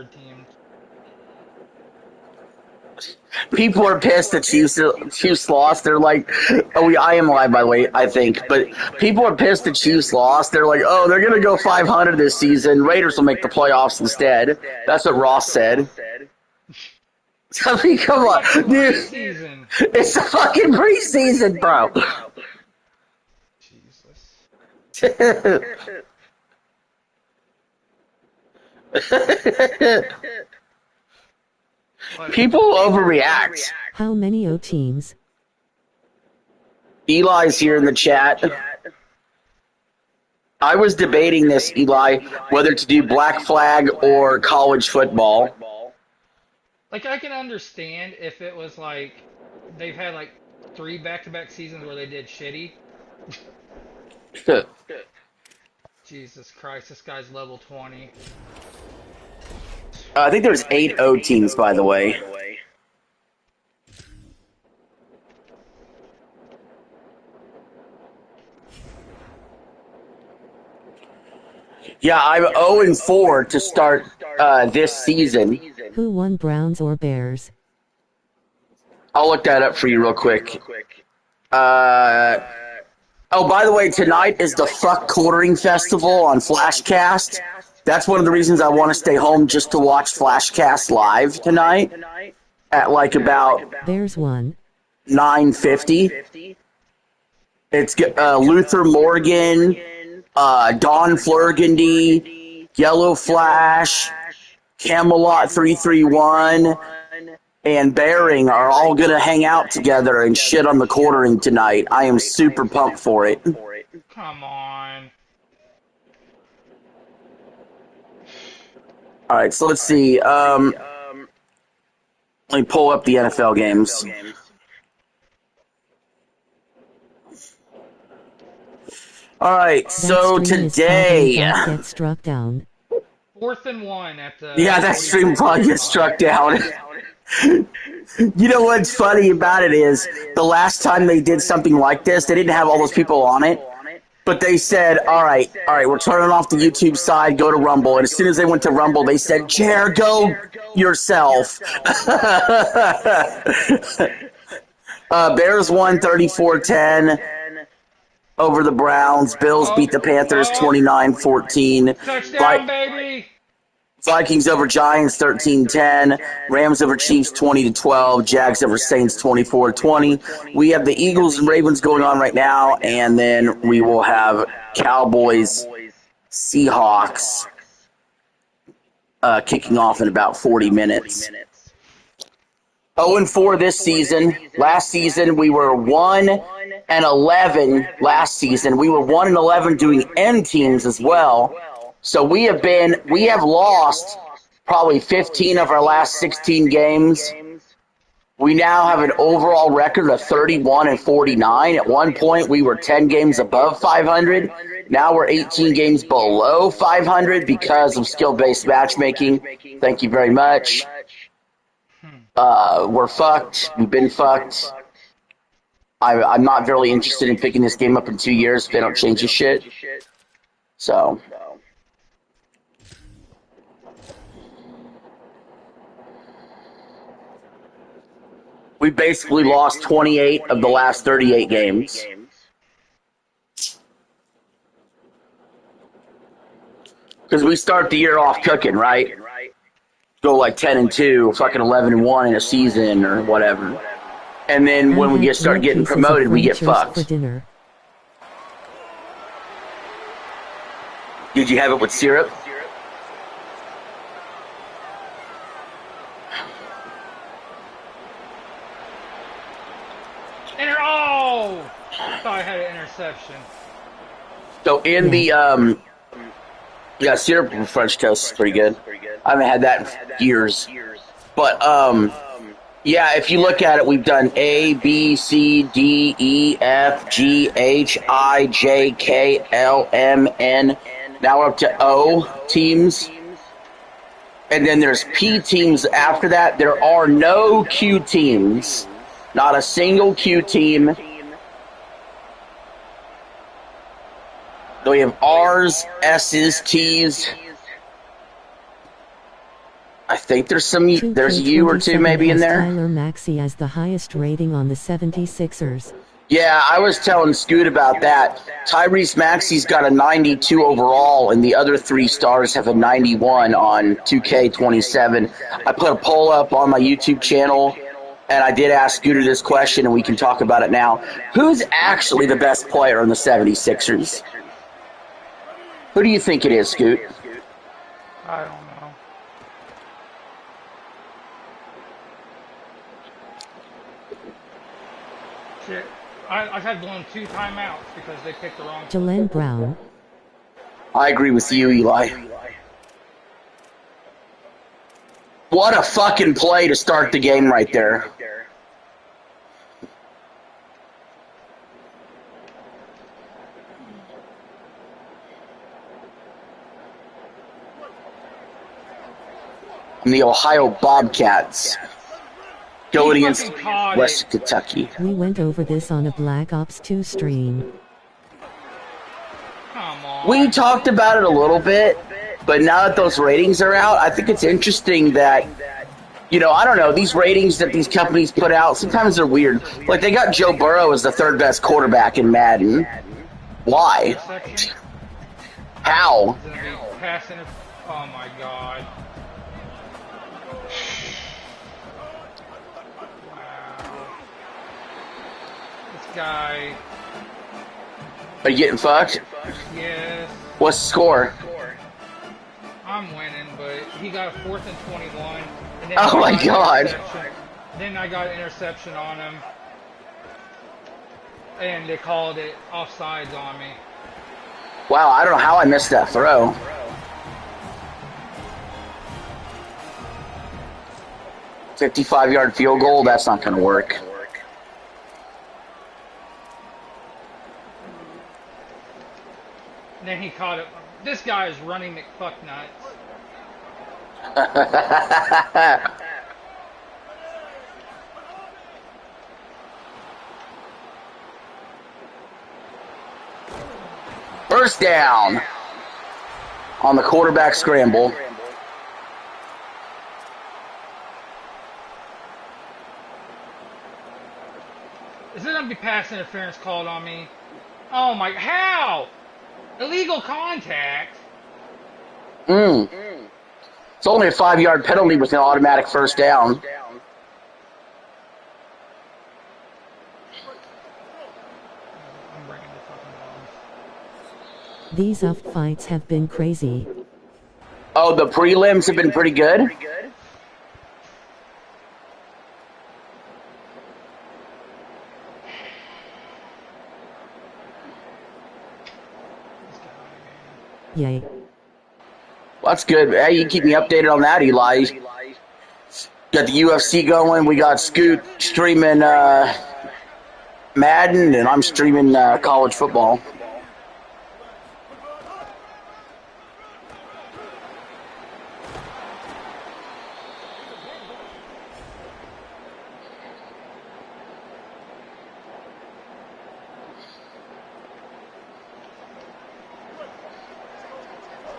third teams. People are pissed that Chiefs lost. They're like, oh, I am live, by the way, I think. But people are pissed that Chiefs lost. They're like, oh, they're going to go 500 this season. Raiders will make the playoffs instead. That's what Ross said. I mean, come on, Fucking dude. preseason. It's the fucking preseason, bro. Jesus. People Whatever. overreact. How many O teams? Eli's here in the chat. I was debating this, Eli, whether to do Black Flag or college football. Like, I can understand if it was like they've had like 3 back-to-back seasons where they did shitty. Jesus Christ, this guy's level 20. I think there's 8 O teams, by the way. Yeah, I'm 0-4 to start this season. Who won, Browns or Bears? I'll look that up for you real quick. Oh, by the way, tonight is the Fuck Quartering Festival on Flashcast. That's one of the reasons I want to stay home just to watch Flashcast live tonight at like about Bears won. 9:50. It's Luther Morgan, Don Flurgandy, Yellow Flash, Camelot 331, and Bearing are all going to hang out together and shit on the quartering tonight. I am super pumped for it. Come on. All right, so let's see. Let me pull up the NFL games. All right, so today. Get struck down. 4th and 1 at the. Yeah, that stream probably gets struck down. You know what's funny about it is the last time they did something like this, they didn't have all those people on it. But they said, all right, we're turning off the YouTube side, go to Rumble. And as soon as they went to Rumble, they said, Jer, go yourself. Bears won 34-10 over the Browns. Bills beat the Panthers 29-14. Touchdown, baby! Vikings over Giants 13-10, Rams over Chiefs 20-12, Jags over Saints 24-20. We have the Eagles and Ravens going on right now, and then we will have Cowboys Seahawks kicking off in about 40 minutes. 0-4 this season. Last season we were 1-11. Last season we were 1-11 doing end teams as well. So we have lost probably 15 of our last 16 games. We now have an overall record of 31-49. At one point, we were 10 games above 500. Now we're 18 games below 500 because of skill-based matchmaking. Thank you very much. We're fucked. We've been fucked. I'm not really interested in picking this game up in 2 years if they don't change this shit. So... we basically lost 28 of the last 38 games. Because we start the year off cooking, right? Go like 10-2, fucking 11-1 in a season or whatever. And then when we start getting promoted, we get fucked. For dinner. Did you have it with syrup? Oh! I thought I had an interception. So in the yeah, syrup and French toast is pretty good. I haven't had that in years. But yeah, if you look at it, we've done A, B, C, D, E, F, G, H, I, J, K, L, M, N. Now we're up to O teams. And then there's P teams after that. There are no Q teams. Not a single Q team. We have R's, S's, T's. I think there's a K U or two 27 maybe in has there. Tyler Maxey as the highest rating on the 76ers. Yeah, I was telling Scoot about that. Tyrese Maxey's got a 92 overall, and the other 3 stars have a 91 on 2K27. I put a poll up on my YouTube channel, and I did ask Scooter this question, and we can talk about it now. Who's actually the best player in the 76ers? Who do you think it is, Scoot? I don't know. Shit. I've had blown 2 timeouts because they picked the wrong. Jalen Brown, I agree with you, Eli. What a fucking play to start the game right there. And the Ohio Bobcats going He against fucking caught West it. Kentucky. we went over this on a Black Ops 2 stream. Come on. We talked about it a little bit, but now that those ratings are out, I think it's interesting that, you know, I don't know, these ratings that these companies put out, sometimes they're weird. Like, they got Joe Burrow as the 3rd best quarterback in Madden. Why? Section. How? It's gonna be pass inter. Oh my god. Wow. This guy. Are you getting fucked? Yes. What's the score? I'm winning, but he got a 4th and 21. And then Oh I my got God. interception. Then I got an interception on him. And they called it offsides on me. Wow, I don't know how I missed that throw. $55-yard field goal, that's not going to work. And then he caught it. This guy is running McFucknuts. First down on the quarterback scramble. Is there going to be pass interference called on me? Oh my, how? Illegal contact? It's only a 5-yard penalty with an automatic first down. I'm bringing the fucking dogs. These UF fights have been crazy. Oh, the prelims have been pretty good? This guy, man. Yay. Well, that's good. Hey, you keep me updated on that, Eli. Got the UFC going. We got Scoot streaming Madden, and I'm streaming college football.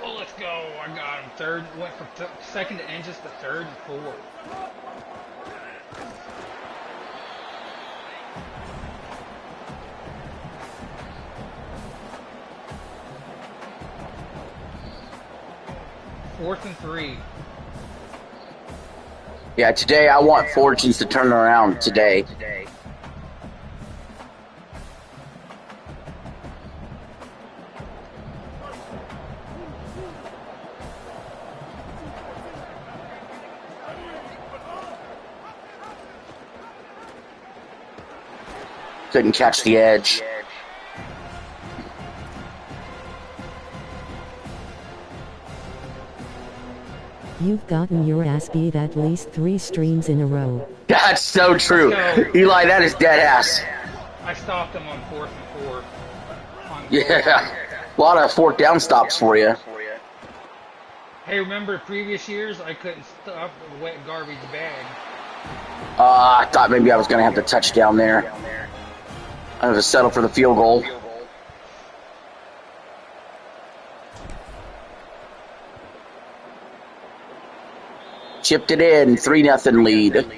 Oh, let's go. I got him. Third, went from second to inches to third and 4. Fourth and 3. Yeah, today I want fortunes to turn around today. Couldn't catch the edge. You've gotten your ass beat at least 3 streams in a row. That's so true. Let's go. Eli, that is dead ass. I stopped him on 4th and 4. On Yeah. A lot of 4th down stops for you. Hey, remember previous years I couldn't stop the wet garbage bag. I thought maybe I was going to have the touchdown there. I was settle for the field goal. Chipped it in, 3-0 lead. Gotta get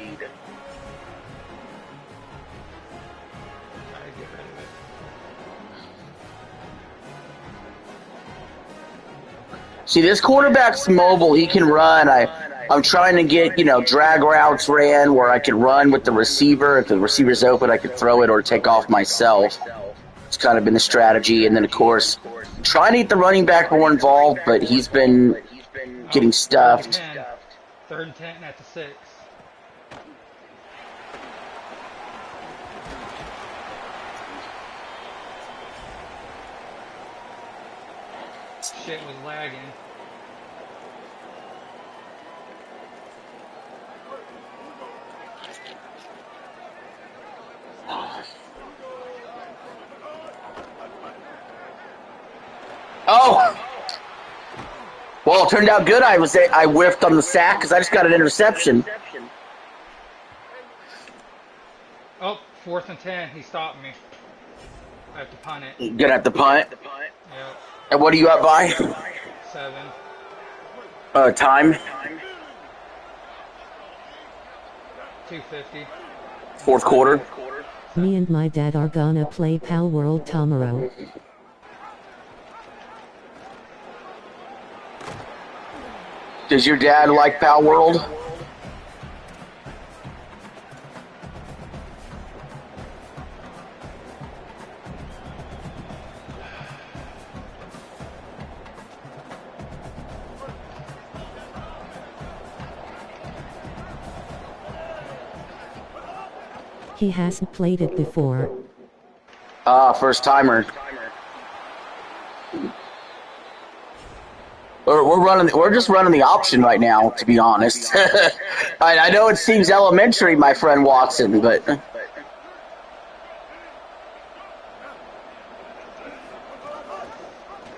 rid of it. See, this quarterback's mobile. He can run. I'm trying to get, drag routes ran where I can run with the receiver. If the receiver's open, I can throw it or take off myself. It's kind of been the strategy. And then, of course, trying to get the running back more involved, but he's been getting stuffed. 3rd and 10 at the 6. Shit was lagging. Oh! Well, it turned out good. I whiffed on the sack because I just got an interception. Oh, 4th and 10. He stopped me. I have to punt it. Gonna have to punt. Yep. And what are you up by? 7. Time? 250. Fourth quarter. Me and my dad are gonna play Pal World tomorrow. Does your dad like Pal World? He hasn't played it before. First timer. We're just running the option right now, to be honest. I know it seems elementary, my friend Watson, but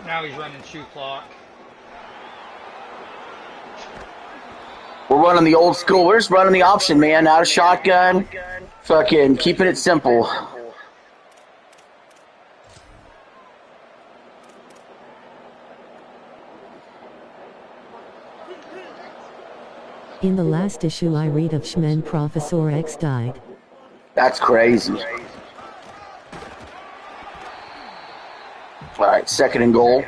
Now he's running shoe clock. we're running the old school. We're just running the option, man. Out of shotgun. Fucking keeping it simple. In the last issue I read of Shmen, Professor X died. That's crazy. All right, 2nd and goal.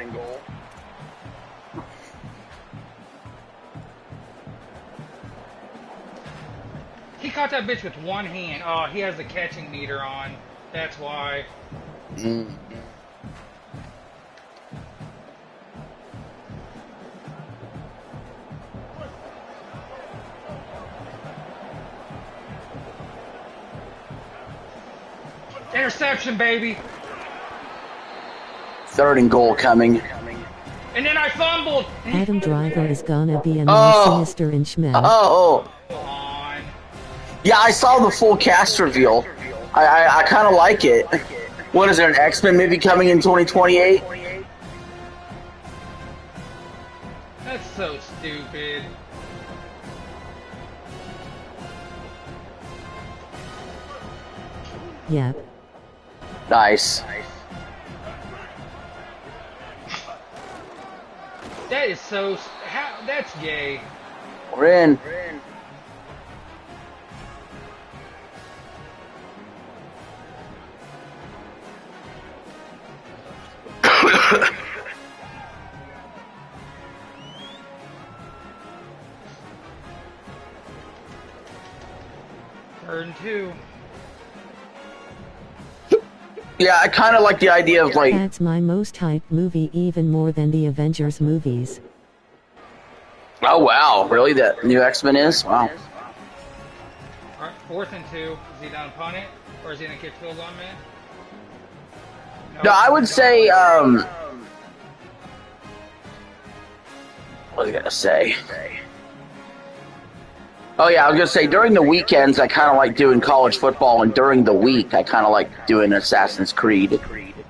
He caught that bitch with one hand. Oh, he has the catching meter on. That's why. Interception, baby. 3rd and goal coming. And then I fumbled. Adam Driver is gonna be a Oh. sinister in Shmen. Oh. Come on. Yeah, I saw the full cast reveal. I kind of like it. What is there, an X-Men movie coming in 2028? That's so stupid. Yep. Nice. That is so. That's gay. We're in. Third and 2. Yeah, I kind of like the idea of like. That's my most hyped movie, even more than the Avengers movies. Oh wow, really? That new X-Men is? Wow. Alright, 4th and 2. Is he down punt it? Or is he gonna kick field goal, man? No, I would say. What was I gonna say? Oh yeah, I was gonna say during the weekends I kind of like doing college football, and during the week I kind of like doing Assassin's Creed.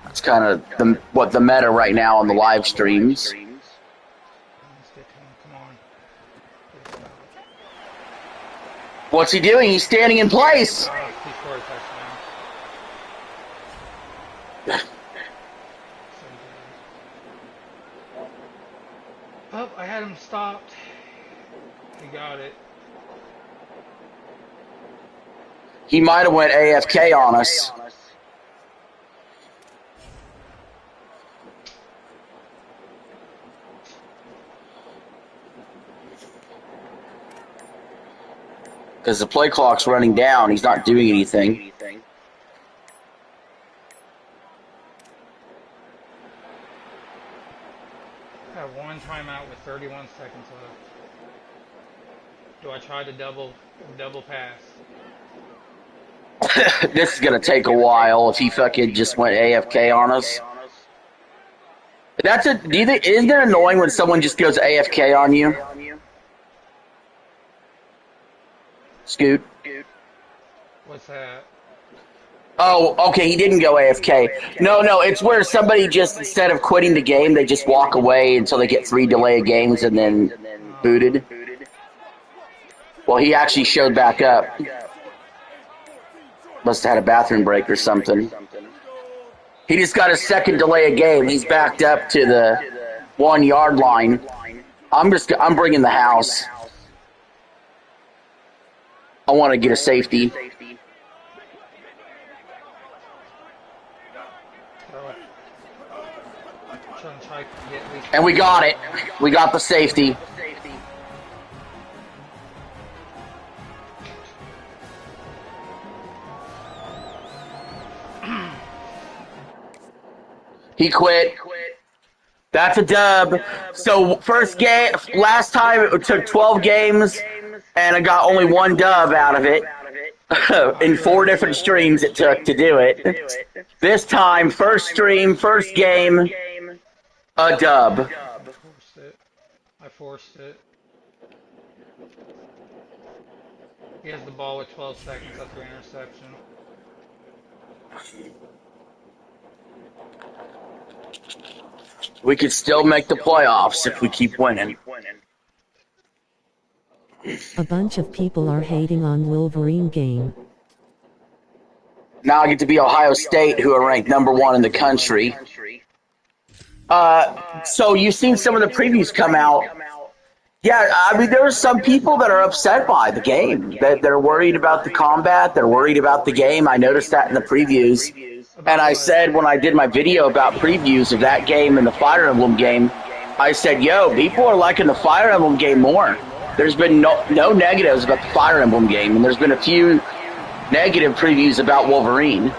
It's kind of what the meta right now on the live streams. Let's get to him. Come on. What's he doing? He's standing in place. He scored a touchdown. Oh, I had him stopped. He You got it. He might have went AFK on us. Because the play clock's running down. He's not doing anything. I have one timeout with 31 seconds left. Do I try to double pass? This is gonna take a while if he fucking just went AFK on us. Do you think, isn't it annoying when someone just goes AFK on you? Scoot. What's that? Oh, okay, he didn't go AFK. No, it's where somebody just, instead of quitting the game, they just walk away until they get 3 delay games and then booted. Well, he actually showed back up. Must have had a bathroom break or something. He just got a second delay a game. He's backed up to the 1 yard line. I'm bringing the house. I want to get a safety. And we got it. We got the safety. He quit. That's a dub. So first game, last time it took 12 games, and I got only 1 dub out of it. In 4 different streams it took to do it. This time, first stream, first game, a dub. I forced it. He has the ball with 12 seconds after interception. We could still make the playoffs if we keep winning. A bunch of people are hating on Wolverine game. Now I get to be Ohio State, who are ranked #1 in the country. So you've seen some of the previews come out. Yeah, I mean, there are some people that are upset by the game. They're worried about the combat. They're worried about the game. I noticed that in the previews. And I said when I did my video about previews of that game and the Fire Emblem game, I said, yo, people are liking the Fire Emblem game more. There's been no negatives about the Fire Emblem game, and there's been a few negative previews about Wolverine.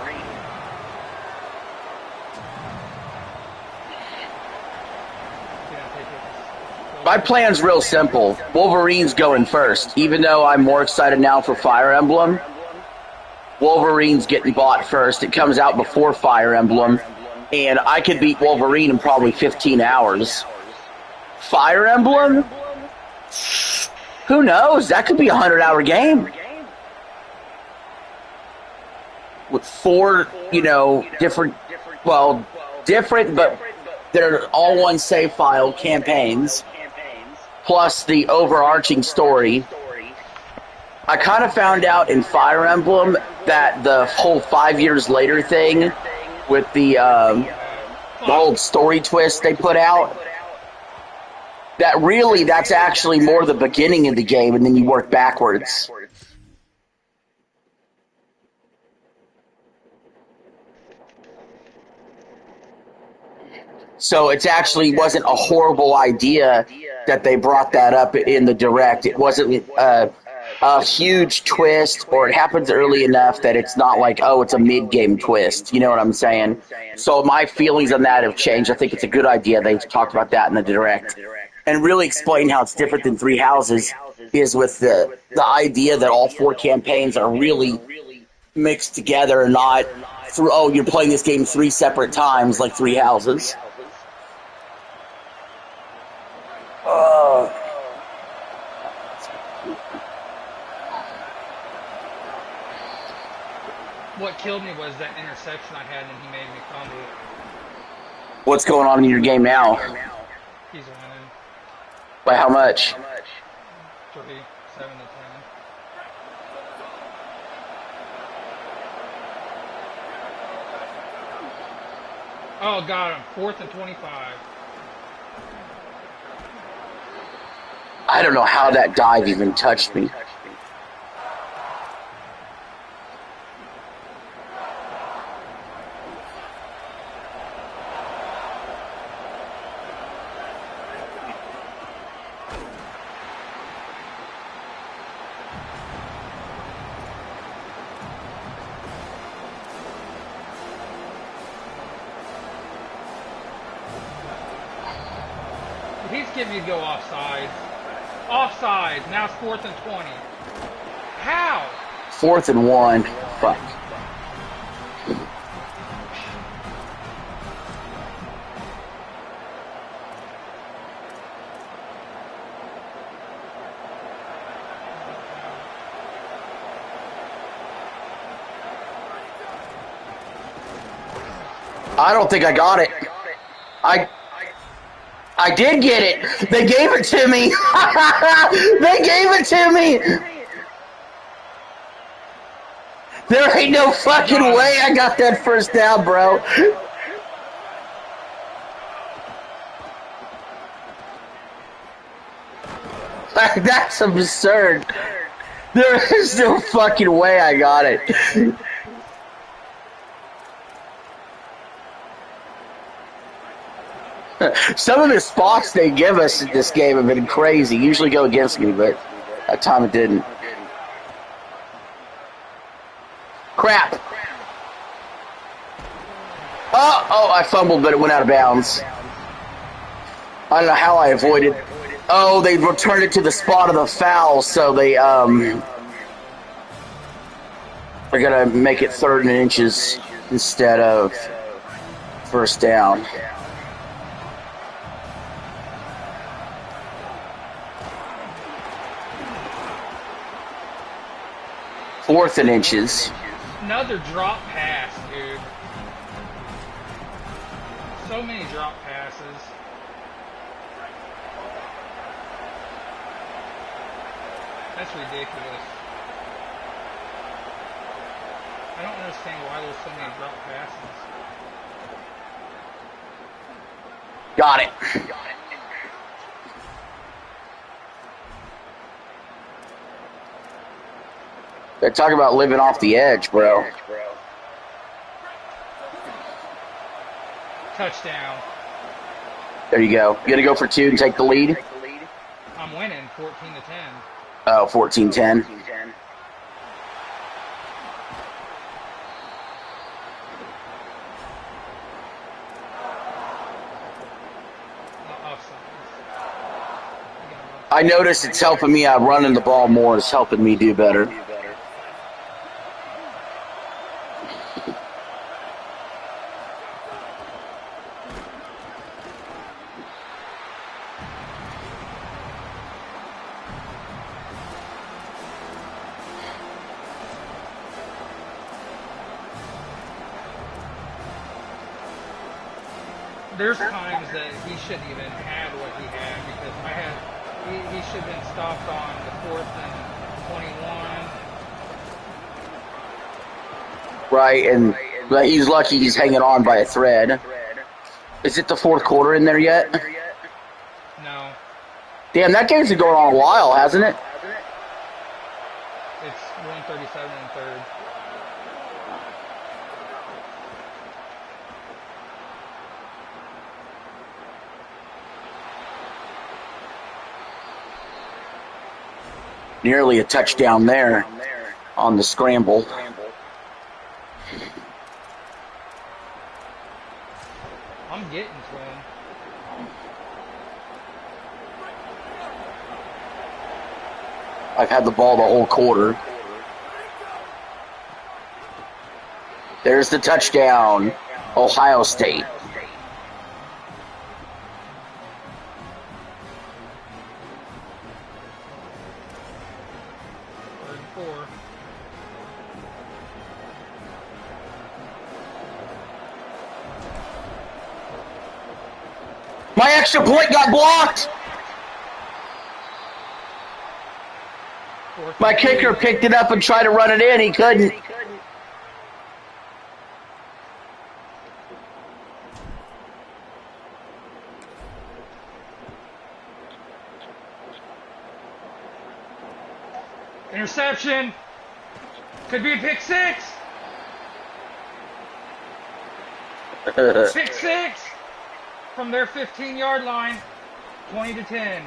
My plan's real simple. Wolverine's going first. Even though I'm more excited now for Fire Emblem, Wolverine's getting bought first. It comes out before Fire Emblem, and I could beat Wolverine in probably 15 hours. Fire Emblem? Who knows? That could be a 100-hour game. With 4, different, but they're all one save file campaigns, plus the overarching story. I kind of found out in Fire Emblem that the whole 5 years later thing with the old story twist they put out, that's actually more the beginning of the game, and then you work backwards. So it actually wasn't a horrible idea that they brought that up in the direct. It wasn't a huge twist, or it happens early enough that it's not like, oh, it's a mid-game twist. You know what I'm saying? So my feelings on that have changed. I think it's a good idea they talked about that in the direct. And really explain how it's different than Three Houses is with the idea that all 4 campaigns are really mixed together and not through, oh, you're playing this game 3 separate times like Three Houses. What killed me was that interception I had, and he made me fumble. What's going on in your game now? He's winning. By how much? 3, 7 to 10. Oh, got him. 4th and 25. I don't know how that dive even touched me. He's getting me to go offside. Offside. Now it's 4th and 20. How? 4th and 1. Fuck. I don't think I got it. I did get it. They gave it to me. They gave it to me. There ain't no fucking way I got that first down, bro. That's absurd. There is no fucking way I got it. Some of the spots they give us in this game have been crazy. Usually go against me, but that time it didn't. Crap. Oh, I fumbled, but it went out of bounds. I don't know how I avoided. Oh, they returned it to the spot of the foul, so they're gonna make it 3rd and inches instead of first down. Fourth and inches. Another drop pass, dude. So many drop passes. That's ridiculous. I don't understand why there's so many drop passes. Got it. They're talking about living off the edge, bro. Touchdown. There you go. You gonna go for 2 and take the lead? I'm winning 14 to 10. Oh, 14-10. I noticed it's helping me out running the ball more. It's helping me do better. There's times that he shouldn't even have what he had because he should have been stopped on the 4th and 21. Right, and but he's lucky he's hanging on by a thread. Is it the 4th quarter in there yet? No. Damn, that game's been going on a while, hasn't it? It's 137 and 3rd. Nearly a touchdown there on the scramble. I'm getting to him. I've had the ball the whole quarter. There's the touchdown, Ohio State. My extra point got blocked. My kicker picked it up and tried to run it in. He couldn't. Interception. Could be a pick six. Pick six from their 15-yard line. 20-10.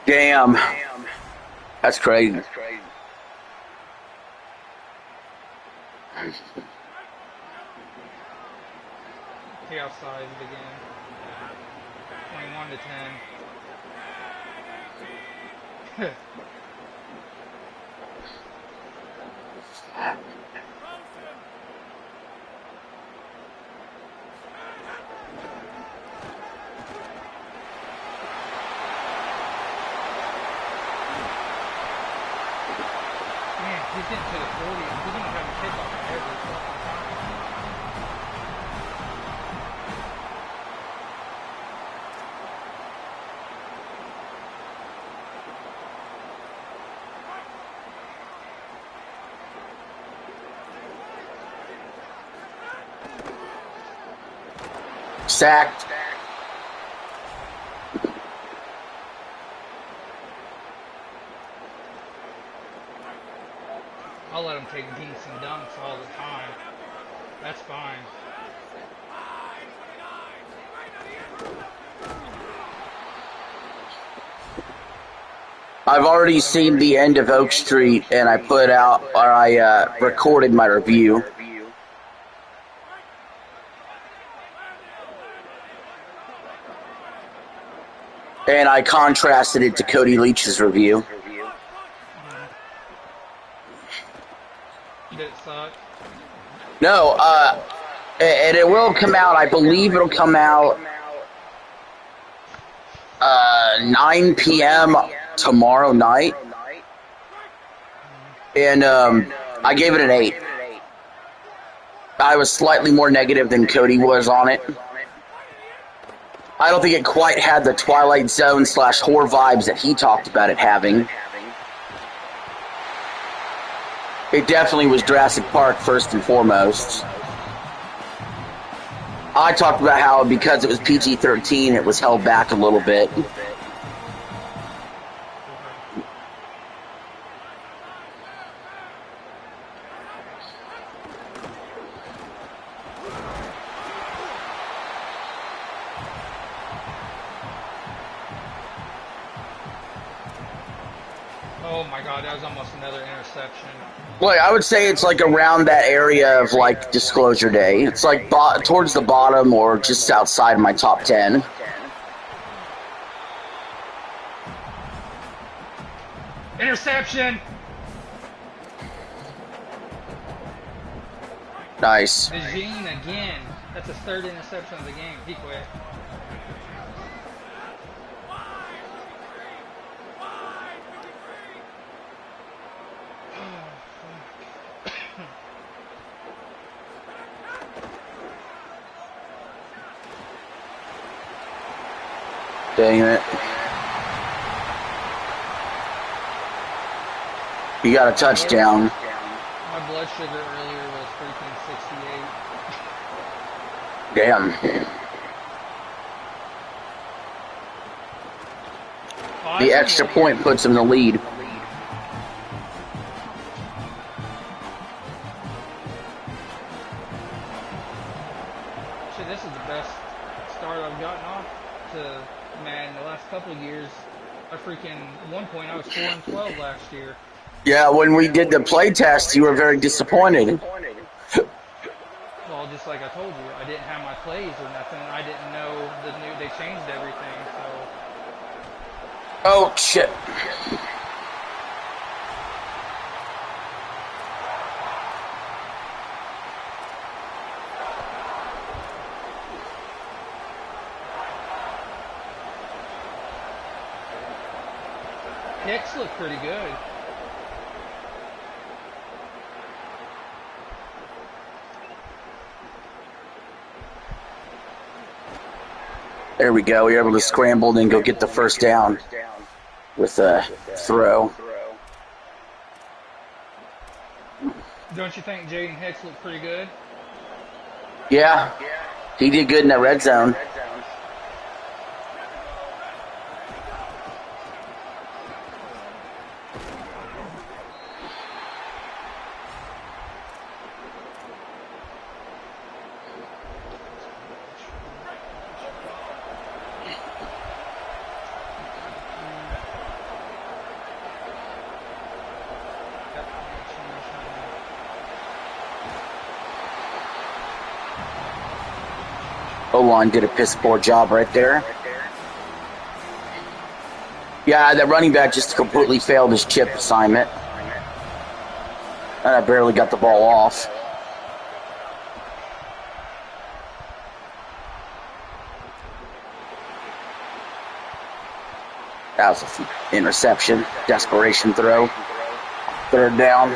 Damn. That's crazy. He outside again. 21-10. Man, he's getting to the 40. He's gonna have a kickoff every fucking time. Sacked. I'll let him take dinks and dunks all the time. That's fine. I've already seen the end of Oak Street, and I put out, or I recorded my review. And I contrasted it to Cody Leach's review. Did it suck? No, and it will come out, I believe it'll come out 9 p.m. tomorrow night. And I gave it an 8. I was slightly more negative than Cody was on it. I don't think it quite had the Twilight Zone / horror vibes that he talked about it having. It definitely was Jurassic Park first and foremost. I talked about how because it was PG-13, it was held back a little bit. Oh my god, that was almost another interception. Well, I would say it's like around that area of like Disclosure Day. It's like towards the bottom or just outside my top 10. Interception! Nice. Vagine again. That's his third interception of the game. He quit. Dang it. You got a touchdown. My blood sugar earlier was freaking 68. Damn. The extra point puts him in the lead. Shit, this is the best start I've gotten off to Madden the last couple of years. I freaking, at one point I was 4-12 last year. Yeah, when we did the play test, you were very disappointed. Well, just like I told you, I didn't have my plays or nothing. I didn't know they changed everything, so. Oh, shit. Hicks look pretty good. There we go. We were able to scramble and then go get the first down with a throw. Don't you think Jaden Hicks looked pretty good? Yeah, he did good in that red zone. O-line did a piss poor job right there. Yeah, that running back just completely failed his chip assignment. And I barely got the ball off. That was an interception. Desperation throw. Third down.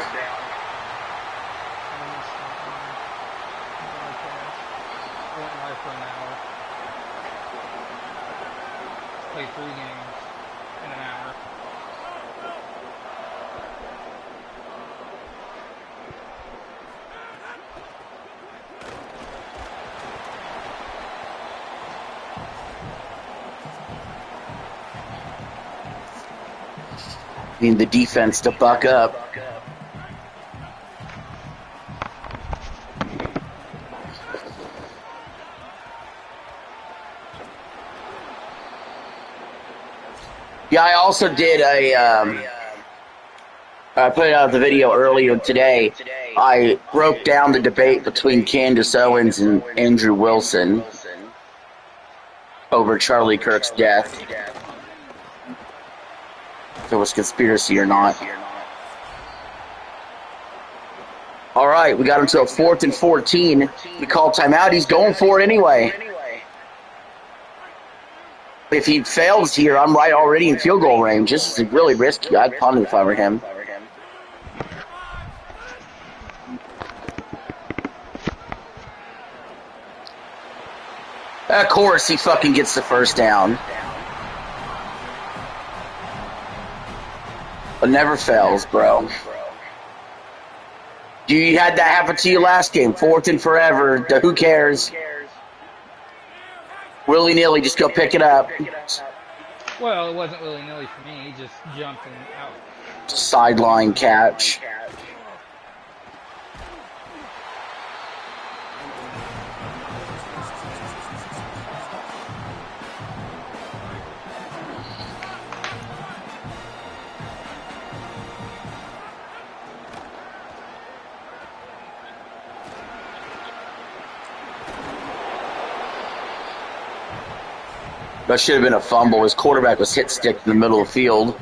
Played 3 games in an hour. Need the defense to buck up. Yeah, I also did I put out the video earlier today. I broke down the debate between Candace Owens and Andrew Wilson over Charlie Kirk's death. If it was conspiracy or not. All right, we got him to a 4th and 14. We call timeout. He's going for it anyway. If he fails here, I'm right already in field goal range. This is really risky. I'd punt it if I were him. Of course, he fucking gets the first down. It never fails, bro. You had that happen to you last game. 4th and forever. Who cares? Willy-nilly, just go pick it up. Well, it wasn't willy-nilly for me. He just jumped and out. Sideline catch. That should have been a fumble. His quarterback was hit stick in the middle of the field.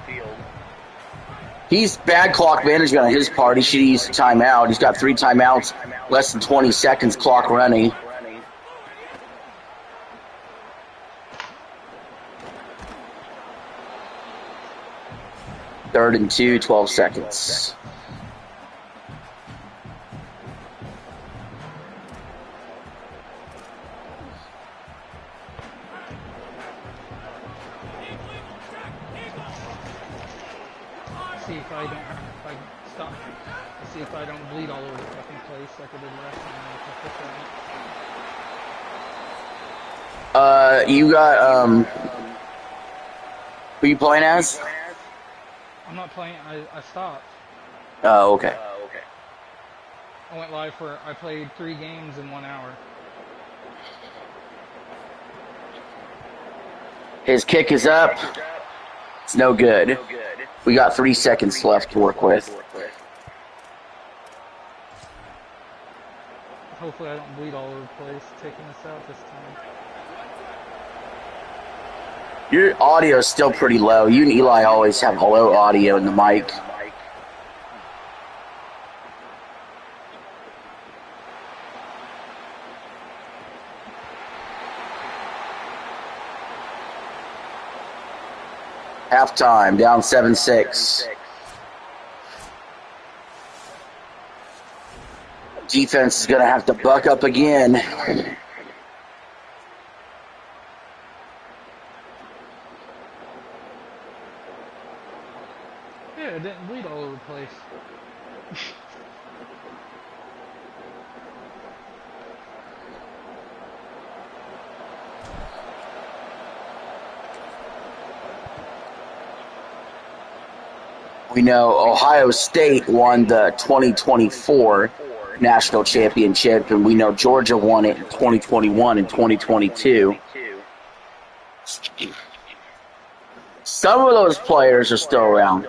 He's bad clock management on his part. He should use the timeout. He's got 3 timeouts, less than 20 seconds clock running. Third and 2, 12 seconds. See if I don't bleed all over the fucking place like I did last time. You got, who you playing as? I'm not playing, I stopped. Oh, okay. I went live I played 3 games in 1 hour. His kick is up. It's no good. We got 3 seconds left to work with. Hopefully I don't bleed all over the place taking this out this time. Your audio is still pretty low. You and Eli always have low audio in the mic. Halftime, down 7-6. Defense is going to have to buck up again. Yeah, it didn't bleed all over the place. We know Ohio State won the 2024 national championship, and we know Georgia won it in 2021 and 2022. Some of those players are still around.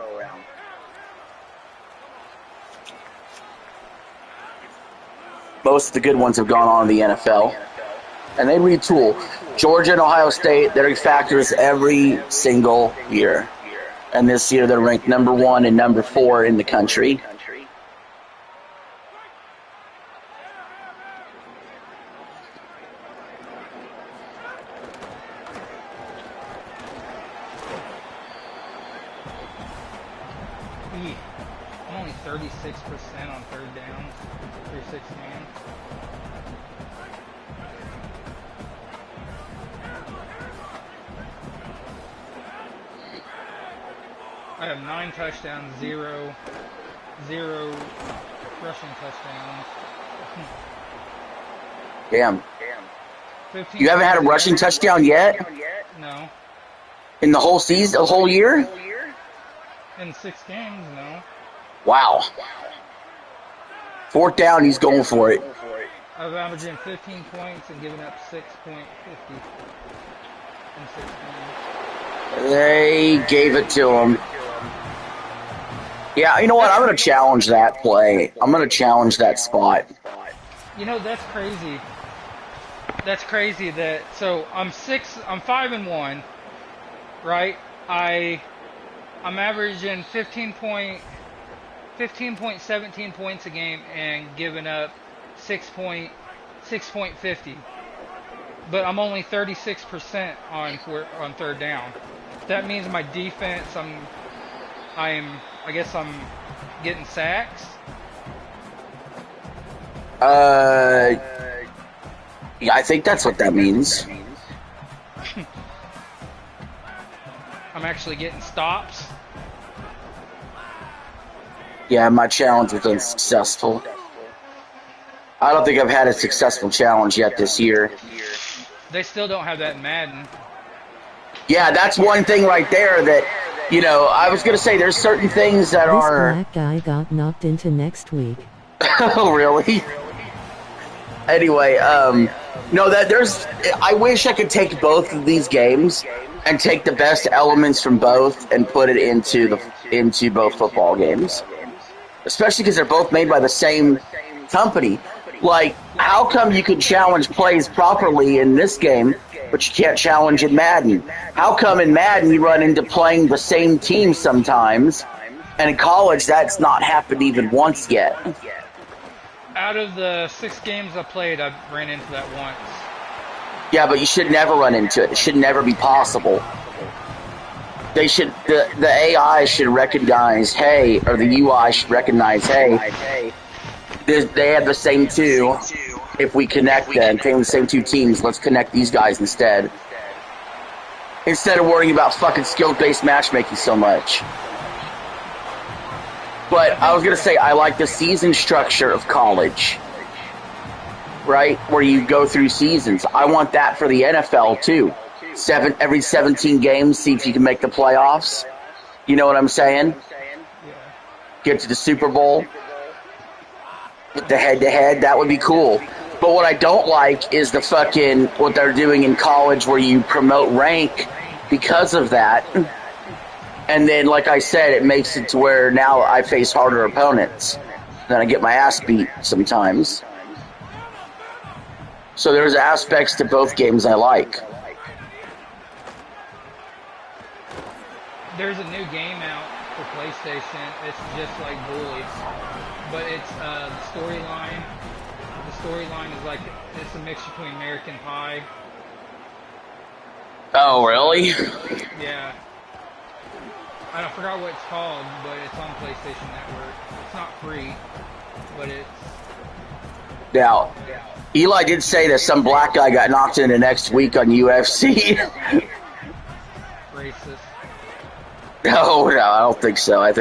Most of the good ones have gone on to the NFL. and they retool. Georgia and Ohio State, they're factors every single year. And this year they're ranked number 1 and number 4 in the country. I'm only 36% on third downs through 6 games. I have 9 touchdowns, 0 rushing touchdowns. Damn. 15 You haven't had a rushing touchdown yet? No. In the whole season, the whole year? In 6 games, no. Wow. 4th down, he's going for it. I've averaging 15 points and giving up 6.50 in 6 games. They gave it to him. Yeah, you know what? I'm going to challenge that play. I'm going to challenge that spot. You know, that's crazy. That's crazy that, so I'm 5-1, right? I'm averaging 15.17 points a game and giving up 6.50. But I'm only 36% on third down. That means my defense, I guess I'm getting sacks. Yeah, I think that's what that means. I'm actually getting stops. Yeah, my challenge was unsuccessful. I don't think I've had a successful challenge yet this year. They still don't have that in Madden. Yeah, that's one thing right there that, you know, I was going to say there's certain things that This are... black guy got knocked into next week. Oh, really? Anyway, no, I wish I could take both of these games and take the best elements from both and put it into both football games. Especially because they're both made by the same company. Like, how come you can challenge plays properly in this game, but you can't challenge in Madden? How come in Madden you run into playing the same team sometimes, and in college that's not happened even once yet? Out of the 6 games I played, I ran into that once. Yeah, but you should never run into it. It should never be possible. The AI should recognize, hey, or the UI should recognize, hey, they have the same 2. If we connect them, the same 2 teams, let's connect these guys instead. Instead of worrying about fucking skill-based matchmaking so much. But I was going to say, I like the season structure of college. Right? Where you go through seasons. I want that for the NFL, too. Every 17 games, see if you can make the playoffs. You know what I'm saying? Get to the Super Bowl. With the head-to-head, that would be cool. But what I don't like is what they're doing in college where you promote rank because of that. And then, like I said, it makes it to where now I face harder opponents. Then I get my ass beat sometimes. So there's aspects to both games I like. There's a new game out for PlayStation. It's just like Bully, but it's the storyline. The storyline is like it's a mix between American Pie. Oh, really? Yeah. I forgot what it's called, but it's on PlayStation Network. It's not free, but it's... Now, Eli did say that some black guy got knocked into next week on UFC. Racist. No, I don't think so. I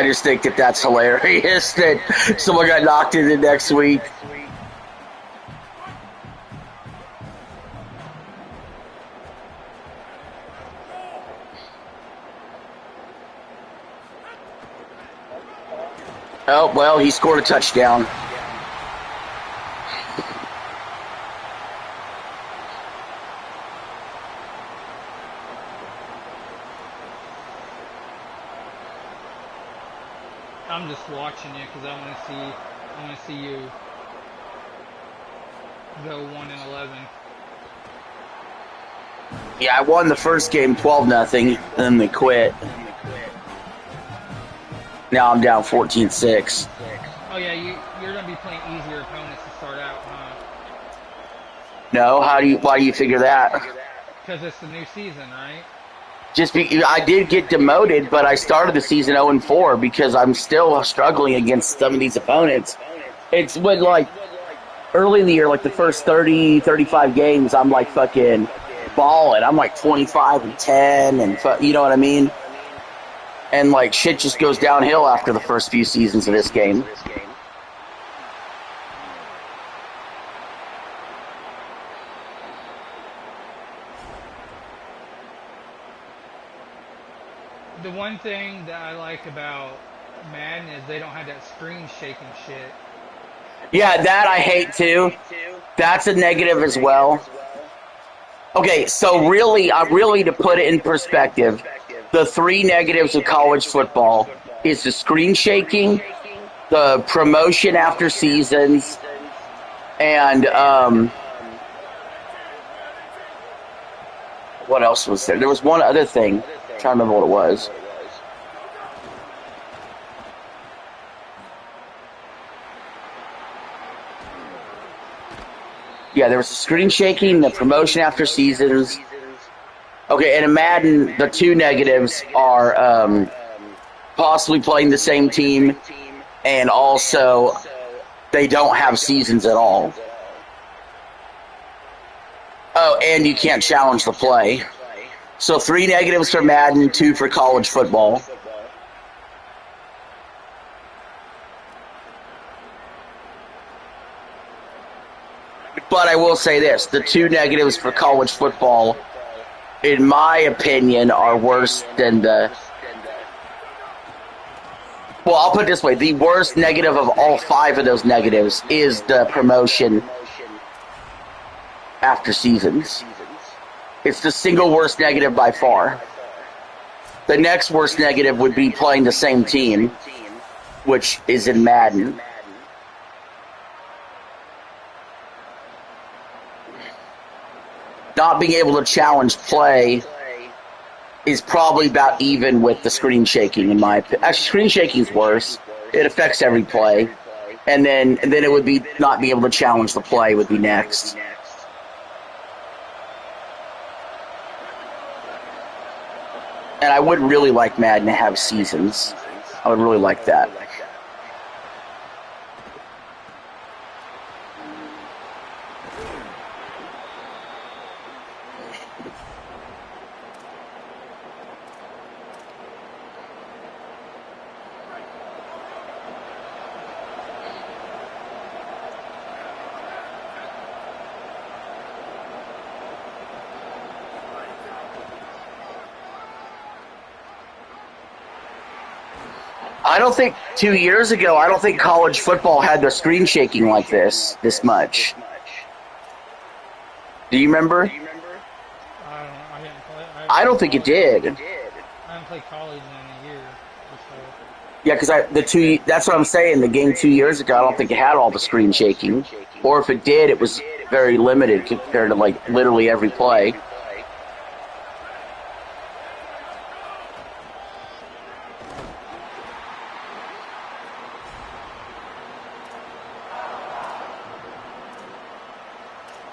just think that that's hilarious that someone got knocked into next week. Oh, well, he scored a touchdown. I'm just watching you because I want to see you go 1-11. Yeah, I won the first game 12-0, and then they quit. Now I'm down 14-6. Oh yeah, you're gonna be playing easier opponents to start out, huh? No, why do you figure that? Because it's the new season, right? I did get demoted, but I started the season 0-4 because I'm still struggling against some of these opponents. It's when, like, early in the year, like the first 30, 35 games, I'm like fucking balling. I'm like 25-10, and you know what I mean? And like shit just goes downhill after the first few seasons of this game. The one thing that I like about Madden is they don't have that screen shaking shit. Yeah, that I hate too. That's a negative as well. Okay, so really to put it in perspective, the 3 negatives of college football is the screen shaking, the promotion after seasons, and what else was there? There was one other thing. I'm trying to remember what it was. Yeah, there was the screen shaking, the promotion after seasons. Okay, and in Madden, the 2 negatives are possibly playing the same team, and also they don't have seasons at all. Oh, and you can't challenge the play. So 3 negatives for Madden, 2 for college football. But I will say this, the 2 negatives for college football, in my opinion, are worse than the... Well, I'll put it this way. The worst negative of all 5 of those negatives is the promotion after seasons. It's the single worst negative by far. The next worst negative would be playing the same team, which is in Madden. Not being able to challenge play is probably about even with the screen shaking, in my opinion. Actually, screen shaking is worse. It affects every play. And then it would be not being able to challenge the play would be next. And I would really like Madden to have seasons. I would really like that. I don't think 2 years ago, I don't think college football had the screen shaking like this much. Do you remember? I didn't play. I don't think it did. I haven't played college in a year or so. Yeah, because that's what I'm saying. The game 2 years ago, I don't think it had all the screen shaking. Or if it did, it was very limited compared to like literally every play.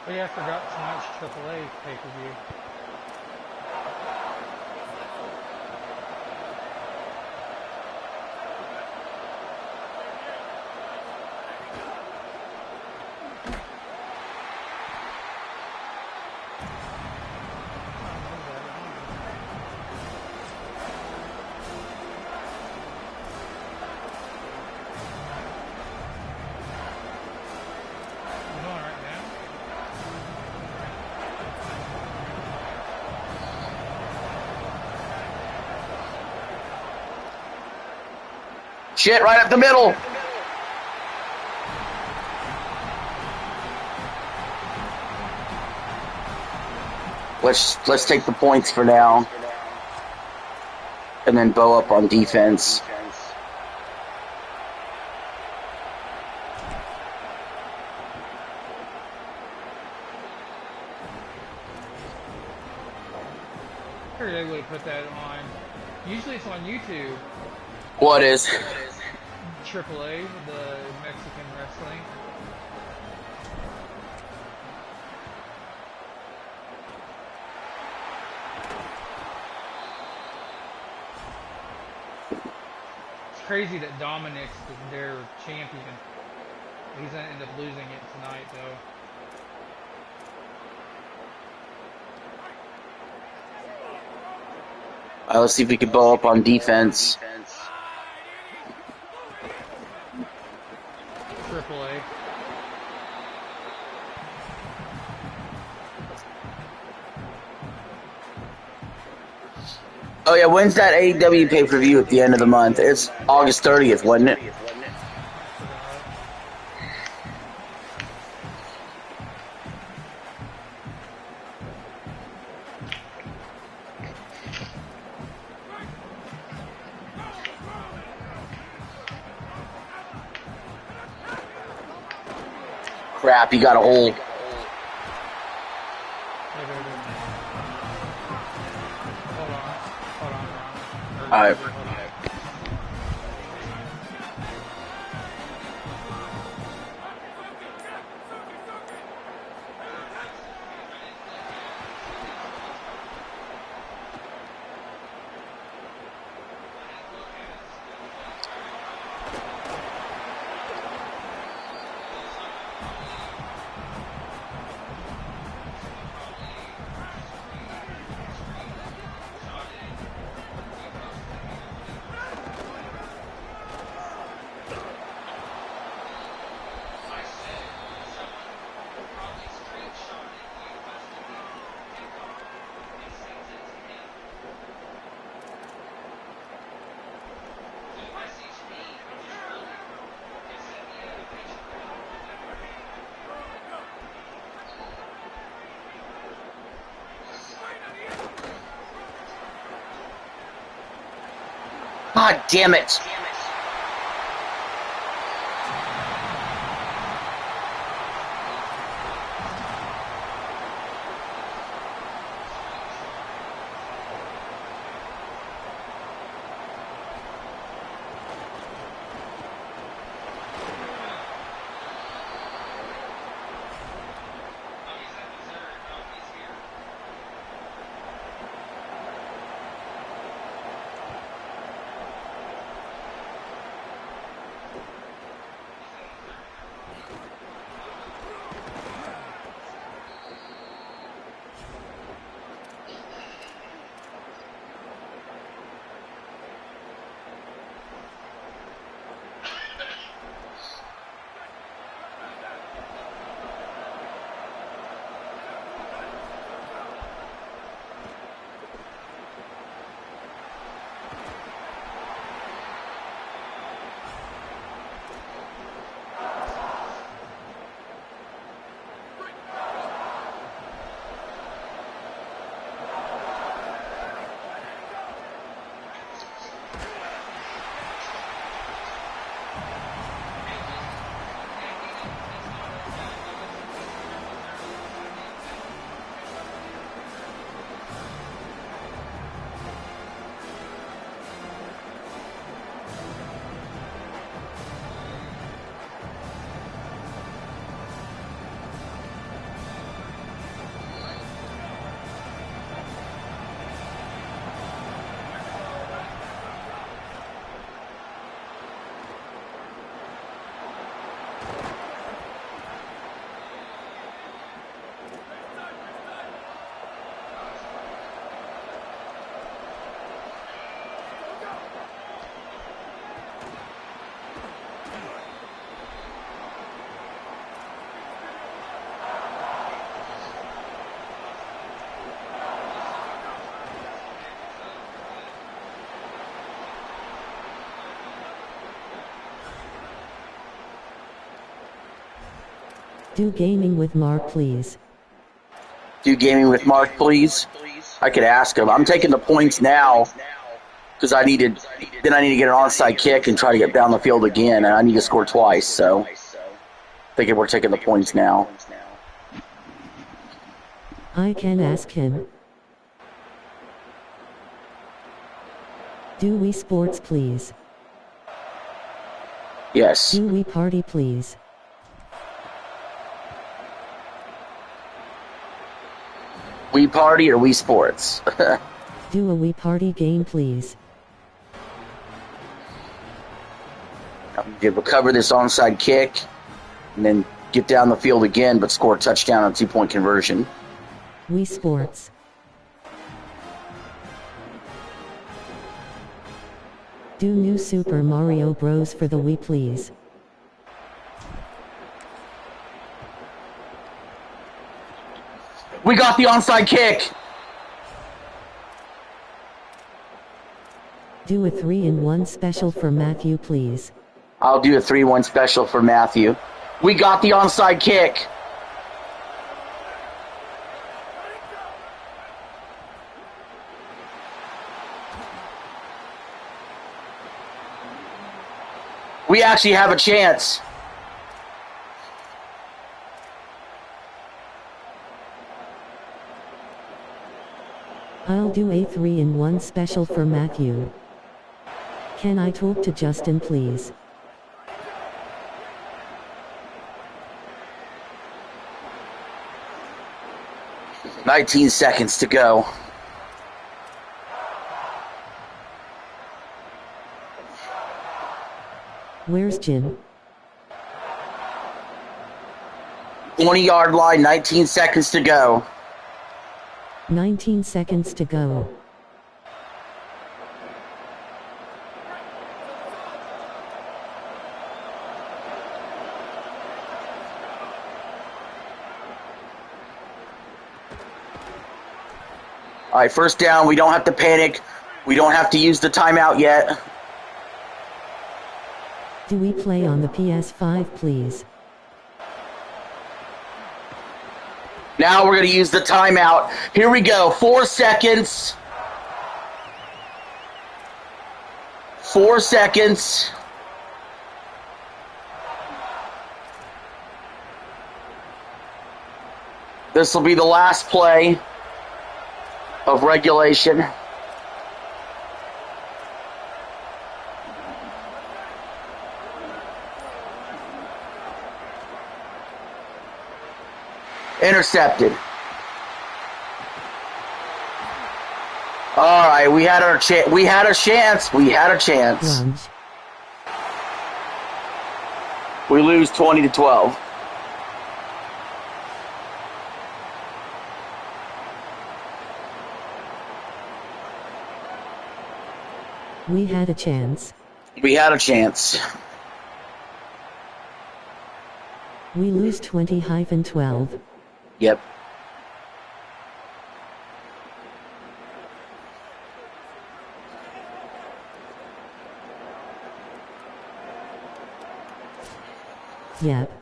Oh yeah, I forgot tonight's AAA pay-per-view. I'm doing right now. Shit, right up the middle. Let's take the points for now, and then bow up on defense. AAA would have put that on. Usually it's on YouTube. What is? AAA, the Mexican wrestling. It's crazy that Dominic's their champion. He's gonna end up losing it tonight, though. Let's see if we can bow up on defense. AAA. Oh yeah, when's that AEW pay-per-view at the end of the month? It's August 30th, wasn't it? Crap, you got a hold. Hold on. Alright. God damn it! Do gaming with Mark, please. Do gaming with Mark, please. I could ask him. I'm taking the points now because I need to get an onside kick and try to get down the field again, and I need to score twice. So, thinking we're taking the points now. I can ask him. Do we sports please? Yes. Do we party please? We party or we sports? Do a we party game please? Recover this onside kick, and then get down the field again, but score a touchdown on 2-point conversion. We sports. Do new Super Mario Bros. For the Wii please? We got the onside kick! Do a 3-in-1 special for Matthew please? I'll do a 3-1 special for Matthew. We got the onside kick! We actually have a chance. I'll do a 3-in-1 special for Matthew. Can I talk to Justin please? "19 seconds to go." Where's Jin? 20-yard line, 19 seconds to go. 19 seconds to go. All right, first down. We don't have to panic. We don't have to use the timeout yet. Do we play on the PS5 please? Now we're going to use the timeout. Here we go. 4 seconds. 4 seconds. This will be the last play of regulation. Intercepted. All right, we had our chance. We had a chance. We had a chance. Lunge. We lose 20-12. We had a chance. We had a chance. We lose 20-12. Yep. Yep.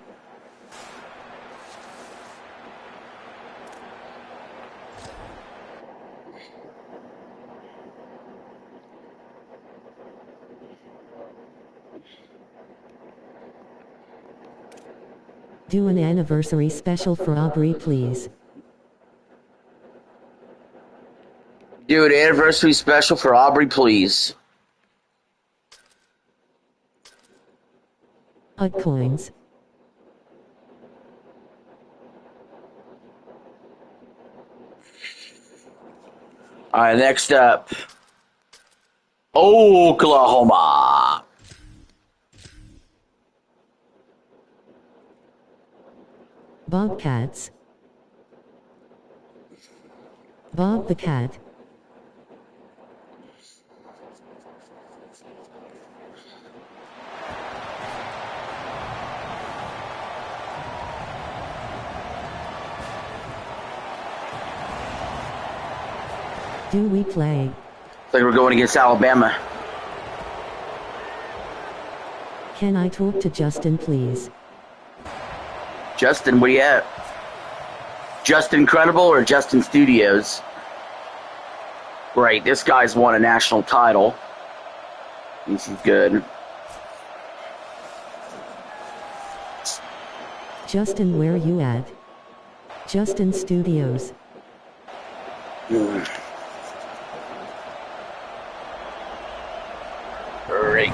Do an anniversary special for Aubrey please. Do an anniversary special for Aubrey, please. UGG coins. All right, next up. Oklahoma. Bobcats. Bob the cat. Do we play? Looks like we're going against Alabama. Can I talk to Justin please? Justin, where you at? Justin Incredible or Justin Studios? Right, this guy's won a national title. This is good. Justin, where you at? Justin Studios. Great.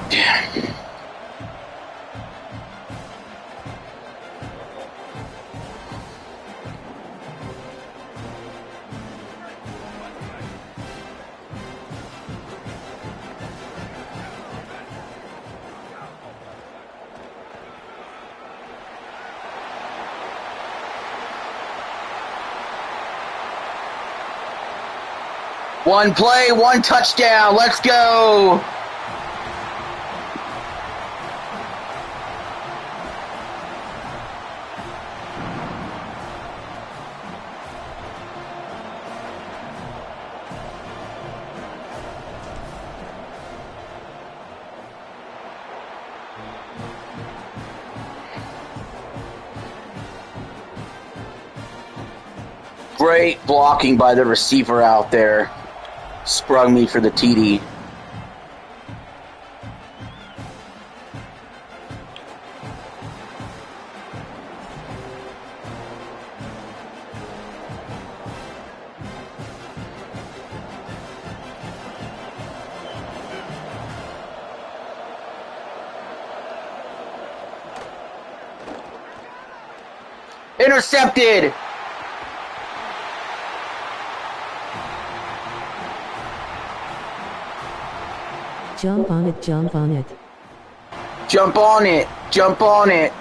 One play, one touchdown. Let's go. Great blocking by the receiver out there. Sprung me for the TD. Intercepted! Jump on it, jump on it. Jump on it, jump on it.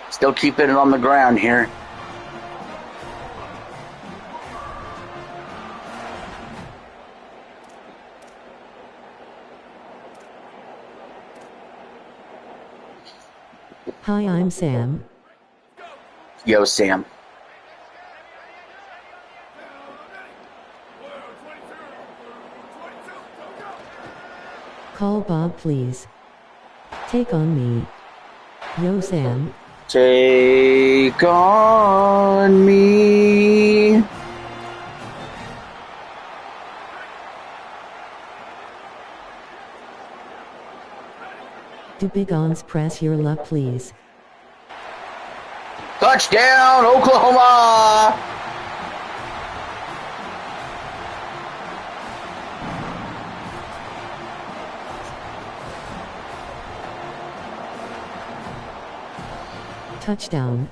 Still keeping it on the ground here. Hi, I'm Sam. Yo, Sam. Call Bob, please. Take on me. Yo, Sam. Take on me. Do Big Ons press your luck, please? Touchdown, Oklahoma! Touchdown.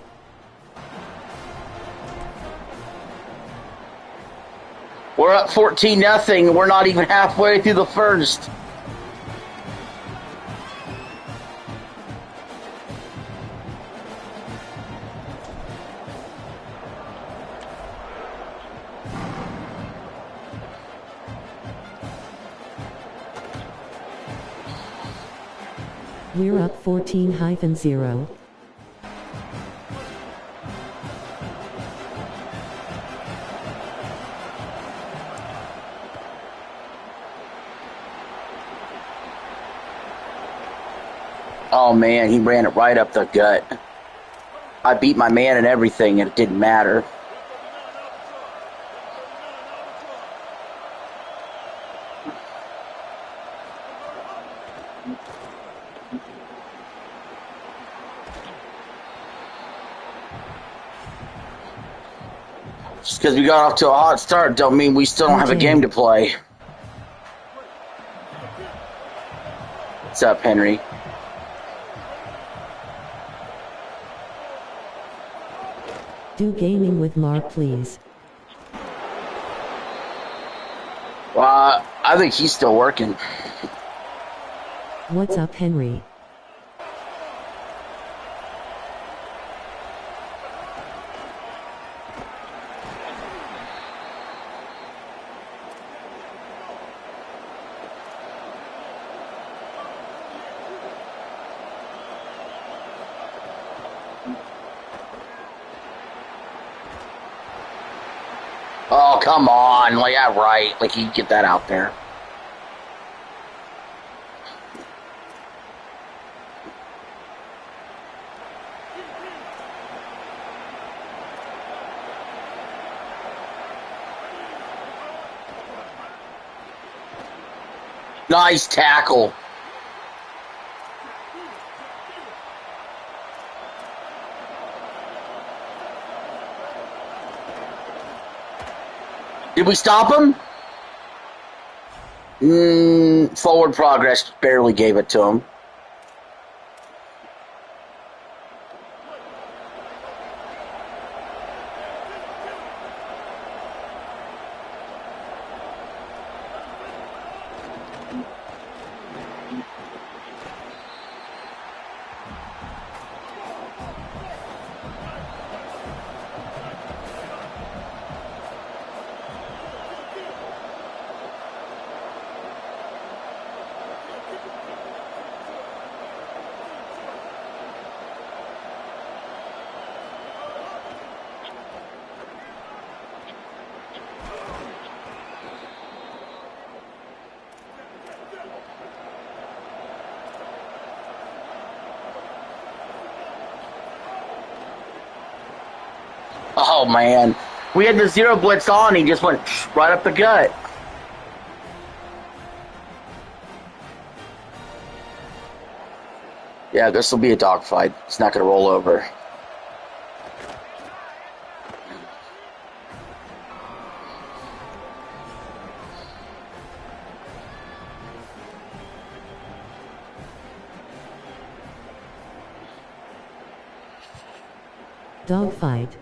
We're up 14-0. We're not even halfway through the first. We're up 14-0. Oh man, he ran it right up the gut. I beat my man and everything, and it didn't matter. Just because we got off to a hot start don't mean we still don't have a game to play. What's up, Henry? Do gaming with Mark, please. I think he's still working. What's up, Henry? come on. Like, yeah, right. Like, you get that out there. Nice tackle. Did we stop him? Forward progress barely gave it to him. Oh, man. We had the zero blitz on. He just went right up the gut. Yeah, this will be a dogfight. It's not going to roll over. Dogfight.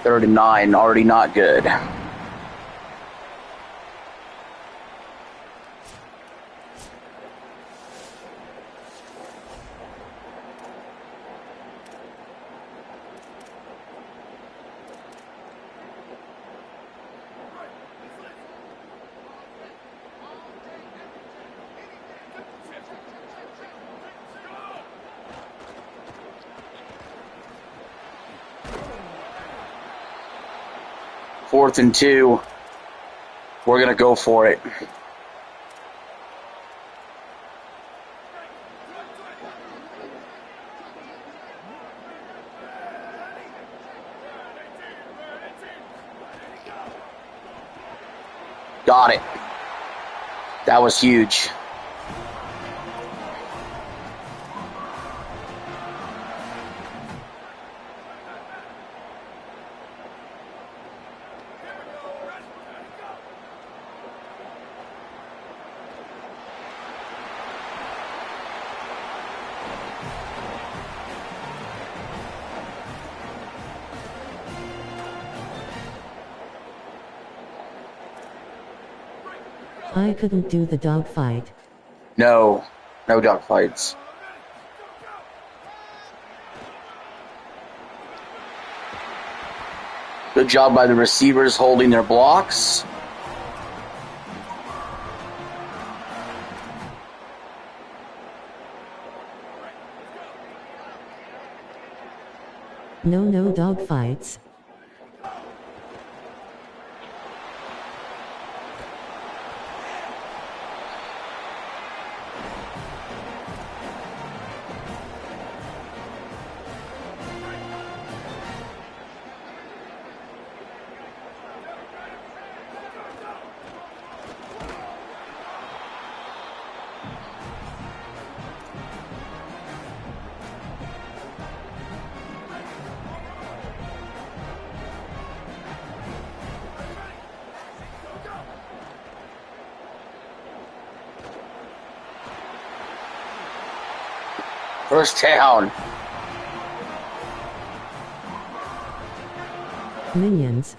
Third and 9, already not good. Fourth and 2. We're going to go for it. Got it. That was huge. I couldn't do the dogfight. No dogfights. Good job by the receivers holding their blocks. No dogfights. First down. Minions.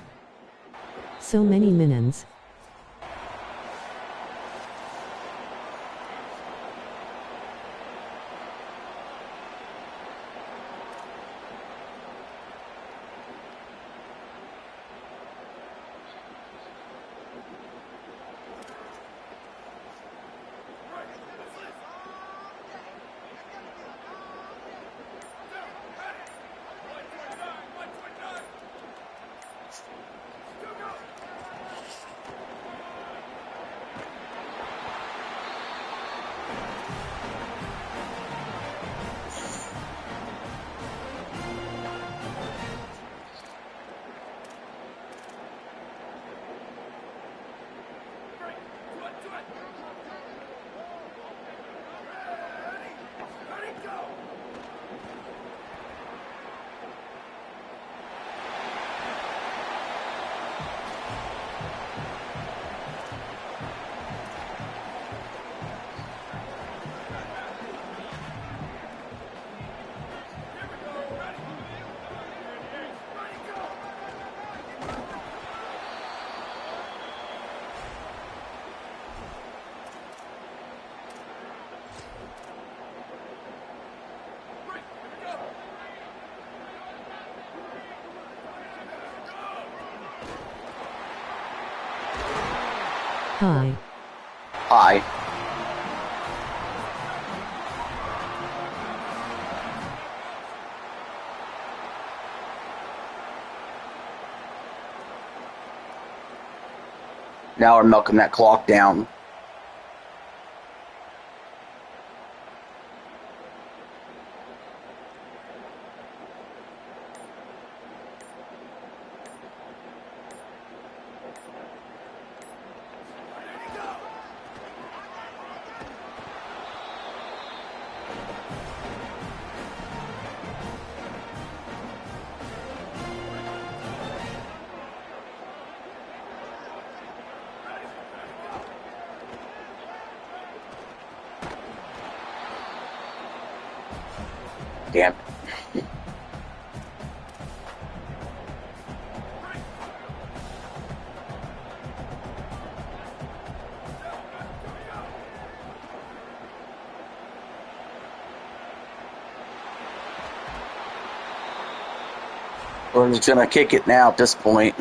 So many minions. Hi. Hi. Now we're milking that clock down. Damn. We're just gonna kick it now at this point.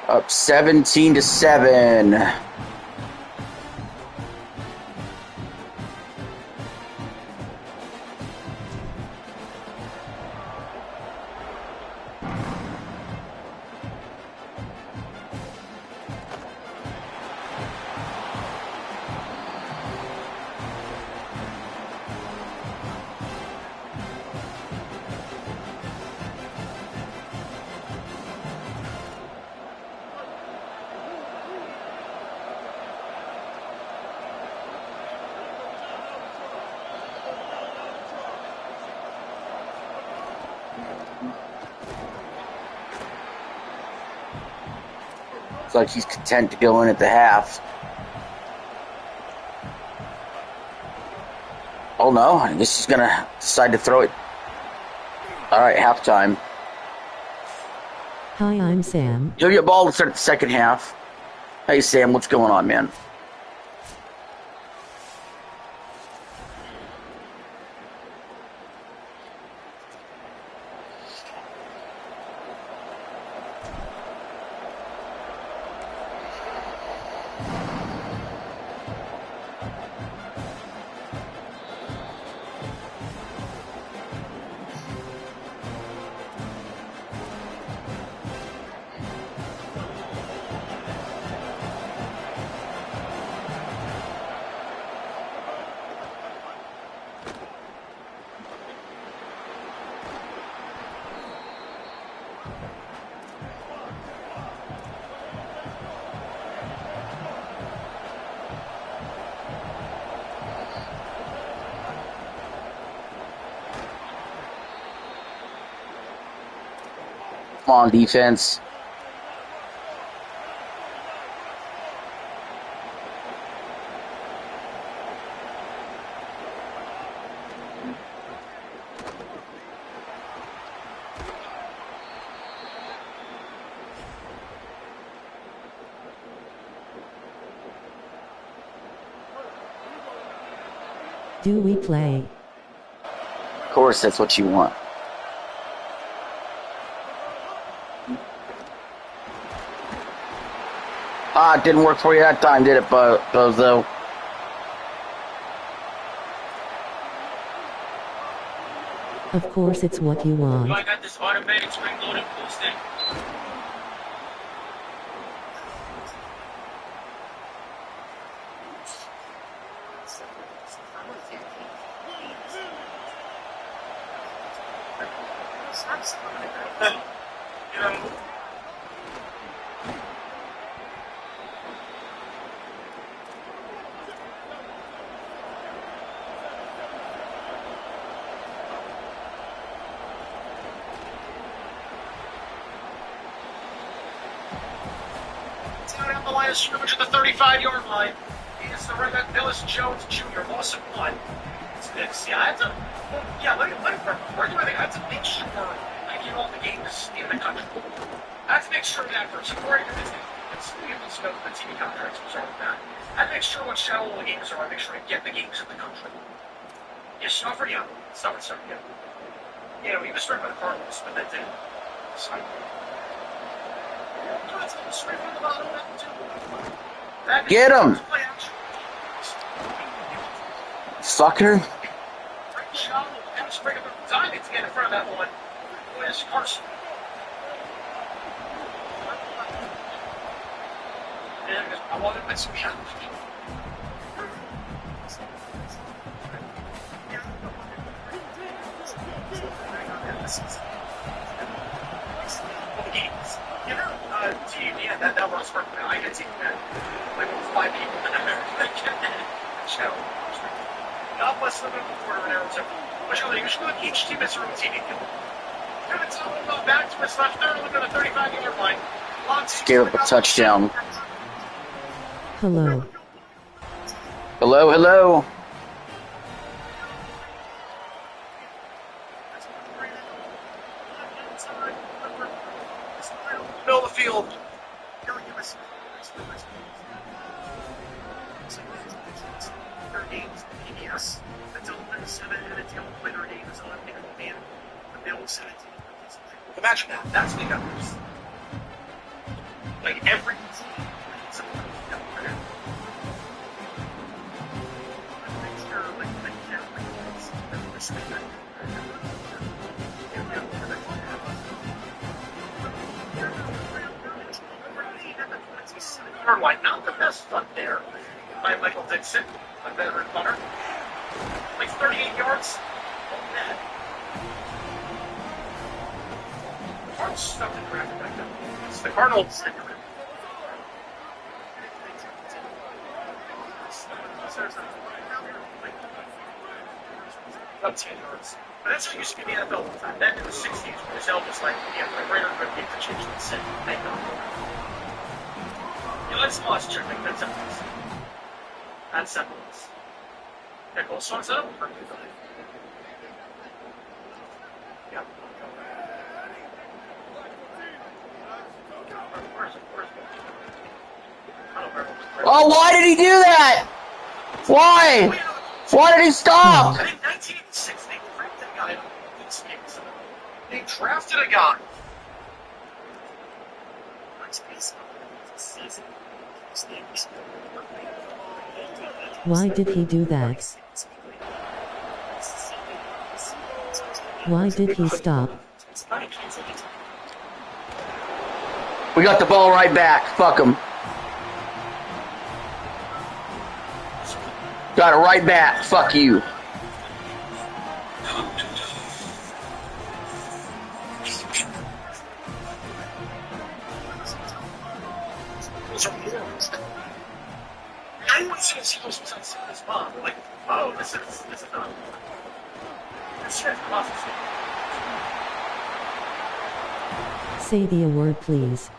Up 17-7. Looks like he's content to go in at the half. Oh no, I guess he's gonna decide to throw it. Alright, halftime. Hi, I'm Sam. You'll get ball to start the second half. Hey Sam, what's going on, man? Come on, defense. Do we play? Of course, that's what you want. Ah, it didn't work for you that time, did it, Bozo? Of course it's what you want. I got this automatic spring-loaded boosting. You know, down the line of scrimmage at the 35-yard line. He is the right back, Billis Jones Jr., loss of 1. It's fixed. Yeah, I have to. Yeah, let me where do I think I have to make sure I get all the games in the country? I have to make sure that first. Before I do this, it's go to the TV contracts, what's wrong with that? I have to make sure what channel all the games are. I make sure I get the games in the country. Yeah, Stafford, yeah. Stafford, yeah. You know, he was straight by the Cardinals, but that didn't. So, straight from the bottom, that Get him! Sucker. Great shot. And spring up the timing to get in front of that one. Where's Carson? I want to put some shot. Yeah, that works for me. I can see that. Like, 5 people in America. Show. God bless them in the quarter of an hour, too. Which each team is a routine. Good, it's all back to his left third, looking at the 35-yard line. Gave up a touchdown. Hello. Hello, hello. Middle of the field. Imagine that. That's the numbers. Like every. Like not the best stuff there by Michael Dixon, a veteran punter. Like 38 yards. Net. The Cardinals stuck in traffic back then. It's the Cardinals. About 10 yards. But that's how it used to be in the NFL all the time. Then in the 60s, when his Elvis, like, the greater good game to change the city. Thank God. Yeah, let's check. Like, that's semblance. That's semblance. Yeah, goal songs up. Yeah. Oh, why did he do that? Why? Why did he stop? I think 1986, they drafted a guy. They drafted a guy. Why did he do that? Why did he stop? We got the ball right back. Fuck him. Got it right back. Fuck you. Anyone says he was besides his mom, like, oh, this is not. This shit's processing. Say the award, please.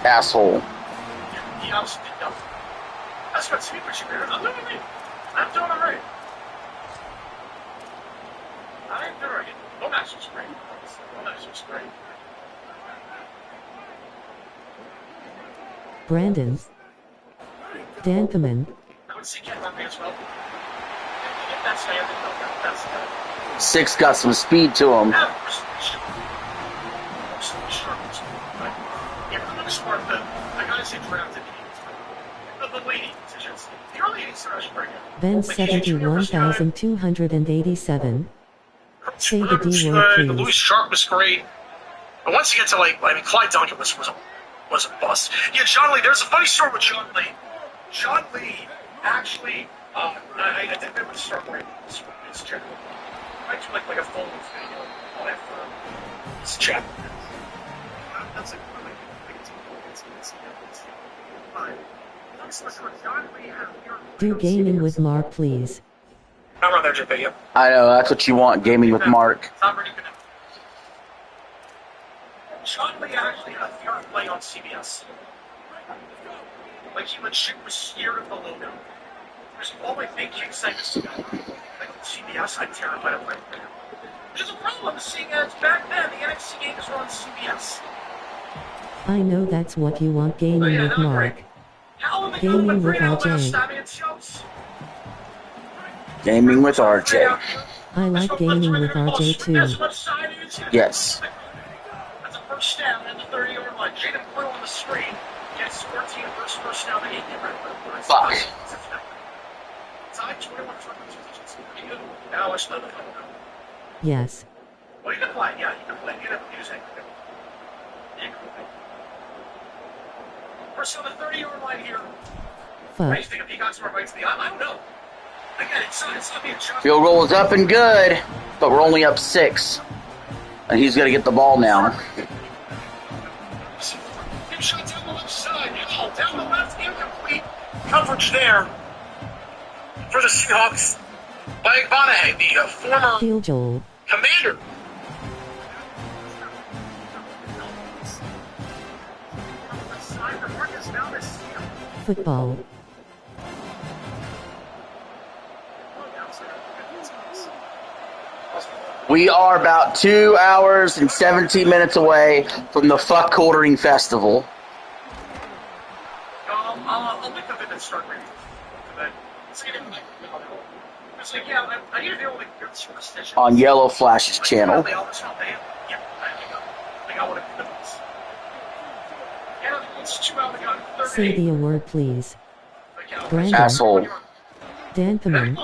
Asshole. He obviously did nothing. That's what secret you better. Look at me. I'm doing it right. I'm doing it. No match was great. No match was great. Brandon. Dankaman. I would see Ken Murphy as well. If that's the end, that's the Six got some speed to him. Yeah, really smart, but I gotta say, drafted the lady decisions. The early 80s are actually pretty good. Ben 71,287. Say the D word, The Louis please. Sharp was great. But once you get to, Clyde Duncan was a bust. Yeah, John Lee, there's a funny story with John Lee. John Lee actually, I didn't remember to start wearing this jacket. I do like a full video on that for this jacket. That's like really Do gaming with Mark, please. I'm on there, JP, yep. I know, that's what you want, gaming with Mark. Tom Brady could have. John Lee actually had a fair play on CBS. Like, he legit was scared of the logo. There's all my fake kick segments like CBS, I'm terrified of playing there. Which is a problem, seeing as back then the NXT games were on CBS. I know that's what you want, Oh, gaming yeah, with that was Mark. great. How in the Gaming hell with would Alabama RJ. stab in shows? Gaming with RJ. I like gaming with RJ too. Yes. That's a first down in the 30-yard line. Jaden Blue on the screen gets 14 first down and 8. Fuck. Side 21 now it's another one. Yes. Well, you can play. Yeah, you can play. You can use it. First on the 30-yard line here. I Fuck. think if he got some bites, I don't know. Again, it's not being shot. Field goal is up and good, but we're only up 6. And he's gonna get the ball now. Him shot down the left side. Oh, down the left, incomplete coverage there for the Seahawks by Bonahue, the former Field goal. commander. Football. We are about 2 hours and 17 minutes away from the Fuck Quartering Festival I'll make the minute start reading. It's like, yeah, I need to be able to get superstition. on Yellow Flash's channel. Yeah, I got what it is. And it's 2 out of the gun, Say 38. the award, please. Brandon. Asshole. Dankaman.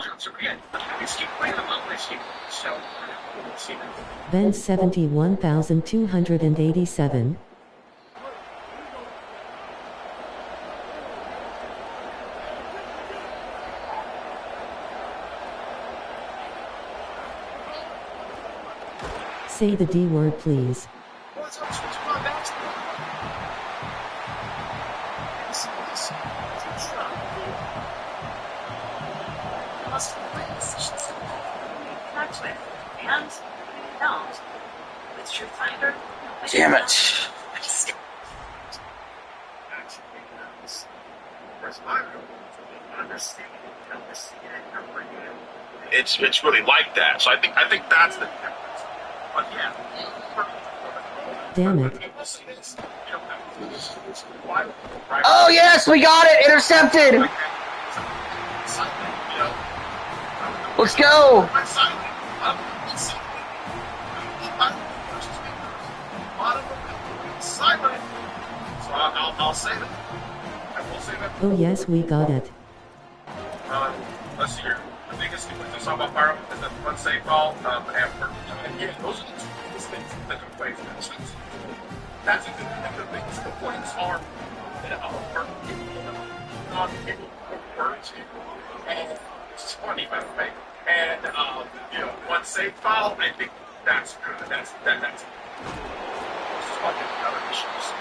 Ben 71,287. Say the D word, please. Damn it. It's really like that. So I think that's the difference. But yeah. Damn it. Oh, yes, we got it. Intercepted. Let's go. So I'll say that. I will say that. Oh yes, we got it. Let's see here. The biggest thing we just saw about Byron is that one save call after. Yeah, those are the two biggest things that can play for this. That's a good thing. The biggest complaints are that not getting hurt. And it's funny, by the way. And one save foul, I think that's good. That's fucking other issues.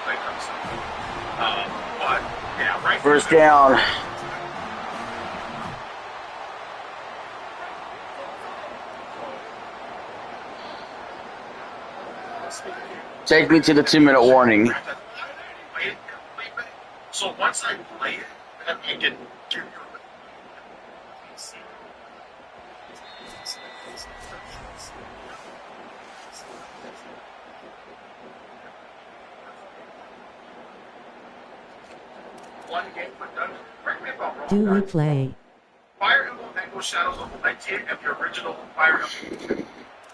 But yeah, right. First down. Take me to the 2-minute warning. So once I play it, then I can give you one game for Dungeon. Correct me if I'm wrong. Do we guys. play? Fire Emblem Echo Shadows of the Night and the original Fire Emblem.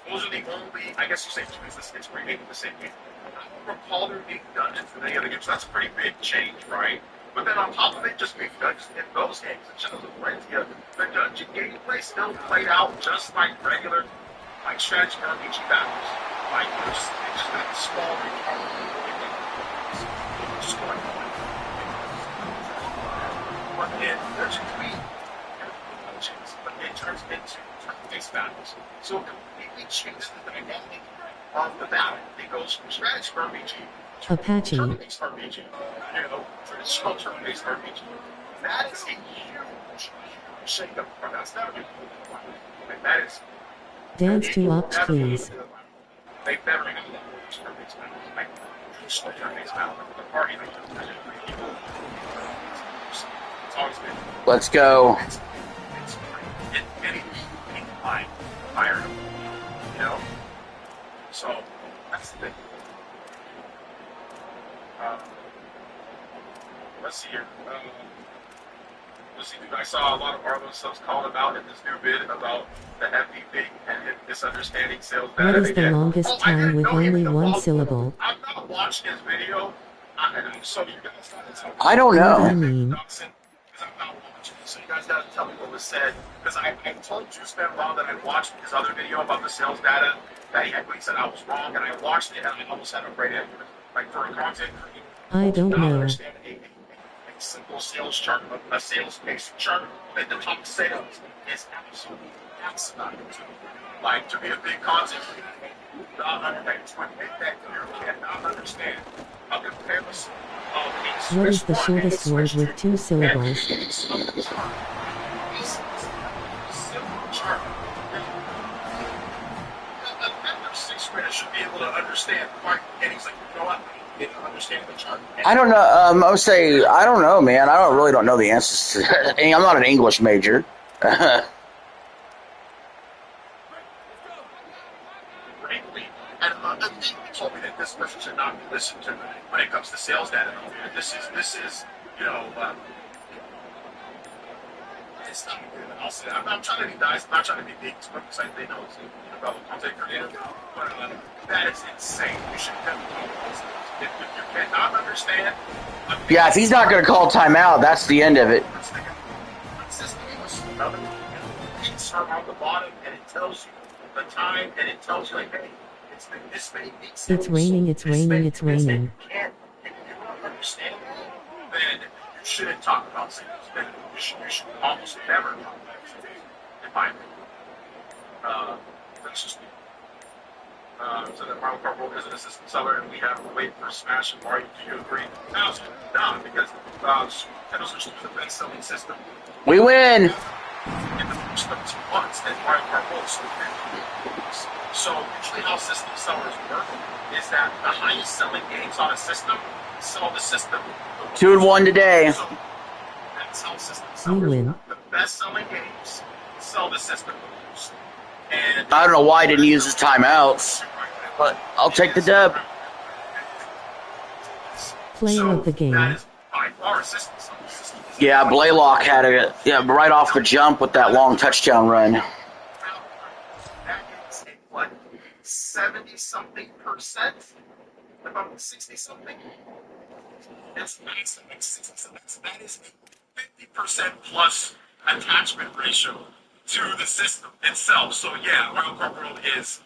Those are the only, I guess you say, it's remaking the same game. I don't recall there being dungeons in any other games, so that's a pretty big change, right? But then on top of it, just being dungeons in those games, it Shadows of the Night, the dungeon gameplay still played out just like regular, like strategy RPG battles. Like, it's just a small just going on. But then there's a tweet, but it turns into turn-based battles. So it completely changes the dynamic of the battle. It goes from strategy RPG to Apache. turn-based RPG. You know, traditional turn-based RPG. That is a huge shake-up from that. That's never been like, that is. Dance to Opt, please. They've never had that turn-based battle. Like, traditional turn-based battle. The party, like, it's always been. Let's go. It's many like Fire Emblem, you know. So that's the thing. Let's see here. Let's see, dude. I saw a lot of Arlo stuff called about in this new vid about the MVP and misunderstanding sales data. What is the again. longest I time didn't with know he only had one involved- syllable? I've not watched his video. So you guys gotta tell me. I don't What know. I mean, Because I'm not watching it, so you guys gotta tell me what was said. Because I told Juice Man Bob that I watched his other video about the sales data that he said I was wrong, and I watched it and I almost had a right answer. Like for a content creator, I don't not know. understand a simple sales chart, a sales based chart that the top sales is absolutely asinine. Like to be a big content creator, not understand to admit that you cannot understand a comparison of a What is Swiss the one shortest and a word Swiss with 2 syllables? Sixth grader should be able to understand. And he's like, you know what? I didn't understand the chart. I don't know. I would say I don't know, man. I really don't know the answers. I'm not an English major. Frankly, and he told me that this person should not be listened to when it comes to sales data. This is, you know, it's not good. I'll say I'm not trying to be nice. I'm not trying to be big. Because they know it's about content creator, but that is insane. You should never know those things. If you cannot understand, Yeah, if he's not going to call timeout, that's the end of it. It's on the bottom, and it tells you the time, and it tells you like, hey, it's been this many weeks. It's raining, it's raining, it's raining. If you don't understand that, then you shouldn't talk about sales. Then you should almost never talk about sales, in my opinion. That's just me. So that Mario Kart World is an assistant seller, and we have to wait for Smash and Mario. Do you agree? No, because Nintendo's just the best-selling system We win. in the first 2 months that Mario Kart World sold 50 games. So usually how system sellers work is that the highest selling games on a system sell the system. 2 and 1 today. So that's how system We sellers win. work. The best selling games sell the system the most. And I don't know why I didn't use his timeouts, but I'll take the dub. Player of the game. That is by far a system seller. System is Yeah, Blaylock had it. Yeah, right off the jump with that long touchdown run. that is a, what, 70-something%? About 60-something? It's massive. Like 60-something. That is 50% plus attachment ratio to the system itself. So yeah, Mario Kart World is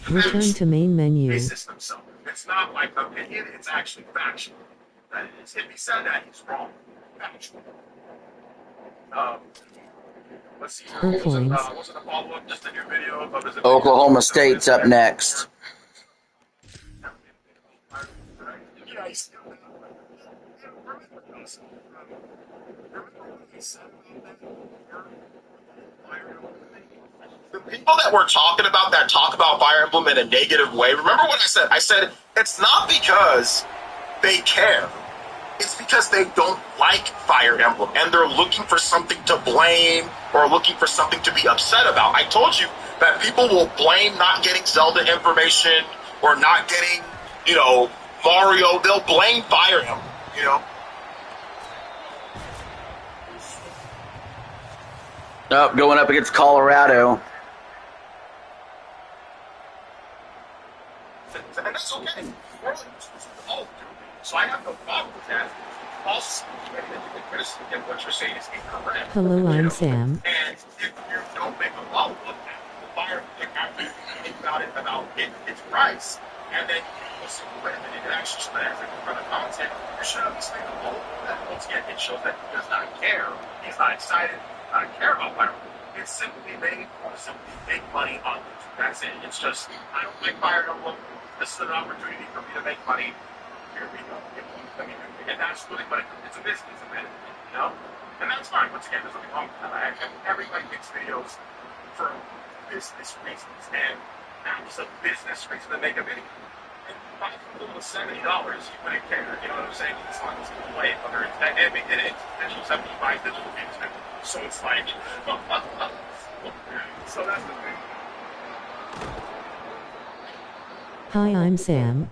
Return to main a menu. system seller. It's not like opinion, it's actually factual. That is, if he said that, he's wrong. Factual. Let's see. Earthlings. Was it a follow-up? Just a new video of his Oklahoma State's up next. Yeah, he's still remember us. Remember what he said about that? The people that were talking about that talk about Fire Emblem in a negative way. Remember what I said? I said It's not because they care. It's because they don't like Fire Emblem and they're looking for something to blame or looking for something to be upset about. I told you that people will blame not getting Zelda information or not getting, Mario. They'll blame Fire Emblem, Oh, going up against Colorado. And that's okay. So I have no problem with that. Also, what you're saying is incorrect. Hello, I'm Sam. And if you don't make a follow up, the buyer after you think about its price, and then you listen to it, and then you can actually spend for the content, you should understand the whole that once again it shows that he does not care, he's not excited, not care about Fire Emblem. It's simply made to simply make money on YouTube. That's it. It's just I don't like Fire Emblem. This is an opportunity for me to make money. Here we go. And that's really what it's a business, and that's fine. Once again, there's nothing wrong with that. Everybody makes videos for business reasons, and that was a business reason to make a video. And if I can do $70, you wouldn't care. You know what I'm saying? As long as you play it, whether it's that, and it's digital 75 digital games, so it's like, so that's the thing. Hi, I'm Sam.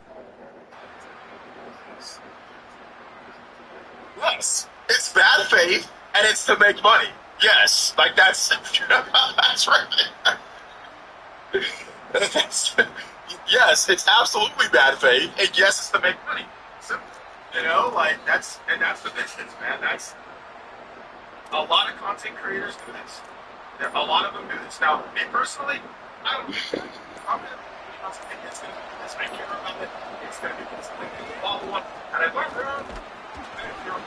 Yes, it's bad faith, and it's to make money. Yes, like that's that's right. Yes, it's absolutely bad faith, and yes, it's to make money. So, that's the business, man. That's a lot of content creators do this. A lot of them do this. Now, me personally, I don't. I'm gonna it's gonna be this. I care about it. It's gonna be this. Follow up, and I went wrong.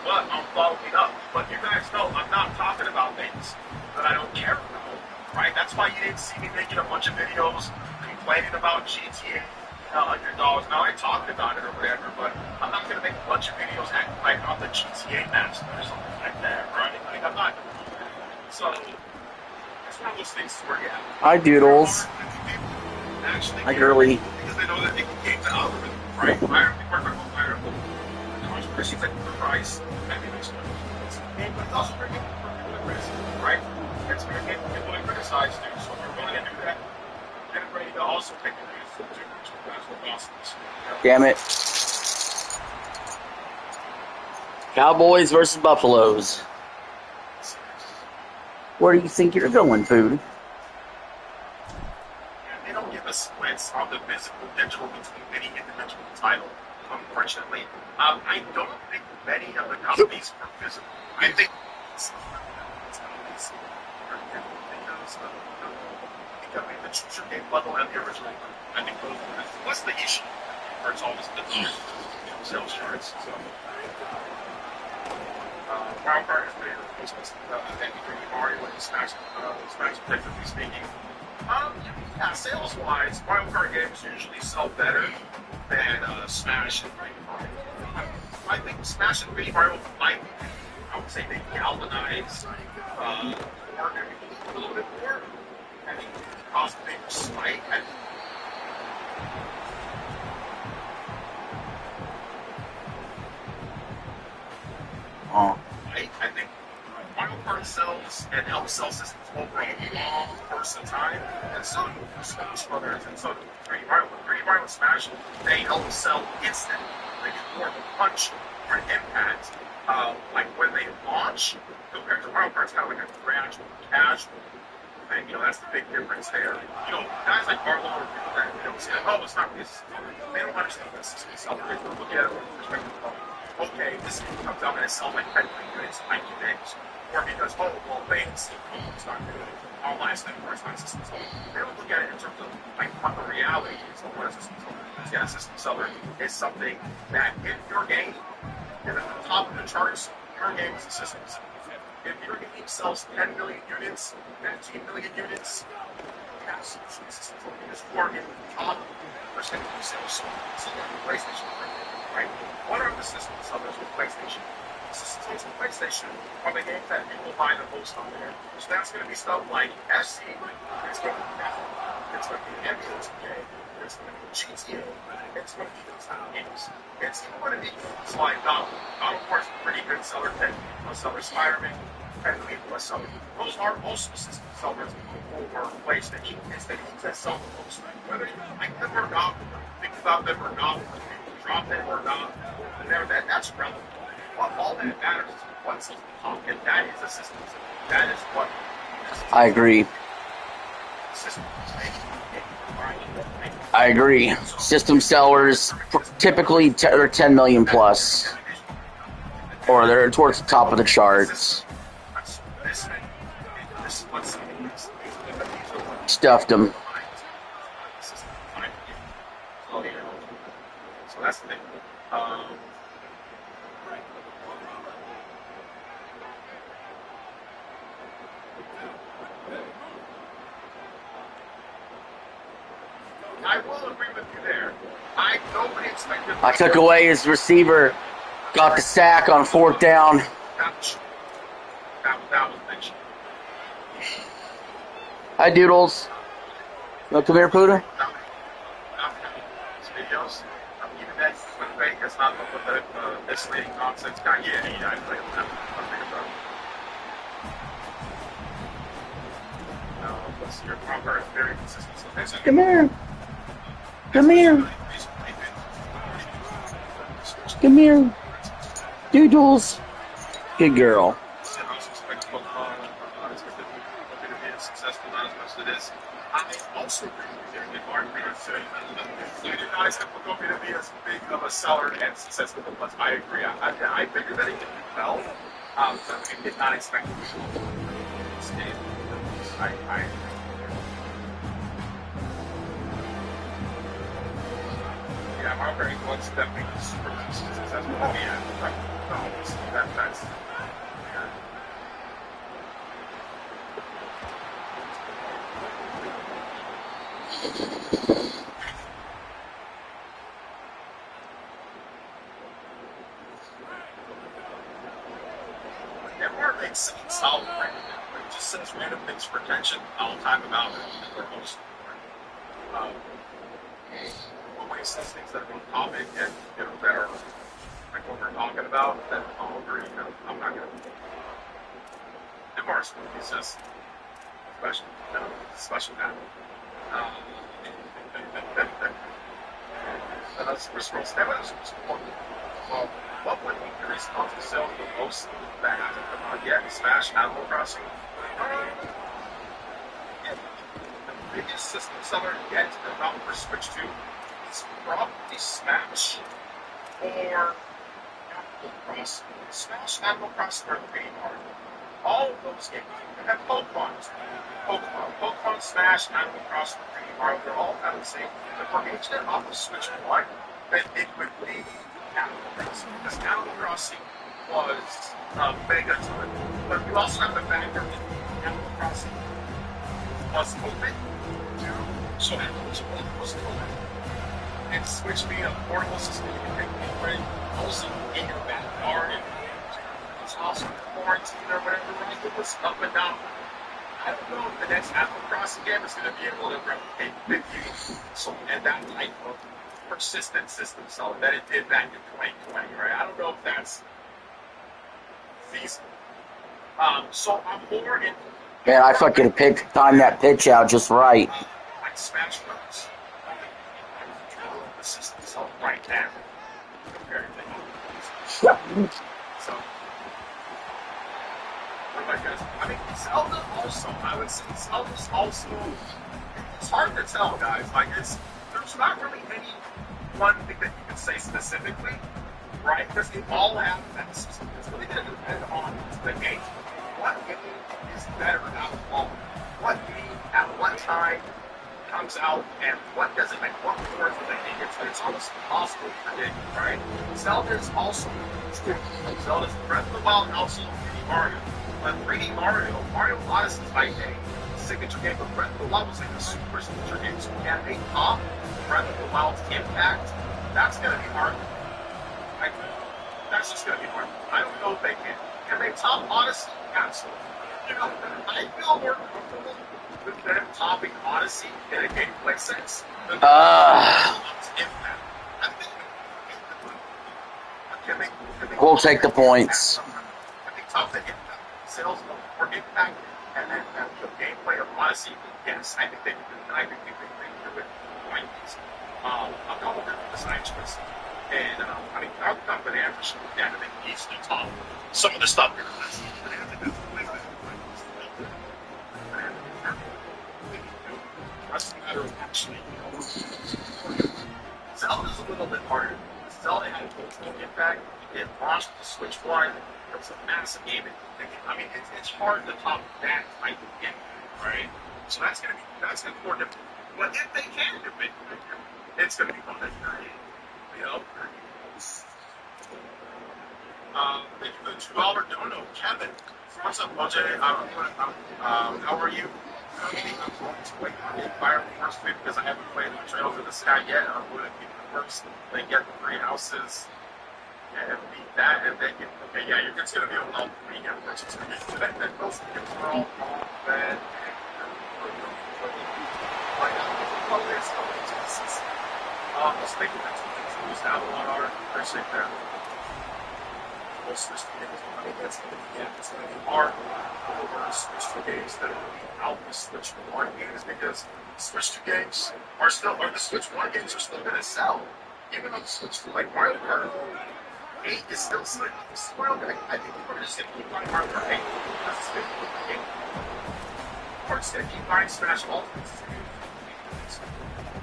I'm following up. But you guys know I'm not talking about things that I don't care about, right? That's why you didn't see me making a bunch of videos complaining about GTA, $100. Now I talked about it or whatever, but I'm not gonna make a bunch of videos acting like I'm the GTA master or something like that, right? Like I'm not gonna do that. So it's one of those things where Hi, Doodles. Hi, Girly. Because they know that they can game the algorithm, right? Fire Emblem. Seems like the price, I mean, it's also very good for risk, right? It's very good for people to criticize too. So if you're willing to do that, get ready to also take the news to that's what awesome is. Damn it. Cowboys versus Buffaloes. Where do you think you're going, Food? They don't give us splits on the physical digital between any individual title. Unfortunately, I don't think many of the companies are physical. I think becoming the true game level and the original. I think those what's the issue? Or it's always the sales charts. So Wild Card is very expensive. Mario and Smash, technically speaking. Yeah, sales-wise, Wild Card games usually sell better than Smash and Mario. I think Smash and Mario might, I would say they galvanize more, a little bit more. I think it cost a bigger spike. I think Mario Kart sells and helps sell systems over a long course of time, and so do Smash Brothers, and so do 3D Mario. With 3D Mario and Smash, they help sell instant. They get more of a punch or an impact, like when they launch, compared to Mario Kart, it's kind of like a gradual, casual thing. That's the big difference there. Guys like Marlo or people that say, oh, it's not this. They don't understand this. They look at it from the perspective of, okay, this game comes out and it sells like 10 million units in 90 days. Or because, oh, well, it's not good. Online is for it's not a system seller. They don't look at it in terms of like what the reality is of what a system seller is. Yeah, a system seller is something that if your game is at the top of the charts, your game is a system seller. If your game sells 10 million units, 15 million units, yes, it's a system seller because you are in the top percent of sales. So like PlayStation, right? What are the system sellers with PlayStation? Systems with PlayStation are the games that people buy the most on there. So that's going to be stuff like FC, it's going to be NBA 2K, It's going to be GTA. It's going to be those kind of games. It's going to be games like God of War is a pretty good seller. 10 plus seller Spider-Man. 10 plus seller. Those are also system sellers for PlayStation. It's the games that sell the most. Whether you like them or not, think about them or not, drop them or not, that's relevant. What all that matters is what's in the pocket. That is a system. That is what. I agree. I agree. System sellers typically are 10 million plus, or they're towards the top of the charts. Stuffed them. So that's the thing. I will agree with you there. Nobody expected. I took away his receiver, got the sack on 4th down. That was mentioned. Hi, Doodles. You want to come here, Pooter? Videos. Even that when Vegas not with the misleading nonsense guy. Yeah, I play with him. What's your proper very consistent. Come here. Come here. Come here. Doodles. Good girl. I also agree with you, Mark. You guys have Pokemon to be as big of a seller and successful as I agree. I figured that he did well. I did not expect him to stay. I yeah, Mark Berry was definitely super successful. Oh yeah, that's Never makes sense solid right now. It just says random things for attention all the time about it. For most when it says things that are on topic and that are like what we're talking about, then I'll agree. I'm not gonna. MR's is just special, special now. Super Scrolls. That was well, what would increase console sales the most that hasn't come out yet? Smash, Animal Crossing. The biggest system seller yet to come out for Switch 2 is probably Smash or Animal Crossing. Smash, Animal Crossing, or 3D Mario. All of those games. And then Pokemon, Smash, Animal Crossing, 3D Mario, they're all kind of the same. But for games that off of Switch 1, then it would be Animal Crossing. Because Animal Crossing was mega to it. But you also have the fact that Animal Crossing was open too, so Animal was open. And Switch being a portable system, you can take anywhere, also in your backyard, and it's also quarantine or whatever, right? It was up and down. I don't know if the next Animal Crossing game is going to be able to replicate 50 and that type of persistent system selling that it did back in 2020, right? I don't know if that's feasible. So I'm more into. Man, I fucking timed that pitch out just right. Like Smash Bros. The system selling right now compared to so. I mean, Zelda also, I would say Zelda's also, it's hard to tell, guys. Like, there's not really any one thing that you can say specifically, right? Because they all have that system. It's really going to depend on the game. What game is better out of all? What game at what time comes out and what does it make? What form do they think it's almost impossible to predict, right? Zelda's also, Zelda's Breath of the Wild and also 3D Mario. But 3D Mario Odyssey is like a signature game, but Breath of the Wild was like a super signature game. So can they top Breath of the Wild's impact? That's going to be hard. That's just going to be hard. I don't know if they can. Can they top Odyssey? Absolutely. I feel more comfortable with them topping Odyssey in a gameplay sense, the if that. I think We'll take the points. I think top the impact sales or impact and then the gameplay of Odyssey. Yes, I think they can do it. I think they can do it. A couple different design choices. And I mean, I'm not going to average down to the easily top some of the stuff here. That's a matter of actually. Zelda's a little bit harder. Zelda had a impact. It launched the Switch One. It was a massive game. I mean, it's hard to top that type of game, right? So that's gonna be more difficult. But if they can do it, it's gonna be fun. You know. Thank you for the $2 dono, Kevin. What's up, LJ? How are you? I'm going to wait for the environment first because I haven't played the Trails of the Sky yet. I'm going to keep it first, then get the 3 houses, and beat that, and then get, okay, yeah, it's going to be a long weekend versus then those games are all bad. Let's make it next week. Use Avalon art. Appreciate that. We'll switch to games. I think it's going to be hard over Switch 2 games that are out the Switch 1 games because Switch 2 games are the Switch 1 games are still going to sell. Even though the Switch 2, like Mario Kart 8 is still selling. I think people are just going to keep buying Mario Kart 8 because it's going to keep the game. Or just going to keep buying Smash Ultimate.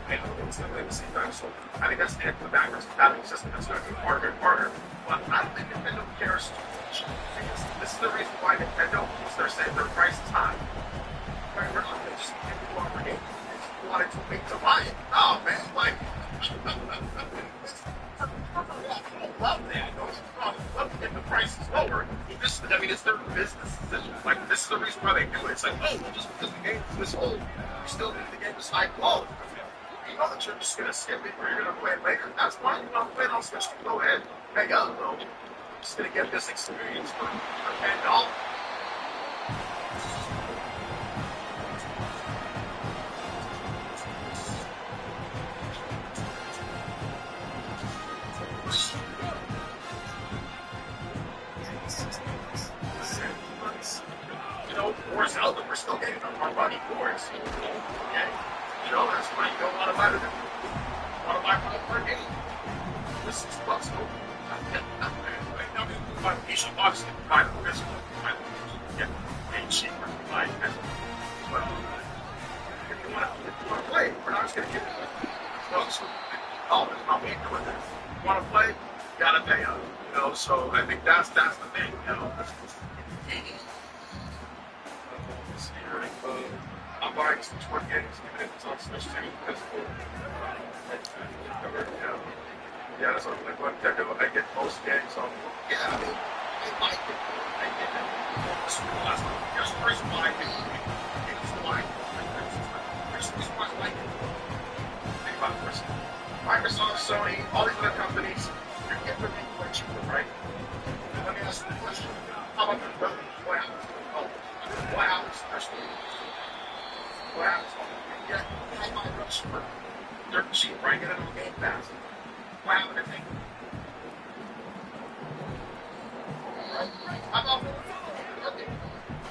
I know it's going to be the same time, so I think that's the end of the backwards compatibility system. That's going to be harder and harder. But I don't think Nintendo cares too much. Because this is the reason why Nintendo keeps their prices high. Right? We're not going to just give people our game. You wanted to wait to buy it. Oh, man, like, I love that. I love to get the prices lower. I mean, it's their business decision. Like, this is the reason why they do it. It's like, oh, well, just because the game is this old, you still need the game is high quality. You know that you're just going to skip it or you're going to play it later. That's fine. You want to play it on Switch, go ahead. Hey, I'm just going to get this experience for $10. You know, for Zelda, we're still getting our money for it. Okay? You know, that's why you don't want to buy the want to buy for $1 This is $6. Buy a piece of box and buy the physical. Get it cheaper. Buy it. But if you want to play, we're not just going to give it. Well, so, oh, it's not me doing it. You want to play, you got to pay up. You know, so I think that's the thing. You know. I'm buying Switch 1 games, even if it's on Switch 2, because yeah, that's what I'm like, I get most games on. Yeah, I mean, I like it. I get it. Here's the reason why I get it. Here's why. Here's the reason why I like it. Think about this. Microsoft, Sony, all these other companies, you're getting their thing way cheaper, right? And let me ask you a question. How about the White House? Oh, White House, especially. White House. Yeah, I buy Rush for dirt cheap, right? Get it on Game Pass. What happened to think? How about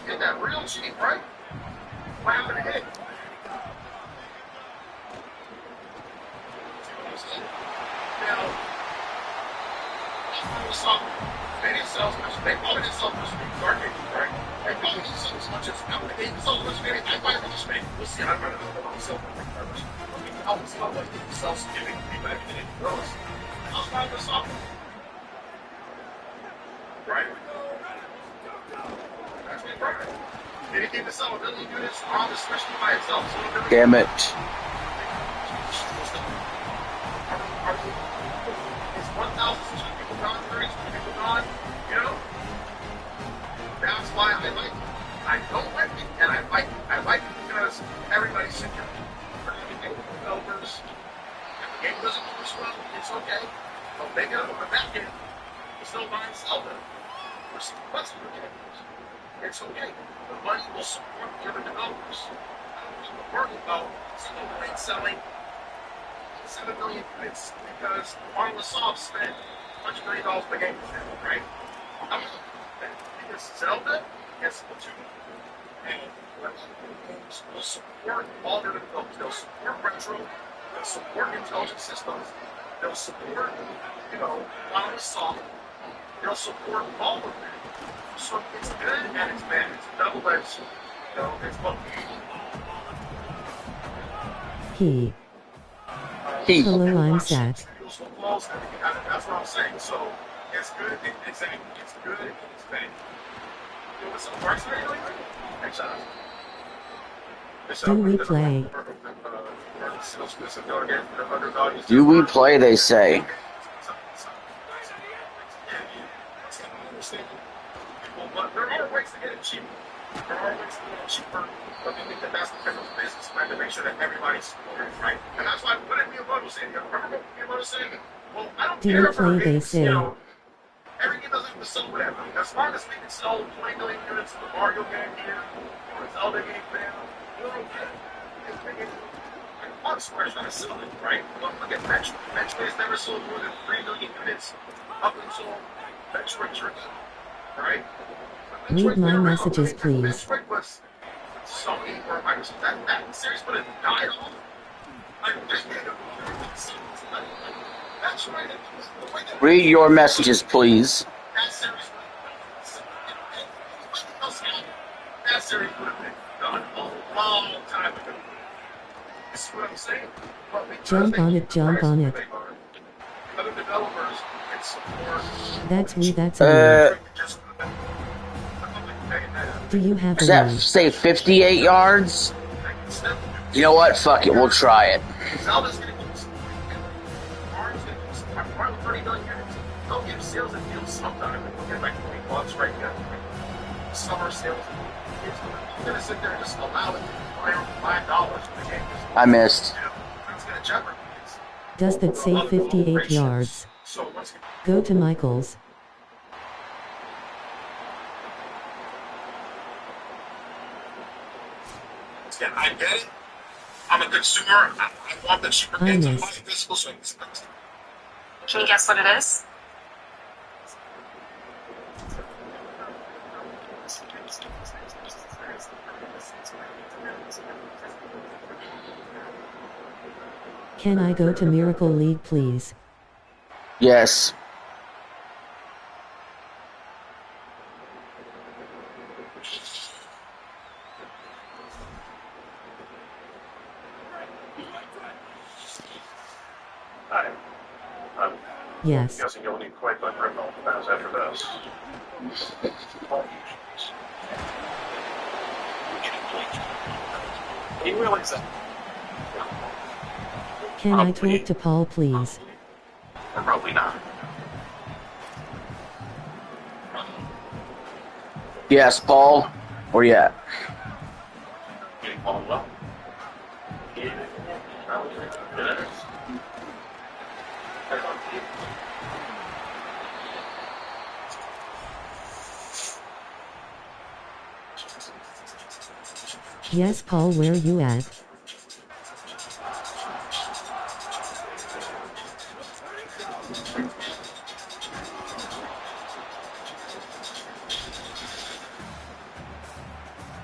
get that real cheap, right? What happened to it? Now, Microsoft, they didn't sell as much. They probably didn't sell as much as arcade, right? They probably didn't sell as much as they didn't sell as much as I buy this thing. We'll see. I'm going to sell I was not like self-giving people everything it grows. I was Microsoft. Right? That's me, right. Anything to sell a billion units on the Switch by itself. So Damn it. Is 1,000 people gone? 32 people gone? You know? That's why I like it. I don't like it, and I like it. I like it because everybody's secure. Developers. If the game doesn't do this well, it's okay. They'll make it up on the back end. We're still buying Zelda. We're seeing what's the games. It's okay. The money will support the other developers. Well, Single Lane selling 7 million units because Marlon Soft spent $100 million per game with him, right? How much because Zelda gets Splatoon and will support all their developers. They'll support retro, they'll support intelligent systems, they'll support, Marlon Soft, they'll support all of that. So it's good and it's bad. It's a double-edged, it's both. Hello, I'm Zach. That's what I'm saying. So it's good. It's good. It's bad. Doing some parts today lately? Thanks, Do we play? Do we play, they say. But there are ways to get it cheaper. There are ways to get it cheaper, but we think that that's the type of business plan to make sure that everybody's supported, right? And that's why what did Miyamoto say? Remember what Miyamoto said? Well, I don't care if our games, every game doesn't have to sell whatever. As long as we can sell 20 million units of the Mario game here, or a Zelda game there, we're okay. I'm trying to sell it, right? Look at Metroid. Metroid's never sold more than 3 million units up until Metroid Dread, right? Read my messages, please. Metroid was Sony or Microsoft. That series would have died off. Read your messages, please. That series would have been done a long time ago. You see what I'm saying? Jump on it, jump on it. Other developers can support. That's me. Do you have Does a that name? say 58 yards? You know what? Fuck it. We'll try it. Zelda's going to use Mario's going to use probably 30 million units. They'll give sales and deals sometime. They'll get like 20 bucks right now. Summer sales. You're going to sit there and just allow it to buy $5 for the game. I missed. It's going to jeopardize. Does that say 58 yards? So once Go to Michael's. again, I get it. I'm a consumer. I want the cheaper games. I'm buying physical swings. Can you guess what it is? Can I go to Miracle League, please? Yes. Yes. Guessing you'll need quite the criminal defense after this. You realize that? Can I talk to Paul, please? Probably not. Yes, Paul. Where you at? Getting along well. Yes, Paul, where you at?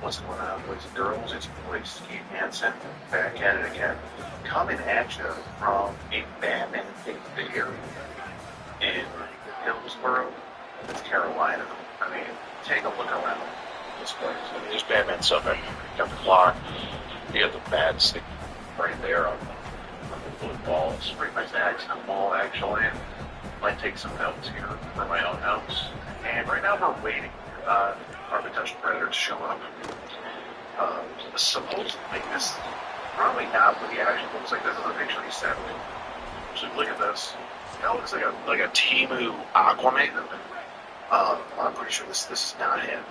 What's going on, boys and girls? It's your boy Steve Hansen, back at it again. Coming at you from a Batman themed area in Hillsborough, North Carolina. I mean, take a look around this place. I mean, there's Batman stuff everywhere. You got the clock, you got the bat stick right there on the blue ball. It's a pretty nice accent ball, actually. Might take some notes here for my own notes. And right now we're waiting on our potential predator to show up. Supposedly this, probably not, but the action looks like this is a picture he sent me. So look at this. That looks like a Temu Aquaman. I'm pretty sure this is not him.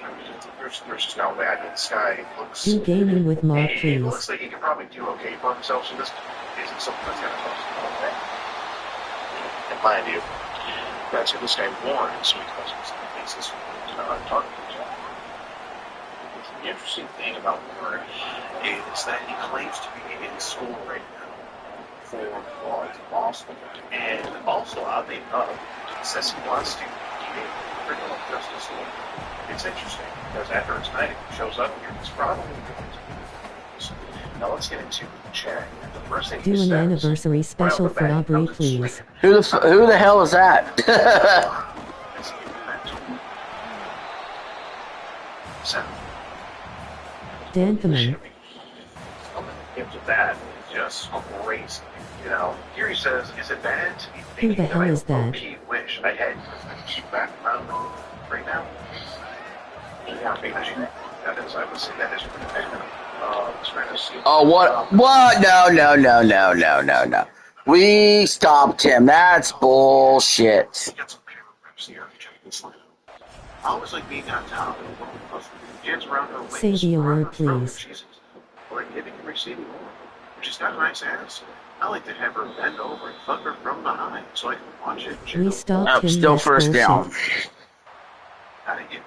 I mean, there's just no bad in the sky. It looks. Do gaming with Mark, It please. looks like he could probably do okay for himself. So this isn't something that's gonna cost him all that. In my view, that's who this guy warned, so he thinks this talking to himself. The interesting thing about Warren is that he claims to be in school right now for law in Boston. And also, oddly enough, he says he wants to be a criminal justice lawyer. It's interesting because after tonight, he shows up here, he's probably going to be. Now let's get into the chat. The first thing Do he an says, anniversary special right off the for bat, Aubrey, comes in please. swinging. Who the hell is that? Let's get back to it. So, Danthman. gift of that is just crazy. You know, here he says, is it bad to be Who thinking the hell is that? OP wish I had keep that around right now? Yeah, because that is, I would say that is pretty bad. Trying to see. Oh, what? What? No. We stopped him. That's bullshit. Get some paragraphs here. Check this line out. I always like being on top of the world. Kids around her waist. Say the around award, her throat, please. Jesus. Like giving and receiving more. She's got a nice ass. I like to have her bend over and fuck her from behind so I can watch it. We stopped Nope, him. still That's first bullshit. down. Gotta get.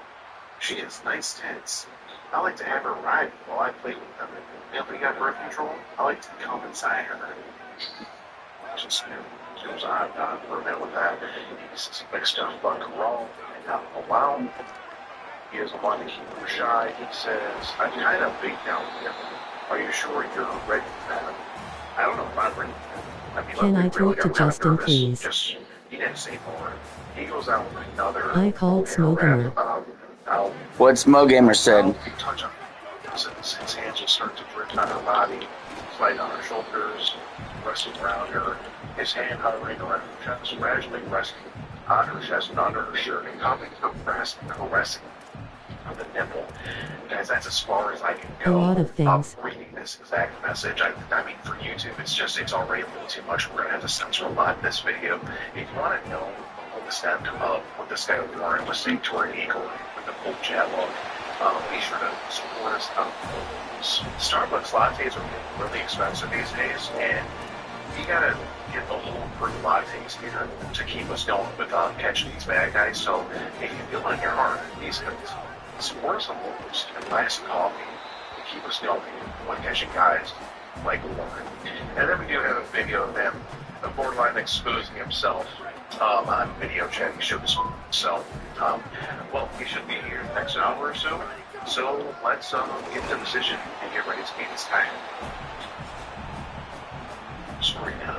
She has nice tits. I like to have her ride while I play with them. If we got birth control, I like to come inside her. Just, she was on for a minute with that. He's mixed up like wrong and not allowed. He doesn't want to keep her shy. He says, I kind of beat down here. Are you sure you're ready for that? I don't know if I'm ready for that. I mean, Can I look, we really talk to got kind of Justin, nervous. please? Just, he didn't say more. He goes out with another. I called Smogamer. How What Smo Gamer said. touch on his hands will start to drift on her body, slide on her shoulders, resting around her, his hand hovering around her chest, gradually resting on her chest and under her shirt, and coming caressing on the nipple. Guys, that's as far as I can go. A lot of things. Reading this exact message, I mean, for YouTube, it's already a little too much. We're gonna have to censor a lot in this video. If you want to know what this guy Warren was saying to an eagle with the full chat log, be sure to support us. Starbucks lattes are really expensive these days, and you gotta get the whole fruit lattes here to keep us going with catching these bad guys. So if you feel on your heart, these guys, support us on those and buy us coffee to keep us going when catching guys like Warren. And then we do have a video of him borderline exposing himself on video chat. He showed this one himself. Well, he should be here next hour or so. So let's get into position and get ready to meet this guy. So right now,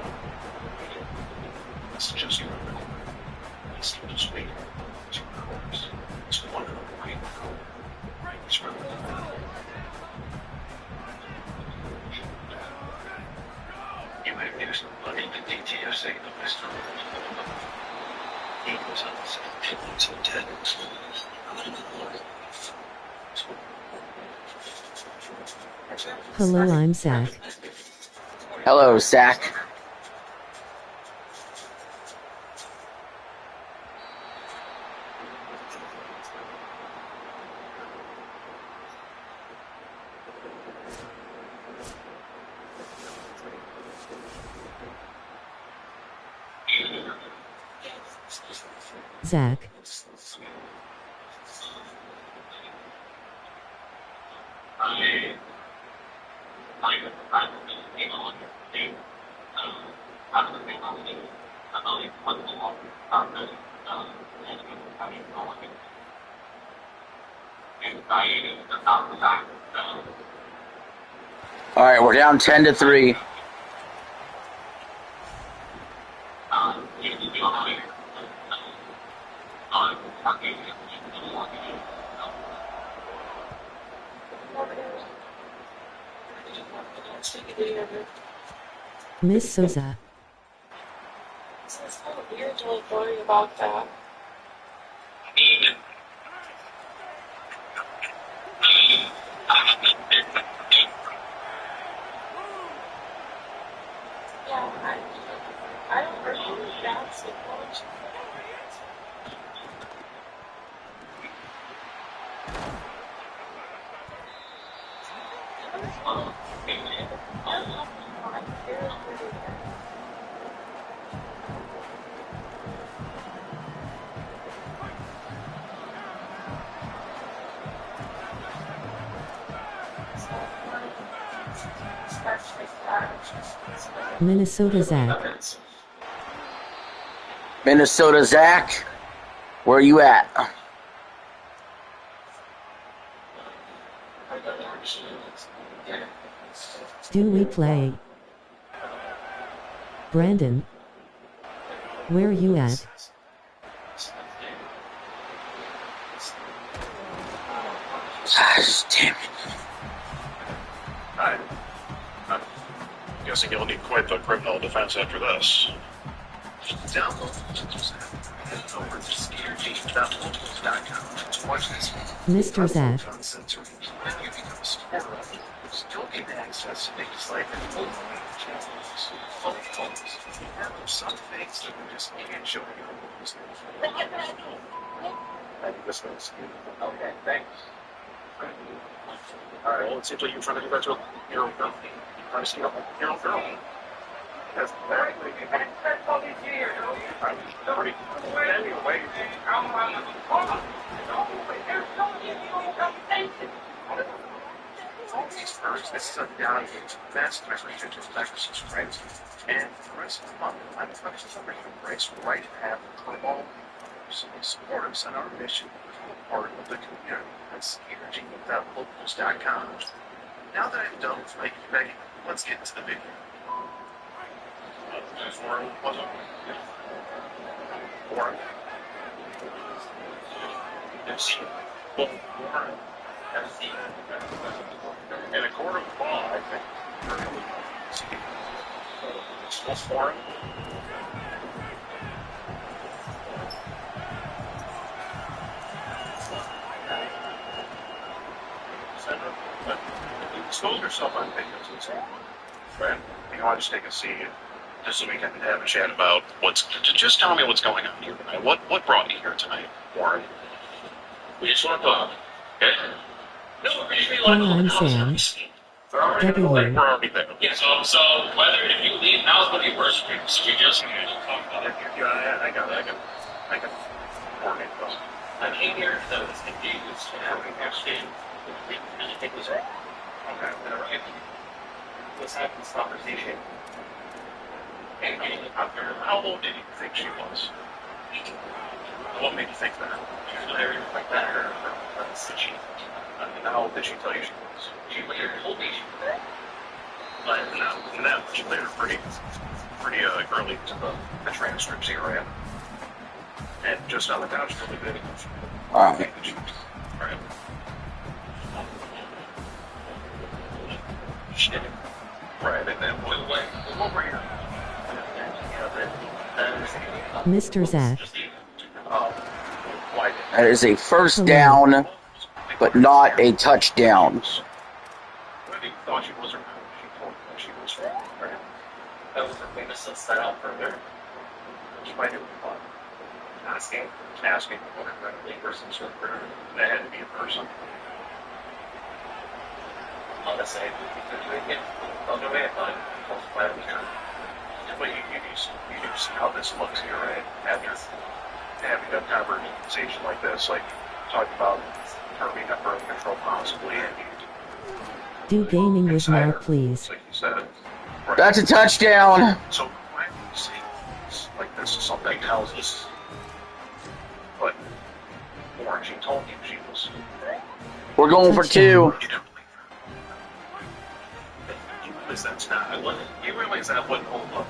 let's just let's just wait 2 hours. It's 1 hour wait. It's really you might have used money to DTSA the West. He was on the 17th of 10. Hello, I'm Zach. Hello, Zach. Zach. All right, we're down 10-3. Miss Souza. It's kind of weird to like worry about that. Yeah, I don't really that's the point. Minnesota Zach. Minnesota Zach, where you at? Do we play? Brandon. Where you at? Gosh, damn it. I'm guessing you'll need quite the criminal defense after this. Download over to ScareGeek.locals.com to watch this Mr. Zach. uncensored. When you become a supporter of it, you'll get access to things like full channels, phone calls, and some things that we just can't show you. Okay, thanks. Alright, well, it seems like you're trying to do that to your own girl. You're trying to steal your own girl. That's very this is a value to vast representation of Microsoft's rights, and the rest of the month, I'm Microsoft's rights right to have for all support us on our mission to be part of the community. That's energy.locals.com. Now that I'm done with making Becky, let's get into the video. Warren wasn't. Warren. MC. Well, Warren. MC. In a court of law, I think. What's Warren? You expose yourself on videos and say, friend, you know, I'll just take a seat just so we can have a chat about just tell me what's going on here tonight. What brought you here tonight, Warren? We just want to talk. Okay? No, Hi, I'm Sam. We're already there. Yeah, so whether if you leave now is going to be worse for you. So we just talk about it. I got coordinate those. I came here because I was confused and having actually and I think it was right. Okay. Right. Let's have this conversation. And how old did you think she was? What made you think that? she was very like that. How old did she tell you she was? She later told me she was there. But and that she later pretty early to the transcripts here, right? And just on the couch, really good. Wow. Right. Shit. Right, and then what were your... Mr. Zach. Why That is a first down, but not a touchdown. What you thought she was or not? She told you she was right? That was the famous set out further. She might have thought. Asking, whatever. A person to her. That had to be a person. On the side, we could do it again. On the way, I thought it was quite a week. But you do see how this looks here, right? After having a conversation like this, like talking about her being a birth control possibly, and Do gaming with Mark, please. like you said. Right. That's a touchdown. So when you see things like this, something tells us. But Warren, she told you she was. We're going for two. You didn't believe her. You realize that's not. You realize that wouldn't hold up.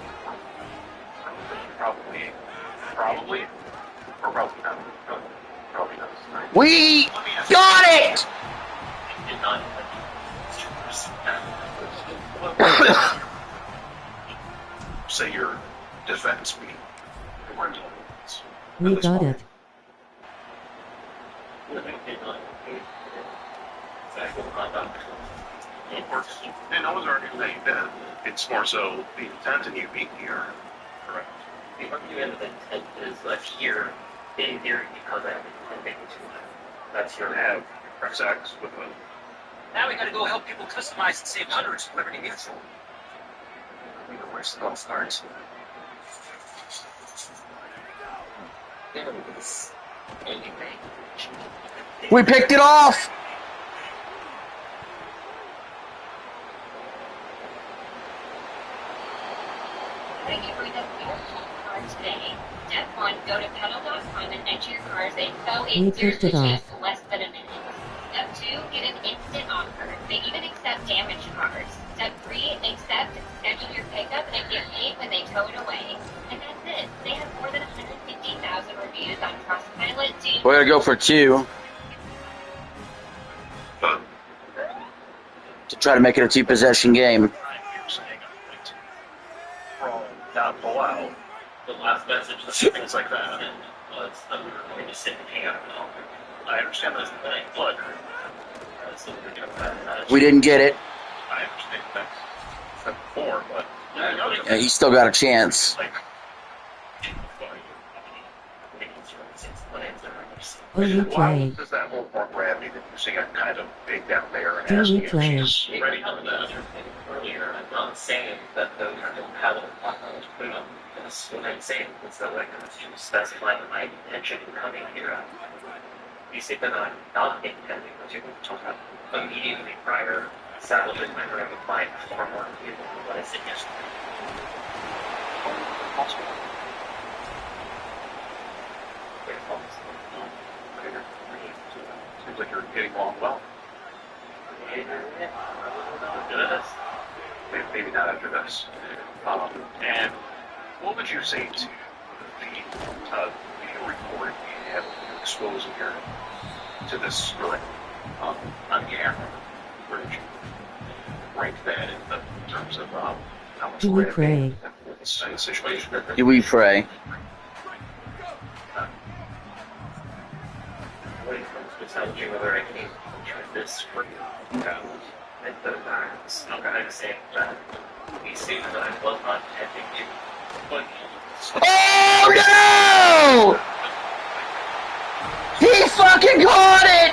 Probably, or probably not. Probably not. We got it. Did not. Say your defense, we weren't told this. We got it. Of course, and no one's arguing that it's more so the intent of you being here. Correct. The argument of intent is left here in theory because I have intending to. That's your have sex with a. Now we gotta go help people customize and save hundreds of Liberty Mutual. You know where it all starts. There is anything. We picked it off. Go to pedal.com and enter your car's info. We It's yours kicked to it chip off. in less than a minute. Step 2, get an instant offer. They even accept damaged cars. Step 3, accept, schedule your pickup, and get paid when they tow it away. And that's it. They have more than 150,000 reviews on Trustpilot. We're gonna go for 2 to try to make it a 2-possession game. You're saying from down below, The last message things like that. was that we were going to sit and hang out now. I understand that, but So we were going to We didn't get it. I understand that said before, but Yeah, he's still got a chance. like Oh, we why play. does that hold more gravity than you see it kind of big down there and Do asking we if play? she's ready for that? Earlier, I'm not saying that those are don't have a put on this. What I'm saying is that like to specify my intention in coming here. You say that I'm not intending to talk about immediately prior salvage my direct applied far more people than what I said yesterday. Seems like you're getting along well. Maybe not after this. And what would you say to the video recording you have you exposing here to this story on camera? Where did you rank that in terms of how much Do we gravity pray? in this situation? Do we pray? When it comes to salvaging whether I can try this for you, at the times, I'm saying that we see that I was not intending to, but Oh no! He fucking caught it!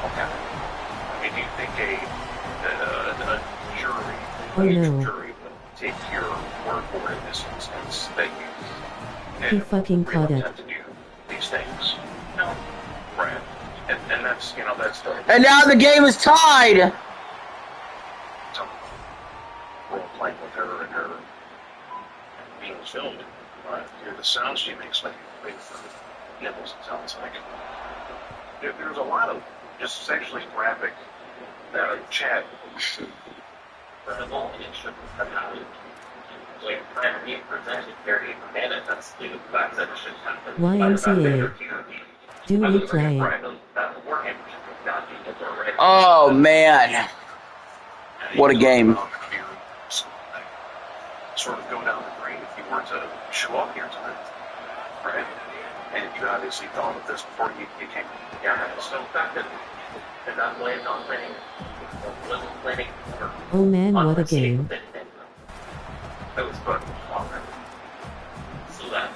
Okay. I mean, do you think a jury, Oh, no. jury would take your word for it in this instance that you He fucking caught it. have to do these things? No. Right. And that's, that's the And now the game is tied! role playing with her and her being filmed. Hear the sounds she makes like nipples, it sounds like. There's a lot of just sexually graphic chat. for the moment it shouldn't have happened. Like, I'm being presented very manifestly the fact that it should happen. YMCA. Do we play? Oh man. What a game. Sort of go down the drain if you were to show up here tonight, right? And you obviously thought of this before you came. Yeah, so the fact that that way I'm not planning, wasn't planning for. Oh man, what a game. I was going longer. So that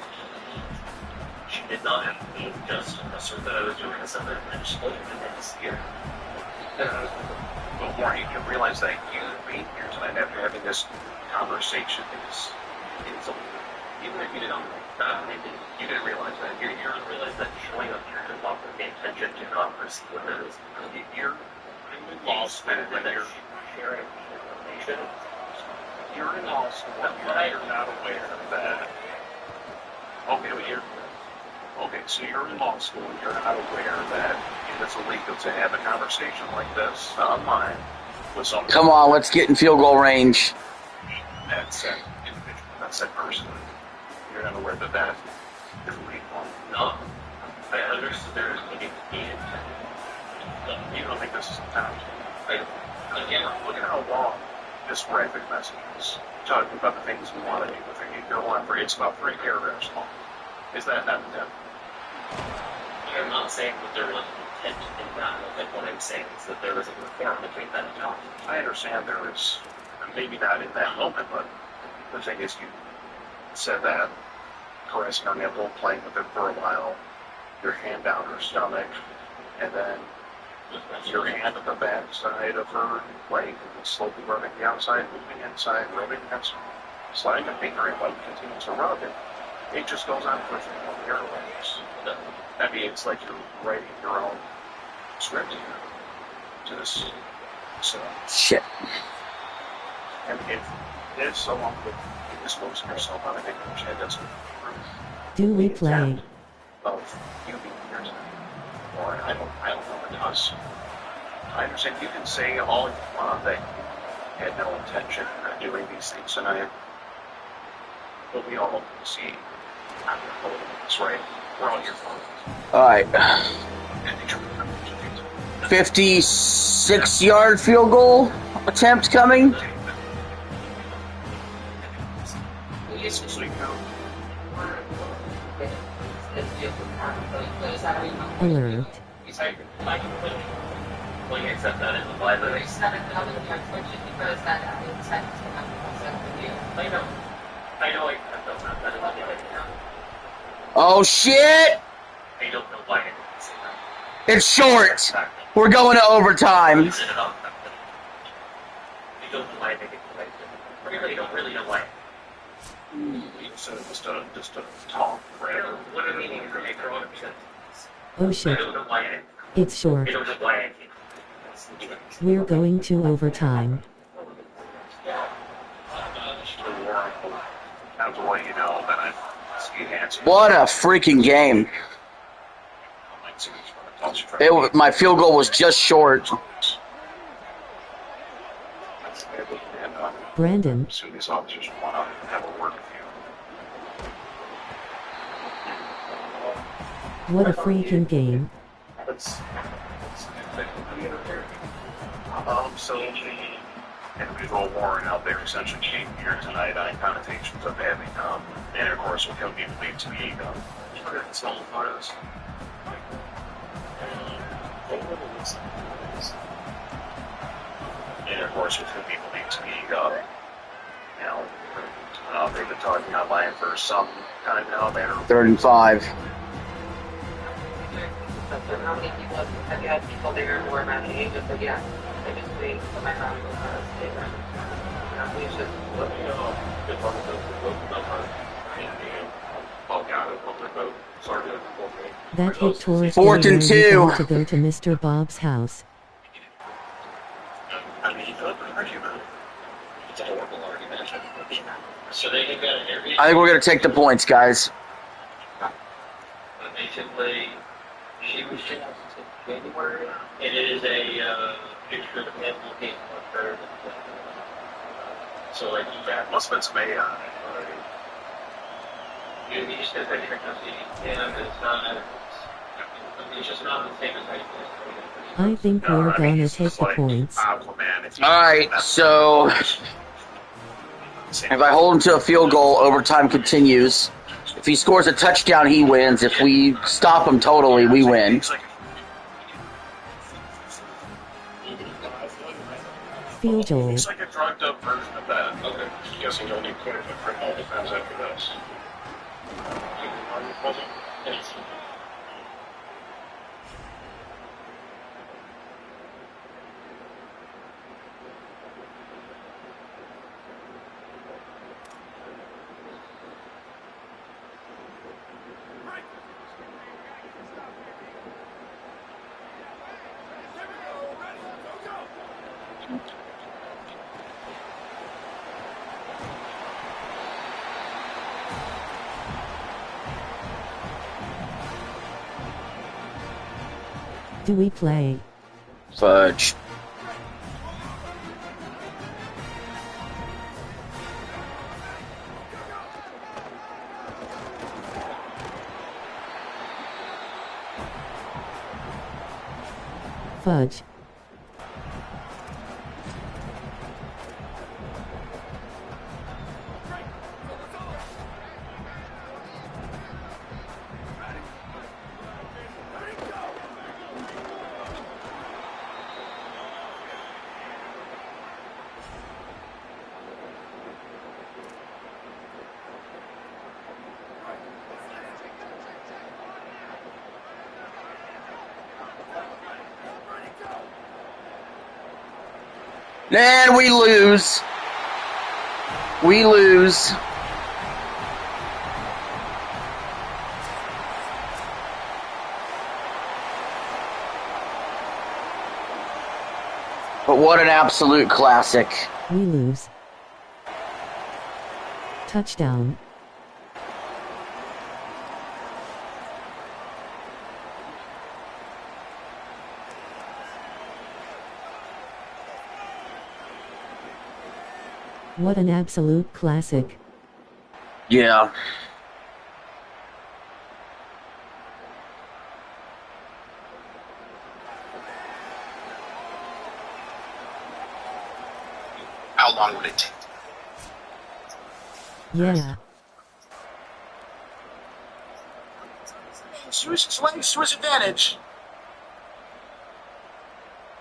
she did not have me just assert that I was doing something and just holding the next year. But more, you realize that you being here tonight after having this conversation is Even if you didn't you didn't realize that. You don't realize that showing up here to talk with the intention to not receive what it is. you're lost when you're sharing information. you're in law school and you're not aware that. Okay, but so you're in law school and you're not aware that it's illegal to have a conversation like this online with someone. Come on, let's get in field goal range. That's that individual, that's that person. You're not aware that that is illegal. No. I understood there was going to be intent. You don't think this is the time. Again, Look at how long this graphic message is talking about the things we want to do with it. You're on for it's about 3 paragraphs long. Is that not intent? I'm not saying that there was an intent in that. Like, what I'm saying is that there was a reform between that and that. I understand there is, maybe not in that moment, but the thing is you said that, caressing her nipple, playing with it for a while, your hand down her stomach, and then your hand at the back side of her leg, slowly rubbing the outside, moving inside, rubbing that, sliding a finger in while you continue to rub it. It just goes on for 3 more paragraphs. I mean, it's like you're writing your own script here to this. So, Shit. and if someone would exposing yourself on. I think Chad does Do we play? of you being here tonight. Or I don't know if it does. I understand you can say all you want that you had no intention of doing these things tonight. But we all see I'm holding this right. We're on your phone. Alright. 56-yard field goal attempt coming. Alert. Will you accept that in the library? I know I don't have that in the library. Oh shit! I don't know why I didn't say that. It's short. We're going to overtime. You said it all. I don't know why I didn't say that. I really know why. You said just a talk, right? What do you mean for me for 100%? Oh I shit. don't know why I didn't. It's short. I don't know why I didn't. We're going to overtime. I have to let you know that I'm ski hands. What a freaking game. My field goal was just short. Brandon. Soon these officers want to have a word with you. What a freaking game. So the individual warrant out there essentially came here tonight on connotations of having intercourse with whom he believed to be small photos. Intercourse with whom he believed to be, they've been talking online for some time now. 3rd and 5. How many people have you had people there who are around the age of the yeah? I just wait for my mom to stay around. We should look That hit Taurus 4th and 2. to go to Mr. Bob's house. I mean, argument. It's a horrible argument. So they got an area. I think we're going to take the points, guys. Basically, she was in January. It is a picture of him looking at her. So, like, Yeah, must have been some AI. you just get that picture of him. It's not. It's just not the same as I I think we're gonna take the points. Alright, so if I hold him to a field goal, overtime continues. If he scores a touchdown, he wins. If we stop him totally, we win. Field goal. It's like a drugged up version of that. Okay. Guessing you'll need clear for criminal defense after this. Do we play? Fudge. Fudge. And we lose. We lose. But what an absolute classic. We lose. Touchdown. What an absolute classic. Yeah. How long would it take? Yeah. Swings to his advantage.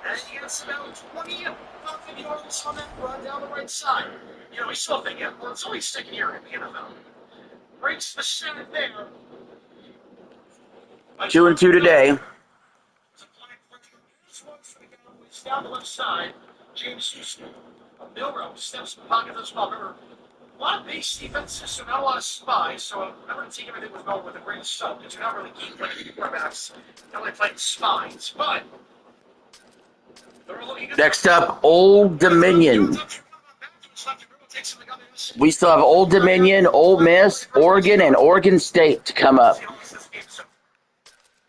And he gets about 20 yards on that run down the right side. You know, he's still thinking, well, it's only second year in the NFL. Breaks the center there. 2-2 today. Down the left side, James Houston. Milrow steps in the pocket as well. Remember, a lot of base defenses, so not a lot of spies, so I'm going to take everything with Mel with a grain of salt, because you're not really game playing quarterbacks. You're only playing spies, but Next up, Old Dominion. We still have Old Dominion, Ole Miss, Oregon, and Oregon State to come up.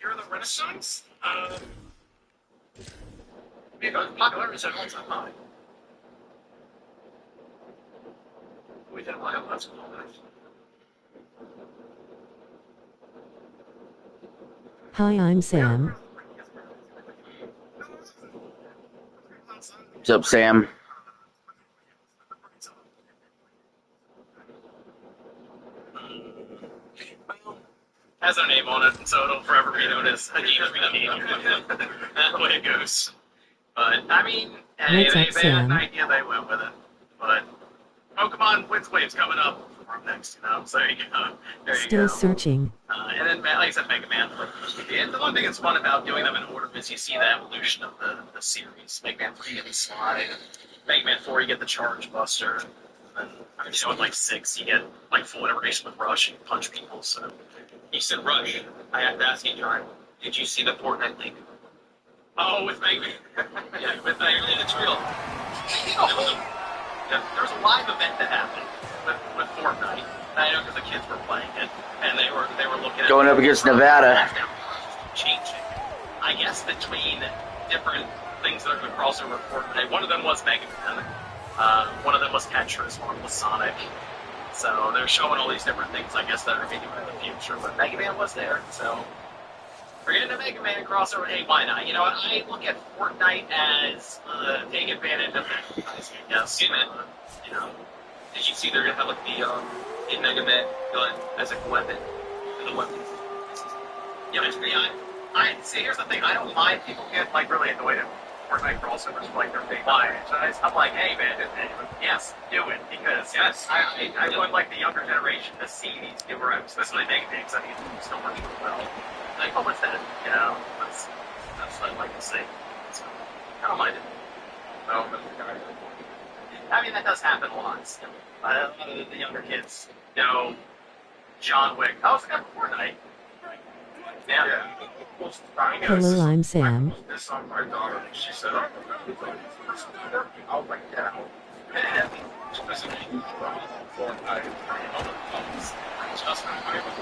You're in the Renaissance? Popularity is at all-time high. We did a while, that's cool. Hi, I'm Sam. What's up, Sam? Has our name on it, so it'll forever be known as Hakeem That's the way it goes. But, I mean, hey, What's they up, had Sam? an idea, they went with it. But Pokemon Winds Wave's coming up for next, you know, so there you go. There you Still go. searching. And then, like I said, Mega Man. And the one thing that's fun about doing them in order is you see the evolution of the series. Mega Man 3, you get the Slide. Mega Man 4, you get the Charge Buster. And then, you know, in like 6, you get like full integration with Rush and punch people. So you said Rush. I have to ask you, John, did you see the Fortnite leak? Oh, with Mega Man. Yeah, with Mega Man. It's real. There was a live event that happened with Fortnite. I know because the kids were playing it, and they were looking at Going up against Nevada. Changing, I guess, between different things that are going to cross over Fortnite. One of them was Mega Man. One of them was Tetris. One was Sonic. So they're showing all these different things, I guess, that are maybe in the future. But Mega Man was there, so we're getting a Mega Man crossover. Hey, why not? You know what? I look at Fortnite as taking advantage of that. Yes, you know. Did you see they're gonna have like the Mega Man gun as a weapon? The weapon. Yeah, I see. Here's the thing. I don't mind people get like really annoyed at Fortnite crossovers for like their big franchise. I'm like, hey man, yes, do it because yes, I want like the younger generation to see these newer, especially Mega Man. I mean, it's still working well. Like, oh, what's that? You know, that's what I'd like to see. So, I don't mind it. No, but I mean, that does happen a lot. Still. A lot of the younger kids know John Wick. Oh, it's a guy from Fortnite. Yeah. Hello, I'm Sam. This on my daughter, she said, I was like, yeah. Specifically, Fortnite. Just I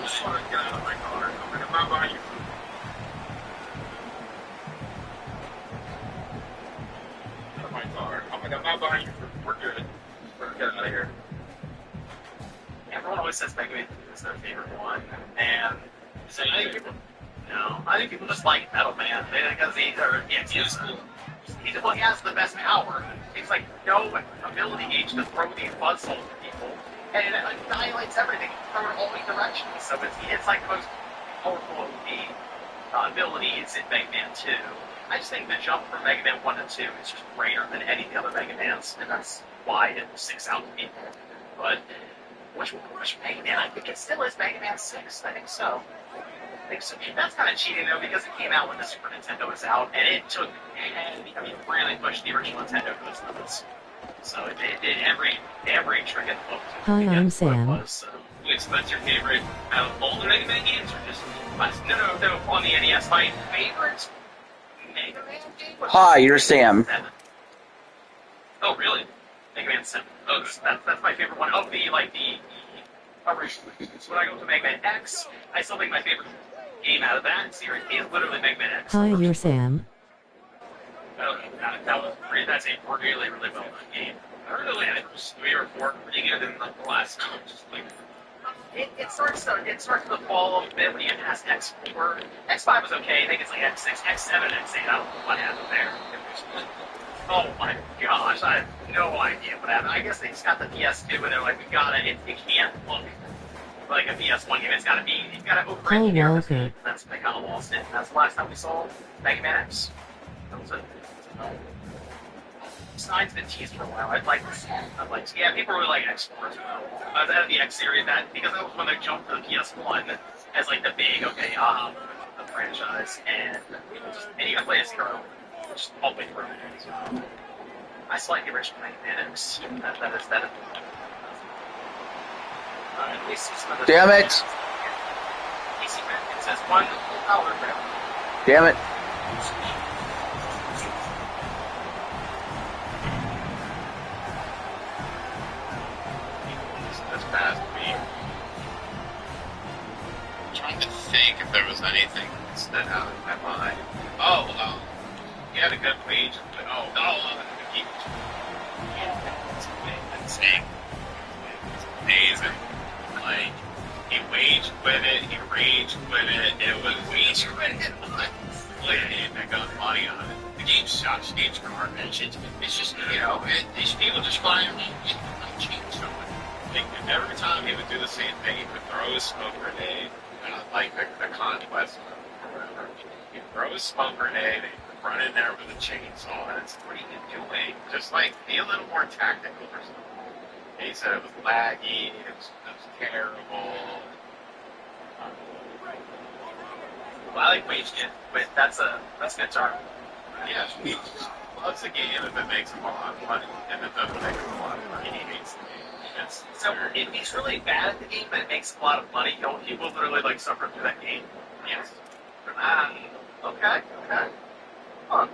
just want to get out of my car. I'm like, I'm not buying you. Out of my car. I'm like, I'm not buying you. We're good. We're getting out of here. Everyone always says Mega Man is their favorite one, and I think people just like Metal Man because he has the best power. He's like no ability gauge to throw these buzzsaws at people, and it annihilates everything, throw it all in directions. So it's like the most powerful of the abilities in Mega Man 2. I just think the jump from Mega Man 1 to 2 is just greater than any of the other Mega Mans, and that's why it sticks out to people. But which Mega Man? I think it still is Mega Man 6. I think so. That's kind of cheating though, because it came out when the Super Nintendo was out, and it took, really pushed the original Nintendo to its limits. So it did every trick in the book. Hi, I'm Sam. So that's your favorite out of older Mega Man games, or just no on the NES? My favorite Mega Man game was Hi, you're Sam. 7. Oh, really? Mega Man 7. Oh, that's my favorite one of the originally. So when I go to Mega Man X, I still think my favorite game out of that series is literally Mega Man X. Hi, you're Sam. Okay, that's a really, really well done game. I heard the land was 3 or 4 pretty good in like the last time. Just like it starts to fall a bit when you get past X4. X5 was okay. I think it's like X6, X7, X8. I don't know what happened there. Oh my gosh, I have no idea what happened. I guess they just got the PS2 and they're like, we got it. It can't look like a PS1 game. It's got to be. You've got to over-engineer this game. That's they kind of lost it. That's the last time we saw Mega Man X. That was it. Side's been teased for a while. I'd like to see it. Yeah, people really like X4 as well. I was out of the X series because that was when they jumped to the PS1 as like the big the franchise, and you can play as Hero, just all the way through. So, I still like the original Mega Man X. That is. At least damn it! It says $1 grab. Damn it! Past me. I'm trying to think if there was anything that stood out in my mind. Oh, he had a good wage. It's insane. It's amazing. Like, he wage quit it, he rage quit it. It was wage quit it. Like a game that got money on it. The game sucks. The game's garbage. It's just, these people just flying around change so much. Like, every time he would do the same thing, he would throw a smoke grenade, like the conquest or whatever. He'd throw a smoke grenade, and he'd run in there with a chainsaw, and it's what are you doing? Just like be a little more tactical or something. And he said it was laggy, it was terrible. Well, I like Wage Kid, but that's a good term. Yeah, he just loves a game if it makes him a lot of money, and if it doesn't make him a lot of money, he hates the game. So if he's really bad at the game, but it makes a lot of money, he will literally like suffer through that game. Yes. Okay. Huh.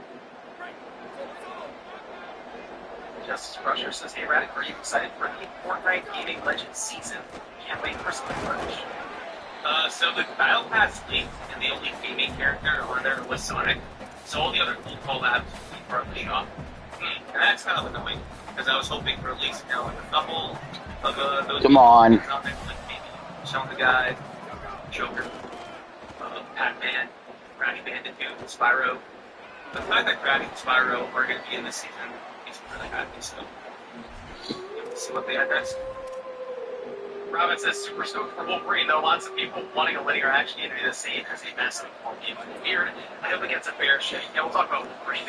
Justice Crusher says, "Hey Radic, are you excited for the Fortnite Gaming Legends season? Can't wait for some merch." So the Battle Pass leaked, and the only gaming character on there was Sonic. So all the other cool collabs are leading off. And that's kind of annoying, because I was hoping for at least like a couple of those. Come on. Like maybe Shaun the Guy, Joker, Pac-Man, Crash Bandicoot, Spyro. The fact that Crash and Spyro are going to be in this season makes me really happy. So let's see what they had next. Robin says, super stoked for Wolverine, though lots of people wanting a linear action game to be the same as a massive game. Weird. I hope it gets a fair shake. Yeah, we'll talk about Wolverine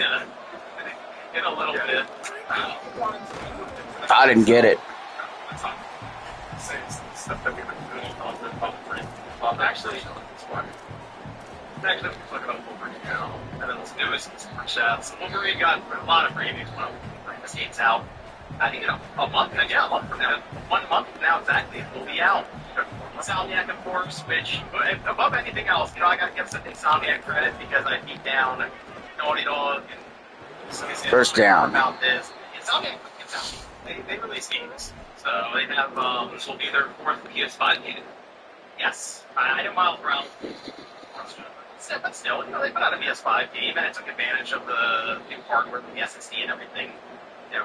in a little bit. I didn't get it. Stuff that we've been doing on the Wolverine. Actually, we can talk about Wolverine now. And then let's do is super chat. So Wolverine got a lot of previews when this game's out. I think a month from now. 1 month from now exactly, it will be out. Insomniac, of course, which, above anything else, I gotta give some Insomniac credit because I beat down Naughty Dog and First down. About this. Insomniac, they release games. So they have, this will be their 4th PS5 game. Yes, I know Miles Brown. But still, they put out a PS5 game and it took advantage of the new hardware, the SSD and everything.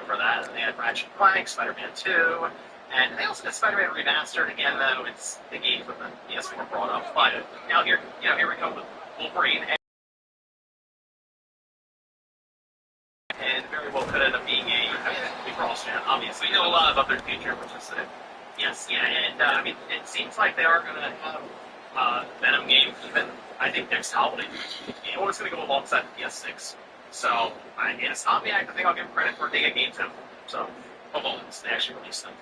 For that, and they had Ratchet & Clank, Spider-Man 2, and they also did Spider-Man Remastered. Again, though, it's the games with the PS4 brought up. But now here we go with Wolverine, and very well could end up being a cross fan. Obviously, a lot of other future, which is and it seems like they are going to have Venom game even. I think next holiday. It's going to go alongside the PS6. So, Insomniac, I think I'll give them credit for taking games out. So, although they actually released them.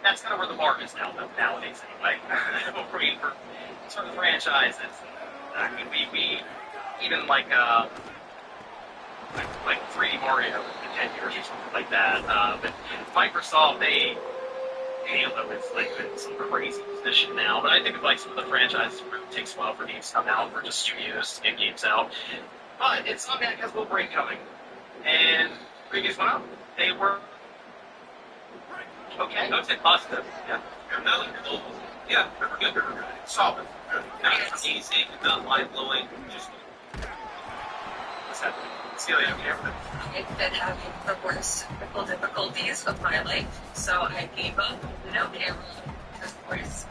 That's kind of where the bar is now, nowadays, anyway. Wolverine for certain franchises. I mean, we even like 3D Mario in 10 years or something like that. But Microsoft, they handle it with some crazy position now. But I think of some of the franchises where it takes a while for games to come out, for just studios to get games out. But Insomniac has Wolverine coming, and previous one out, they were Okay. I would say positive. Yeah. No, yeah, good. Solid. Good. Not easy, not mind-blowing. Just what's happening? Celia, everything. I've been having the worst technical difficulties of my life, so I gave up. No camera. Of course.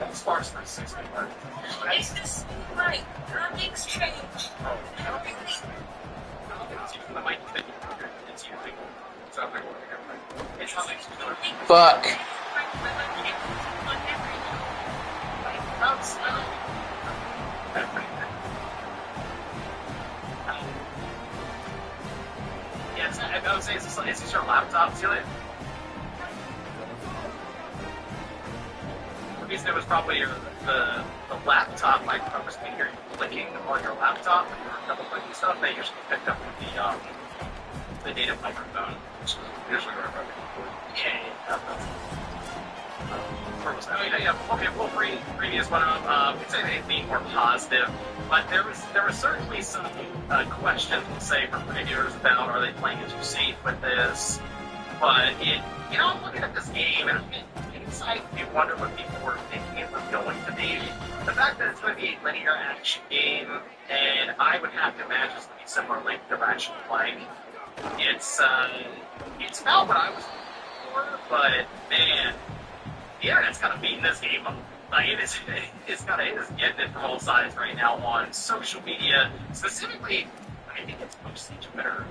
As far as 360, right? It's just right. Nothing's changed. The mic thing. It's you thing. It's not like everything. It's not like Fuck. Yeah, it's not, I would say is this your laptop, Celia? The reason it was probably the laptop microphone was hearing you clicking on your laptop and you were double clicking stuff. They usually picked up with the native microphone. Usually right. Yeah. Where was that? Oh, yeah. Okay, well, previous one, it's anything more positive, but there was certainly some questions, let's say, from reviewers about are they playing it too safe with this? But I'm looking at this game and inside you wonder what people were thinking it was going to be. The fact that it's going to be a linear action game, and I would have to imagine it's going to be similar length direction like. It's about what I was looking for, but man, the internet's kind of beating this game up. Like, it is getting it from all sides right now on social media. Specifically, I think it's mostly Twitter.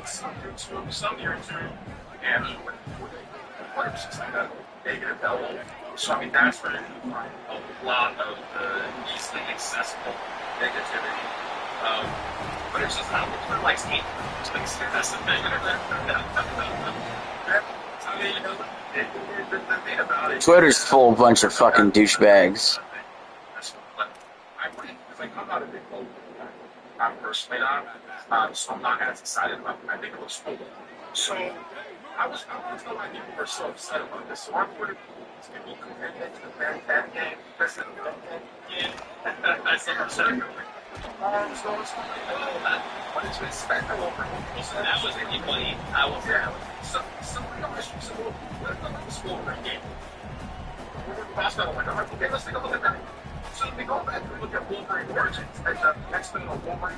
Some YouTube, and what it's just like a negative double. So I mean, that's where you find a lot of the easily accessible negativity. But it's just how Twitter likes hate. That's the thing. I mean, the thing about it. Twitter's full of a bunch of fucking douchebags. I wouldn't, because I come out of big boat. I'm personally not, so I'm not as excited about it. I think it looks cool. So I was until I knew we were so upset about this. So I'm going to be compared to the bad game, President of the game. I said so. What did you expect? That was anybody. I was there. So we don't issue. So what if the school in that game? We're going to pass that on. Okay, let's take a look at that. So we go back and look at Wolverine Origins, like the X-Men of Wolverine,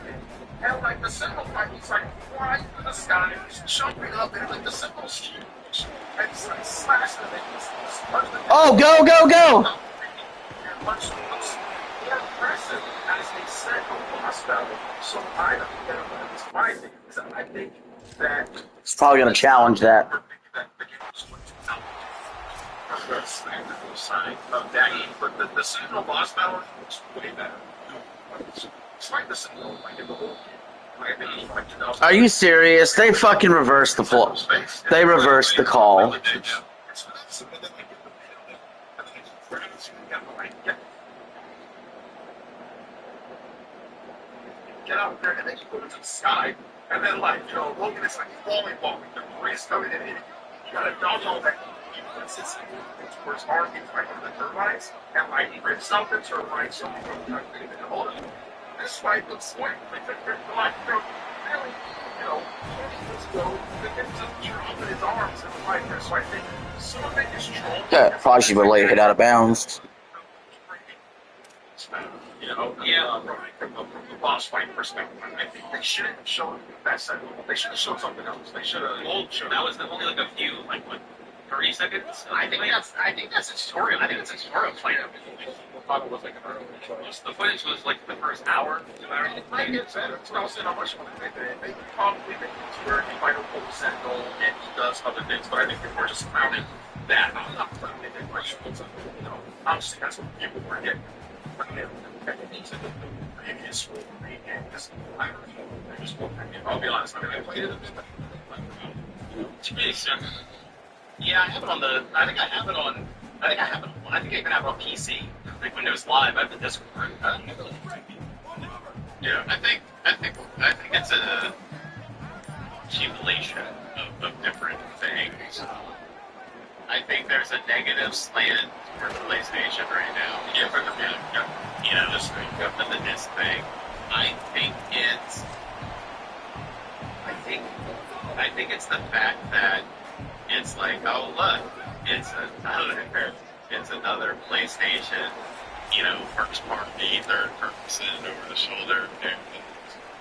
and like the Sentinel fight, he's like flying through the sky, and he's jumping up, and like the Sentinel's huge, and he's like slashing them, and he's punching them. Oh, go, go, go! And much more impressive as a Sentinel boss battle. So I don't think that it's my thing, is that I think that It's probably gonna challenge that. Side of that game, but the Sentinel boss battle looks way better. It's like the Sentinel, like in the whole game. Are you serious? They fucking reversed the flow. They reversed the call. Get out there and then you go into the sky, and then like, Logan is like volleyball with the breeze coming in, and you gotta dodge all that. It's where his arm gets right into the turbines, and like he rips out the turbines, so he don't even hold it. This fight looks like really, let's go. They get to drop in his arms in the fight there, so I think some of it is troll. Yeah, probably should have let it hit out of bounds. From the boss fight perspective, I think they should have shown that side. They should have shown something else. They should have. That was only like a few, like what, 30 seconds? I think that's a tutorial. I think it's a tutorial fight. I thought it was like an early choice. The footage was like the first hour, 2 hours. It might get better. It's not saying how much they probably make it to where he might have pulled Sentinel and he does other things, but I think people are just clowning that. I'm not clowning it. I'm just saying that's what people were getting. Previous Wolverine game, because I don't know. I just won't. I'll be honest. I mean, I played it a bit. Yeah, I have it on the. I think I have it on. I think I even have it on PC. Like Windows Live. I have the Discord. Yeah, I think it's a accumulation of different things. I think there's a negative slant for PlayStation right now. Yeah, for the this thing, for the disc thing. I think think it's the fact that it's like, oh look, it's another PlayStation, you know, first party, third person, over the shoulder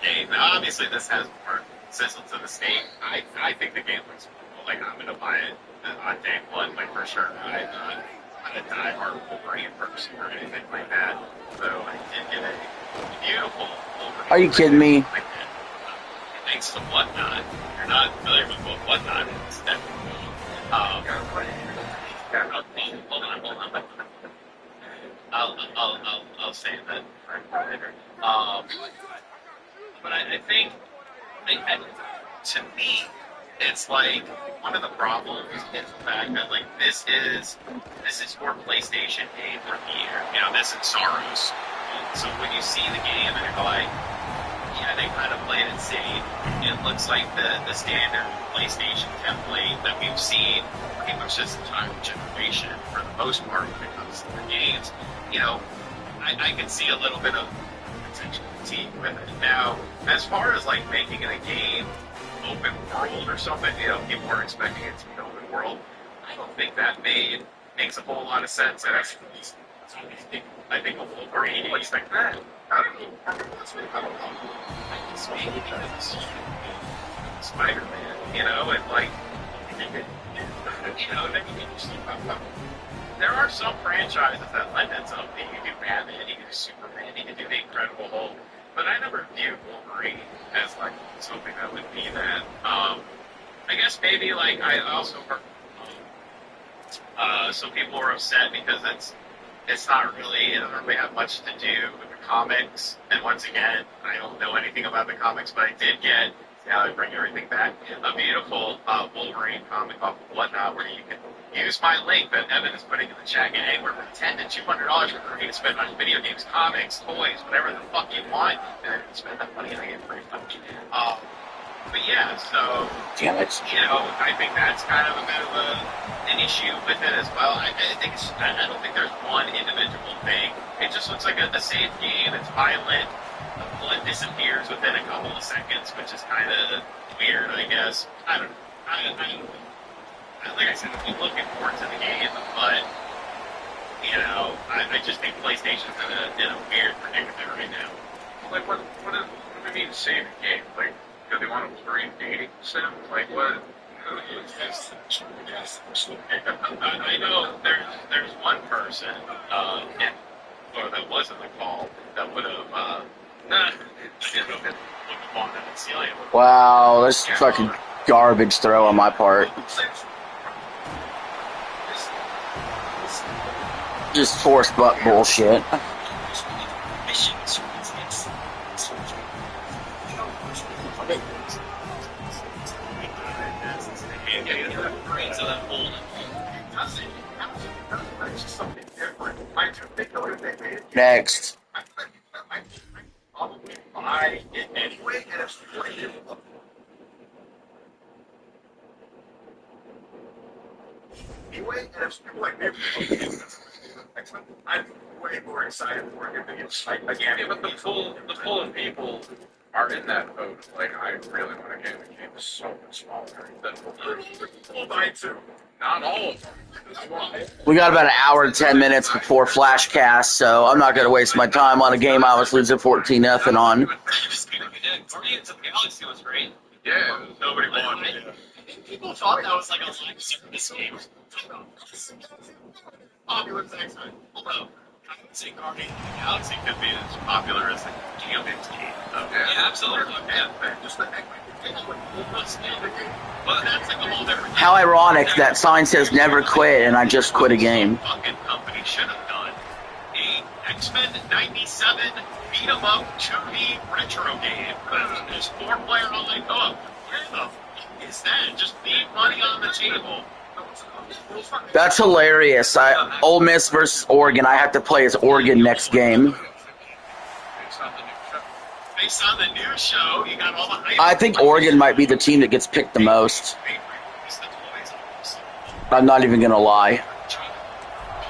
game. Now, obviously, this has more sizzle to the steak. I think the game looks cool. Like, I'm gonna buy it on day one, like for sure. I'm not a die-hard Wolverine person or anything like that. So I did get a beautiful Wolverine. Are you kidding me? Thanks to Whatnot. If you're not familiar with what Whatnot is, then hold on. I'll say that later. But I think, to me, it's like one of the problems is the fact that like this is your PlayStation game for the year. You know, this is Saros. So when you see the game and you're like, yeah, they kind of played it safe. It looks like the standard PlayStation template that we've seen pretty much this entire generation for the most part when it comes to the games. You know, I can see a little bit of potential fatigue with it. Now, as far as like making it a game open world or something, you know, people are expecting it to be open world. I don't think that makes a whole lot of sense. And I think a Wolverine looks like that. I don't know. Spider-Man, you know, and like, you know, there are some franchises that lend itself. You can do Batman, you can do Superman, you can do the Incredible Hulk, but I never viewed Wolverine as like something that would be that. I guess maybe like I also heard some people were upset because it's not really, it doesn't really have much to do with the comics. And once again, I don't know anything about the comics, but I did get, now I bring everything back, a beautiful Wolverine comic off of Whatnot where you can use my link that Evan is putting in the chat. Get anywhere from $10 to $200 for free to spend on video games, comics, toys, whatever the fuck you want, and then you spend that money and I get free stuff. But yeah, so, damn it. You know, I think that's kind of a bit of an issue with it as well. I don't think there's one individual thing. It just looks like a safe game. It's violent. The bullet disappears within a couple of seconds, which is kind of weird, I guess. I don't know. Like I said, I'm looking forward to the game, but, you know, I just think PlayStation's in a weird predicament right now. Like, what do you mean save the game? Like, do they want a Wolverine dating sim? Like, what? I know there's one person, or that was in the call, that would have, wanted to seal it. Wow, that's fucking garbage throw on my part. Just forced butt bullshit. Next. Probably buy it anyway, and it's free. Anyway, and it's like I'm way more excited for it than it's like again. Yeah, but the pool of people are in that mode. Like, I really want to game. The game is so much smaller than we'll buy too. Not all of them. We got about an hour and 10 minutes before Flashcast, so I'm not going to waste my time on a game I was losing 14-0 on. Guardians of the Galaxy was great. Yeah, nobody wanted it. People thought that was like a live service game. Popular things. Although, I would say Guardians of the Galaxy could be as popular as the Geoman's game. Yeah, absolutely. Yeah, just the heck. Well, that's like a whole different. How ironic that sign says never quit and I just quit a game. Fucking company should have done a X-Men 97 beat 'em up 2D retro game. There's 4-player online co-op. Where the fuck is that? Just leave money on the table. That's hilarious. Ole Miss versus Oregon. I have to play as Oregon next game. Based on the news show, you got all the hype. I think Oregon might be the team that gets picked the most. I'm not even going to lie.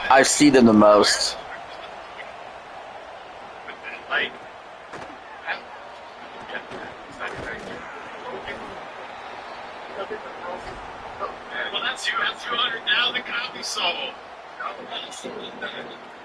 I see them the most. Like, 200,000 copies sold.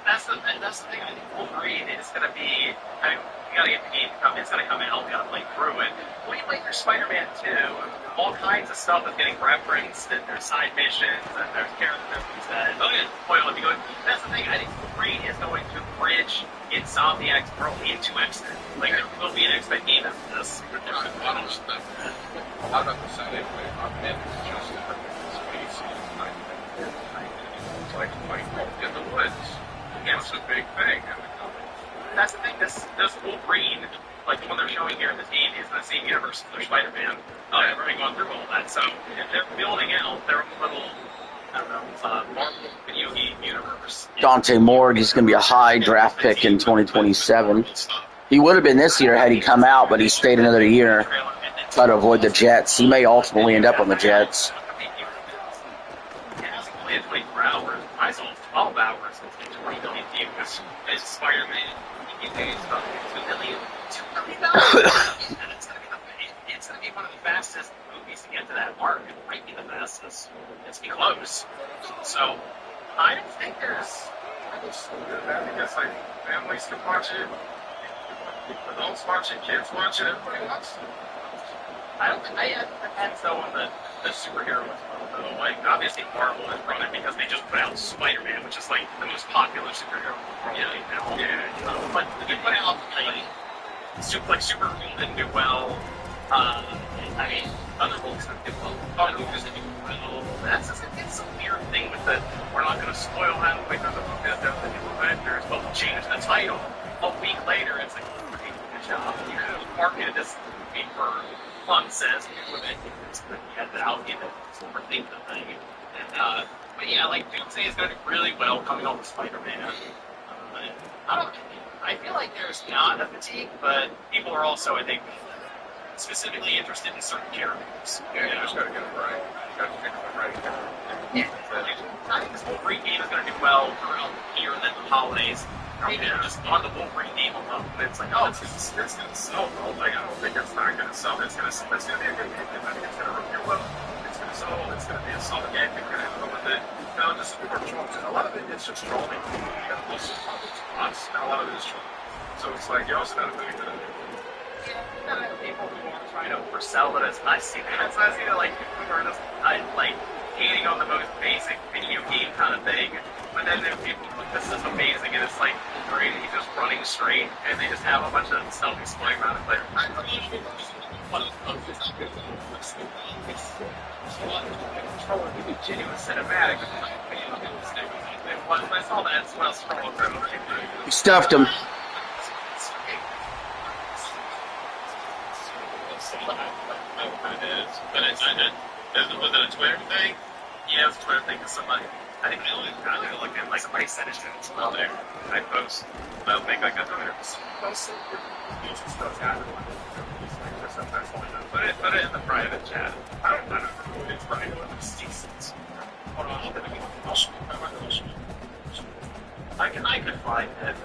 That's the thing. I think Wolverine is going to be. I mean, you got to get the game to come. It's going to come out. We got to play through it. When you play through Spider-Man 2, all kinds of stuff is getting referenced, and there's side missions, and there's characters that. Oh yeah. Well, if you go, that's the thing. I think Wolverine is going to bridge Insomniac's world into X-Men. Like there will be an X-Men game after this. A lot of the side anyway. Man, it's just space. It's like in the woods. It's a big thing. That's the thing. This Wolverine, like the one they're showing here in this game, is in the same universe as their Spider-Man. Having gone through all that, so they're building out their own little, I don't know, Marvel video game universe. Dante Moore, he's going to be a high draft pick in 2027. He would have been this year had he come out, but he stayed another year. Try to avoid the Jets. He may ultimately end up on the Jets. It hasn't played 24 hours. I saw 12 hours in 20 million views. It's Spider-Man. He pays about $2 million. And it's going to be one of the fastest movies to get to that mark. It might be the fastest. It's be close. So, I don't think there's. I guess like families can watch it. Adults watch it, kids watch it, everybody wants it. I don't think it depends though on the superhero as well though. Like obviously Marvel is running because they just put out Spider-Man, which is like the most popular superhero right now. But they put out like Supergirl didn't do well. I mean Thunderbolts didn't do well. Thunderbolts didn't do well. It's a weird thing with the we're not gonna spoil halfway through the book that the new Avengers, but we'll change the title. A week later it's like good job. You could have marketed this movie for months as new Avengers, but you had the alphabet overthink the thing. But yeah, like Doomsday is going to do really well coming off of Spider-Man. I feel like there's not a fatigue, but people are also, I think, specifically interested in certain characters. Yeah, you just got to get it right. You got to pick the right character. I think this Wolverine game is going to do well throughout here and then the holidays. Maybe just on the Wolverine game alone, but it's like, it's going to sell. Like, I don't think it's not going to sell. It's going to be a good game. I think it's going to review well. It's going to sell. It's going to be a solid game. You're going to have fun with it. Just more trolling. A lot of it is just trolling. You got to listen to us. A lot of it is trolling. So it's like, you also got to really good at it. People who are trying to oversell it as nice. It's nice to like people who are just like hating on the most basic video game kind of thing. But then there are people who this is amazing and it's like great and he's just running straight and they just have a bunch of stuff exploding around the player. Genuine cinematic. I saw that as well. You stuffed him. Was it a Twitter thing? Yeah, it was a Twitter thing because somebody. I think they look at like somebody said it as well there. I post. I don't think I got Twitter. Post stuff happening. Put it in the private chat. I don't know. It's private. It's decent. Hold on, I can find it.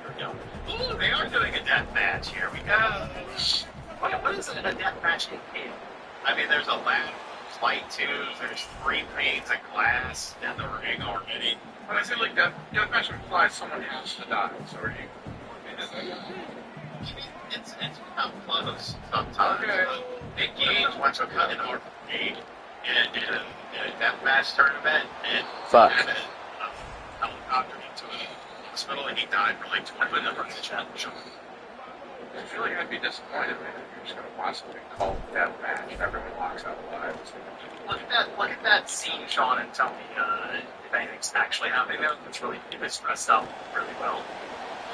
Here we go. Ooh, they are doing a death match here. We got. What is a death match in? I mean, there's a lab, flight twos, there's 3 panes of glass in the ring already. But I feel like death match implies someone has to die. So are you? It's not close. Sometimes Nick Gage went to cut an arcade in a death match tournament and had a helicopter into a hospital and he died for like 20 minutes in the chat. I feel like I'd be disappointed, man. You're just gonna watch something called death match and everyone walks out alive. Look at that scene, Sean, and tell me if anything's actually happening there. It's really dressed up really well.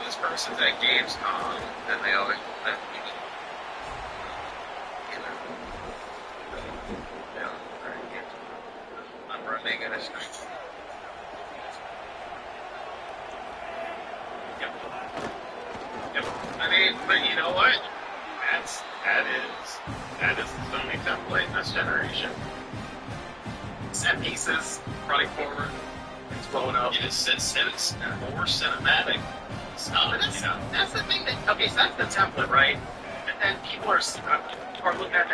This person's at Gamescom, and they always I'm running and it's Yep. I mean, but you know what? That is the Sony template in this generation. Set pieces, running forward, it's blowing up. It's more cinematic stuff. That's the thing that, okay, so that's the template, right? And then people are looking at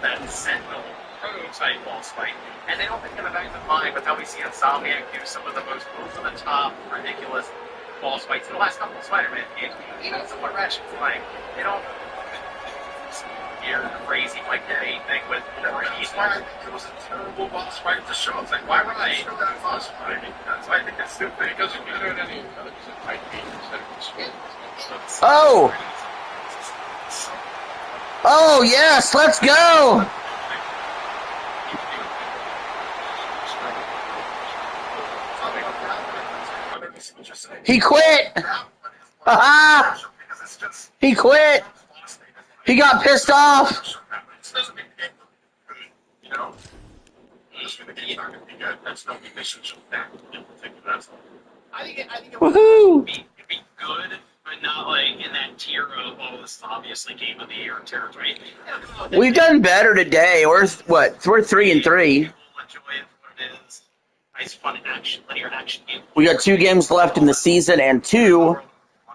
that Sentinel prototype boss fight, and they don't think in the back of their mind, but they'll be seeing Insomniac do some of the most over-the-top, ridiculous boss fights in the last couple of Spider-Man games. Even some what Ratchet and Clank, they don't hear crazy like the main thing with the That's why I think it was a terrible boss fight to show. It's like, why would I show that boss fight? That's why I think it's stupid. It doesn't matter in any other fight game instead of just Oh! Oh, yes, let's go! He quit! Haha! He quit! He got pissed off! You know, just the game's not going to be good. That's no missions of that in particular. I think it Woohoo! would be good, but not like in that tier of, oh, this is obviously Game of the Year territory. We've done better today. We're 3 and 3. Enjoy it for what it is. Nice, fun action, linear action game. We got 2 games left in the season and 2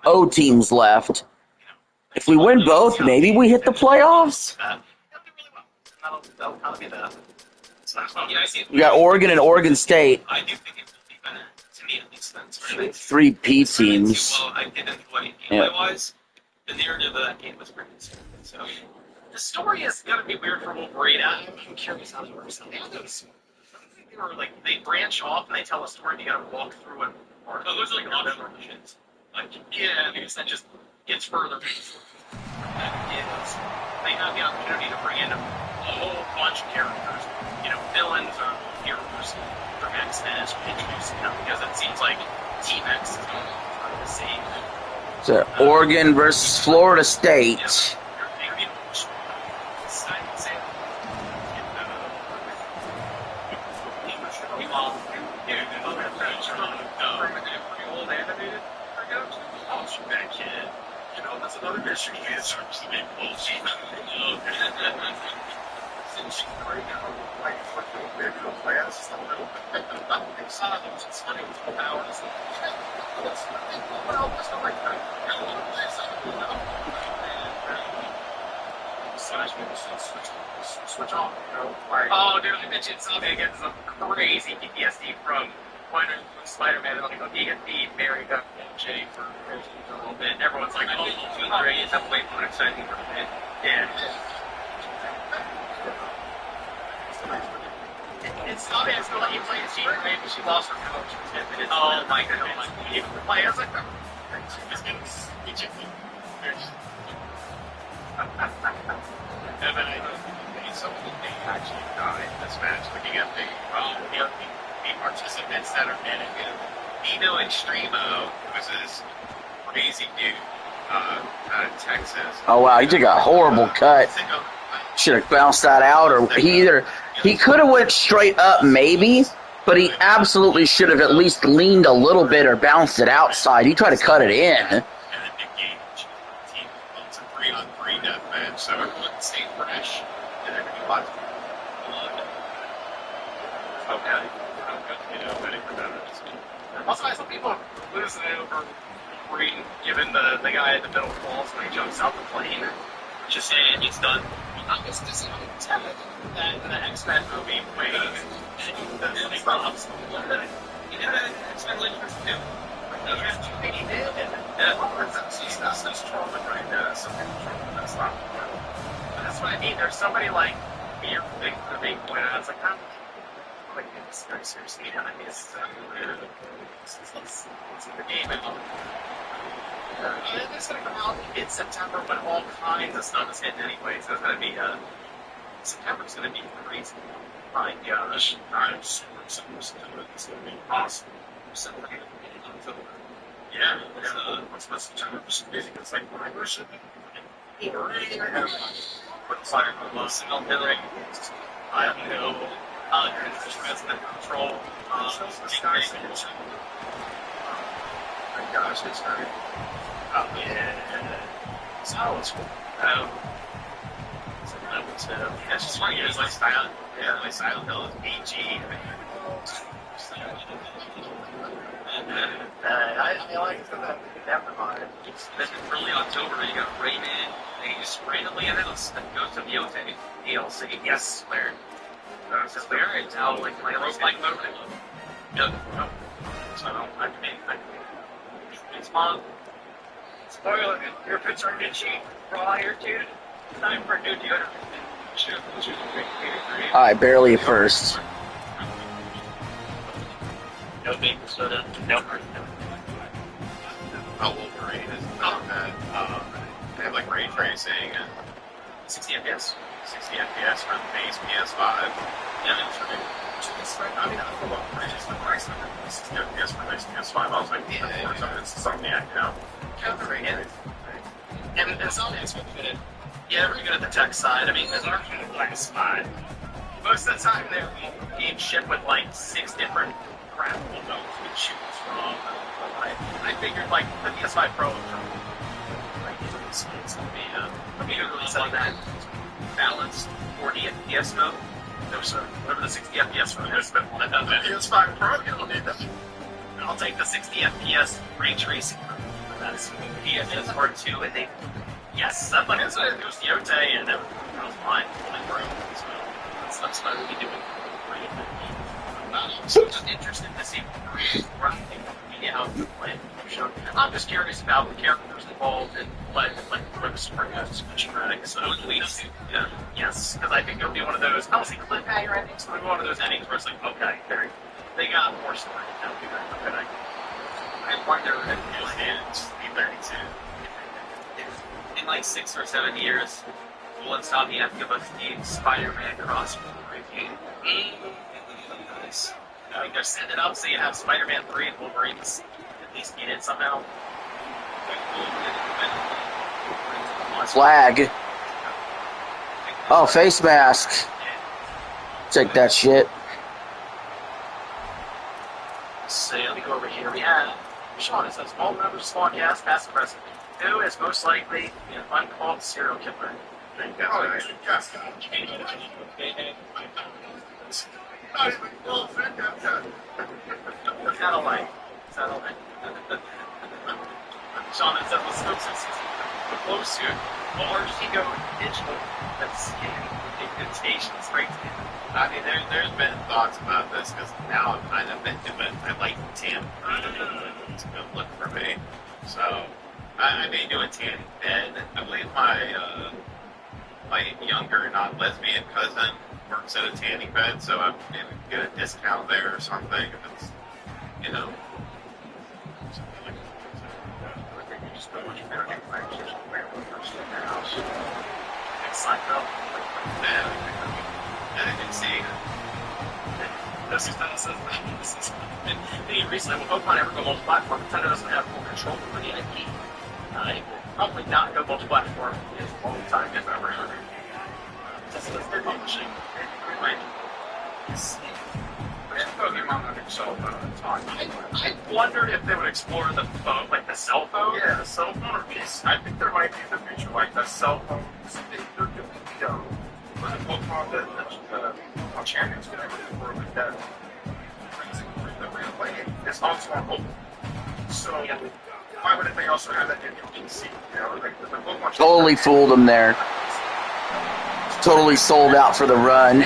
O teams left. If we win both, maybe we hit the playoffs. That'll do really well. That'll kind of be the. Yeah, I see. We got Oregon and Oregon State. I do think it will be better, to me at least, than sort of 3 P teams. Well, I did enjoy Yeah. gameplay-wise. The narrative of that game was pretty good. So the story is gonna be weird for Wolverine. I'm curious how it works out. They were like they branch off and they tell a story. And you gotta walk through it. Or those are like optional missions. Like yeah, because that just gets further. They have the opportunity to bring in a whole bunch of characters, villains or heroes from X-Men or introduce because it seems like Team X is going to try to save. So Oregon versus Florida State. That's another issue. It's actually bullshit. Since she's right now, like, maybe the plans is a little bit. It's funny with the powers. Well, it's not like that. Switch off, like. Oh, dude, I mentioned something against some crazy PTSD from when Spider-Man and like he gets beat, Mary got shitty for a little bit. Everyone's like, oh, great, it's a way more exciting for a bit. Yeah. It's not as good like you play as Jean Grey, but she lost her coach for 10 minutes. Oh my goodness. You can play as a she's gonna beat you. And then I made some of the things actually died in this match. Looking at the participants that are in it. Nino Extremo was this crazy dude out of Texas. Oh wow, he took a horrible cut. Should have bounced that out, or he could have went straight up maybe, but he absolutely should have at least leaned a little bit or bounced it outside. He tried to cut it in. And then Nick Gage, team, it's a 3-on-3 death match, so it wouldn't stay fresh. And then we watched okay. Ready for that. Also, some people losing it over Green, given the guy at the middle falls when he jumps out the plane. Just saying he's done. I was disappointed that the X-Men movie way the stops. He did that X-Men Legends too. He did. That's trauma right there. That's not. That's what I mean. There's somebody like weird things that they point out. It's like, I'm like, it's very seriously. I mean, it's the game. It's going to come out in September when all kinds of stuff is hitting anyway, so it's going to be, September's going to be crazy. My gosh. I'm super excited for September. It's going to be awesome. September. Yeah, what's September? It's like my version. What's like a single hitter? I don't know. Resident Control. My gosh, it's very. Oh, yeah. So it's cool. So that was, that's just funny. It's like Silent, like Silent Hill is PG. I like it for that. Never mind. Then early October, you got Rayman. They just randomly announced that Ghost of Yotei DLC. Yes, Larry. Because we are now like loading. No. So I mean, it's fun. Spoiler: your pitch are itchy raw here, dude. Time for new deodorant. Alright, barely first. No baking soda, no cream. Wolverine is not that. They have like ray tracing and 60 FPS. 60 FPS for the base PS5. Yeah, it's ridiculous. I mean, I thought about just the price of it. 60 FPS for base PS5. I was like, yeah, or something. It's Insomniac now. And Insomniac's really good at, really good at the tech side. I mean, there's an argument of black spot. Most of the time, their game shipped with like 6 different graphical modes we choose from. I figured like the PS5 Pro it's going to be really setting that balanced 40 FPS mode. No, sir. Whatever the 60 FPS mode is, but one that does it. PS5 Pro, you don't need that. I'll take the 60 FPS ray tracing mode. That's PS Part 2, I think. yes, that's like it was Yote and that was fine. So that's what I would be doing. So just interested to see how you play. I'm just curious about the characters involved and what the story goes to. So yes, because I think it'll be one of those. I don't say cliffhanger endings, but one of those endings where it's like, okay, they got more story. That'll be very good. I wonder if B32. in like 6 or 7 years, will Insomniac give us the Spider-Man crossover review? Nice. I think they're setting it up so you have Spider-Man 3 and Wolverine at least get it somehow. Flag. Oh, face mask. Take that shit. So let me go over here. We have Sean. It says all members of Spawn Cast, past and present. Who is most likely an uncalled serial killer? Satellite. Sean, it says the scopes the close to a large ego digital that's in stations right there. I mean, there's been thoughts about this because now I'm kind of into it. I like tan. It's a good look for me. So I may do a tan bed. I believe my younger, non-lesbian cousin works at a tanning bed, so I'm going to get a discount there or something. If it's, something like that. Just go much better than their house. It's signed up. And I can see. This is recently, will Pokemon ever go multi-platform? Nintendo doesn't have full control over the IP. It will probably not go multi-platform in a long time, if ever. That's their publishing. Right? I wondered if they would explore the phone, like the cell phone. Yeah, the cell phone or piece. I think there might be in the future, like the cell phone. They're doing the Pokemon that champions can actually work with that. It's also on mobile. So why would they also have that in your PC? Like the Pokemon. Totally fooled them there. Totally sold out for the run.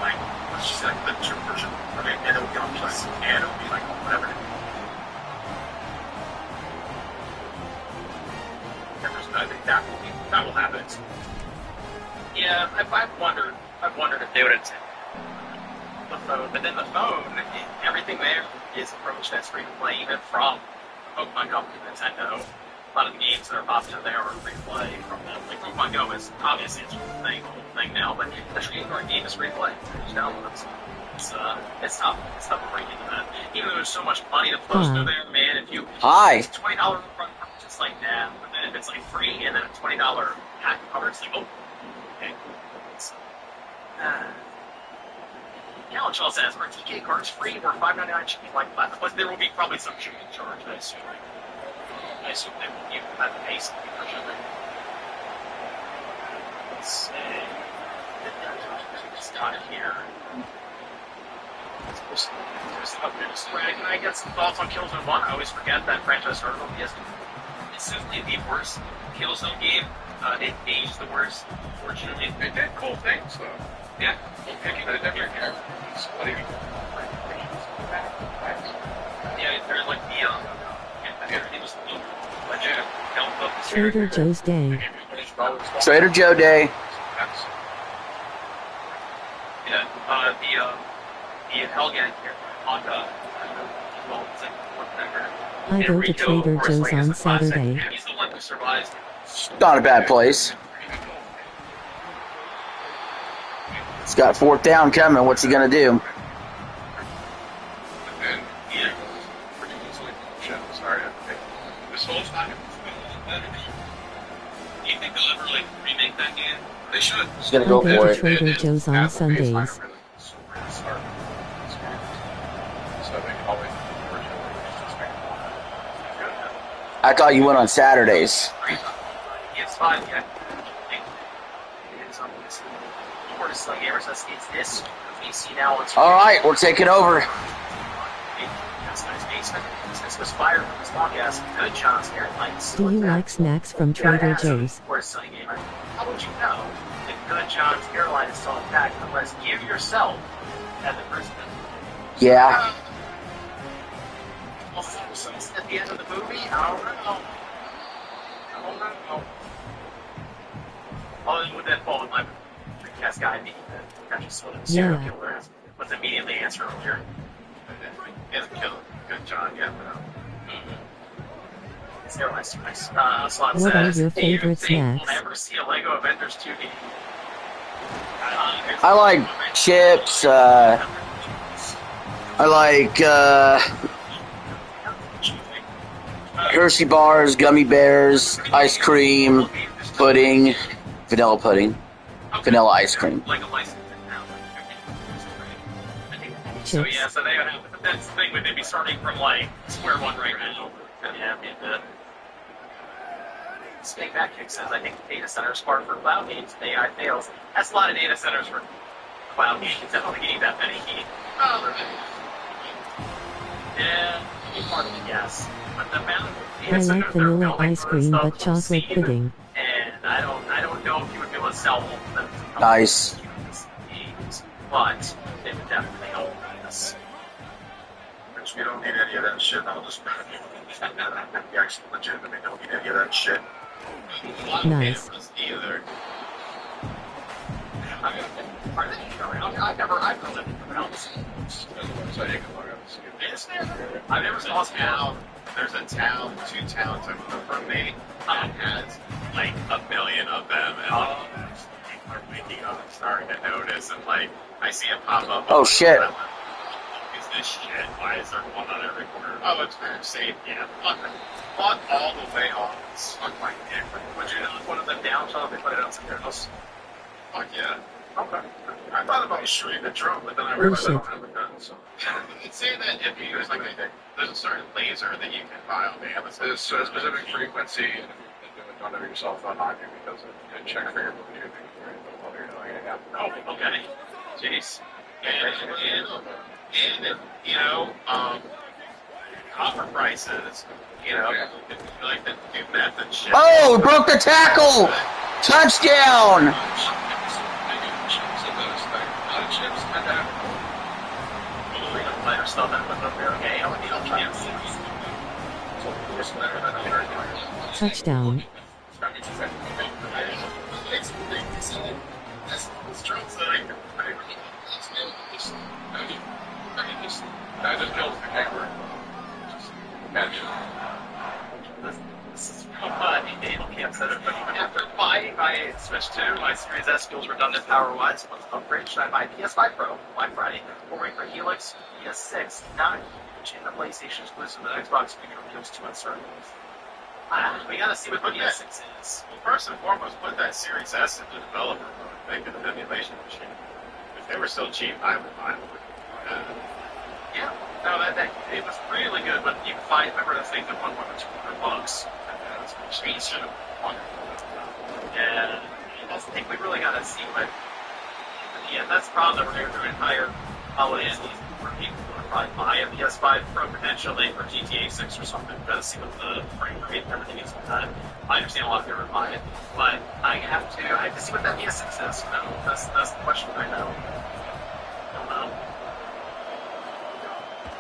Like, let's just say like the chip version, right? And it'll be on PC, and it'll be like whatever. I think that will happen. Yeah, I've wondered if they would attempt the phone, but then the phone, everything there is approached as free to play, even from Pokemon Company, Nintendo. A lot of the games that are popular there are free to play from them. Like Pokemon Go is obviously it's the whole thing now, but the trading card game is free to play. Just download it. It's tough. It's tough to break into that. Even though there's so much money that flows through there, man. If you Hi. $20 upfront purchase like that, but then if it's like free and then a $20 pack of cards, like okay. Shaw says, are TK cards free or $5.99 shipping like that? But there will be probably some shipping charge, I assume. I assume they will give that the base for shipping. Let's say, it's got it here. Can I get some thoughts on Killzone 1? I always forget that franchise started on PS2. It's simply the worst Killzone game. It aged the worst, fortunately. They did cool things, though. Yeah. Picking the different characters, splitting Yeah, they're like the, everything was legit. Trader Joe's Day. Trader Joe Day. Yeah, the Helgen here on well, it's like whatever. I go to Trader Joe's on Saturday. He's the one who survives. Not a bad place. He's got fourth down coming. What's he gonna do? And Yeah. pretty easily. Shit, sorry. This whole time. Do you think they'll ever like remake that game? They should. He's gonna I go go for to it. Trader Joe's on Sundays. I thought you went on Saturdays. It's fine, yeah. It's on this. Or just like Gamers, it's this. VC now. It's All right, we're taking over. That's nice basement. This was fired from this podcast. Good John's Airlines. Do you like snacks from Trader Joe's? Or selling gamer. How would you know that Good John's Airline is still intact unless you yourself had the first Yeah. At the end of the movie, I don't know. Oh, would that fall in my Dreamcast guy being the potential sort of serial Yeah. killer was immediately answered earlier. He hasn't killed Good John yet, but It's airline's too nice. Slot What are says, your "Do you favorite think snacks?" we'll ever see a Lego Avengers 2 game? I like chips. I like Hershey bars, gummy bears, ice cream, pudding, vanilla pudding, vanilla ice cream. Like a license now. So Chips. yeah, so they would have, but that's the thing, would they be starting from like square one right now? Yeah, Snake Backkick says, I think data centers part for cloud games, AI fails. That's a lot of data centers for cloud games. I don't think you need that many. Yeah, part of it, yes. But the amount of I data like centers that are vanilla building ice for cream stuff but from chocolate seed, pudding. and I don't know if you would be able to sell all of them. Nice. But they would definitely help us. we don't need any of that shit. I'll just. We actually legitimately don't need any of that shit. Nice. Either. Are they around? I've never lived around. So you can look up and see. Is there? I've never saw a town. There's a town, 2 towns from me that has like 1 million of them, and people are waking up and starting to notice, and like I see it pop up. Oh shit. Is this shit? Why is there one on every corner? Oh, it's very safe. Yeah, fuck all the way off. Suck my dick. Would you not one of them down so they put it on some journals? Fuck yeah. Okay. I thought about shooting the drone, but then I realized I don't Bullshit. have a gun. So it'd say that if you use like there's a certain laser that you can buy on the Amazon. There's a specific frequency, and if you don't have your cell phone on you because it can check for your movie while you're doing it. Yeah. Oh, okay. Jeez. And you know, copper prices. You know, like the do meth and shit. Oh, broke the tackle! Touchdown! Lighter stuff and put it up there. Okay, I'll try and see. Touchdown. I just built the camera. After buying my Switch 2, my Series S feels redundant power-wise. Once upgrade, should I buy PS5 Pro Black Friday or wait for Helix PS6 9, which is the PlayStation exclusive and Xbox feels too uncertain? We gotta see what the PS6 is. Well, first and foremost, put that Series S in the developer mode, make it an emulation machine. If they were still cheap, I would buy them. Yeah, no, that it was really good, but you can find, remember the thing that won $200. We should have won. And that's the thing, we really gotta see what. Yeah, that's the problem that we're going through an entire holiday season where people are probably buy a PS5 Pro potentially for GTA 6 or something, because see what the frame rate and everything is with that. I understand a lot of people are buying it, but I have to see what that PS6 is. You know, that's the question right now. I don't know.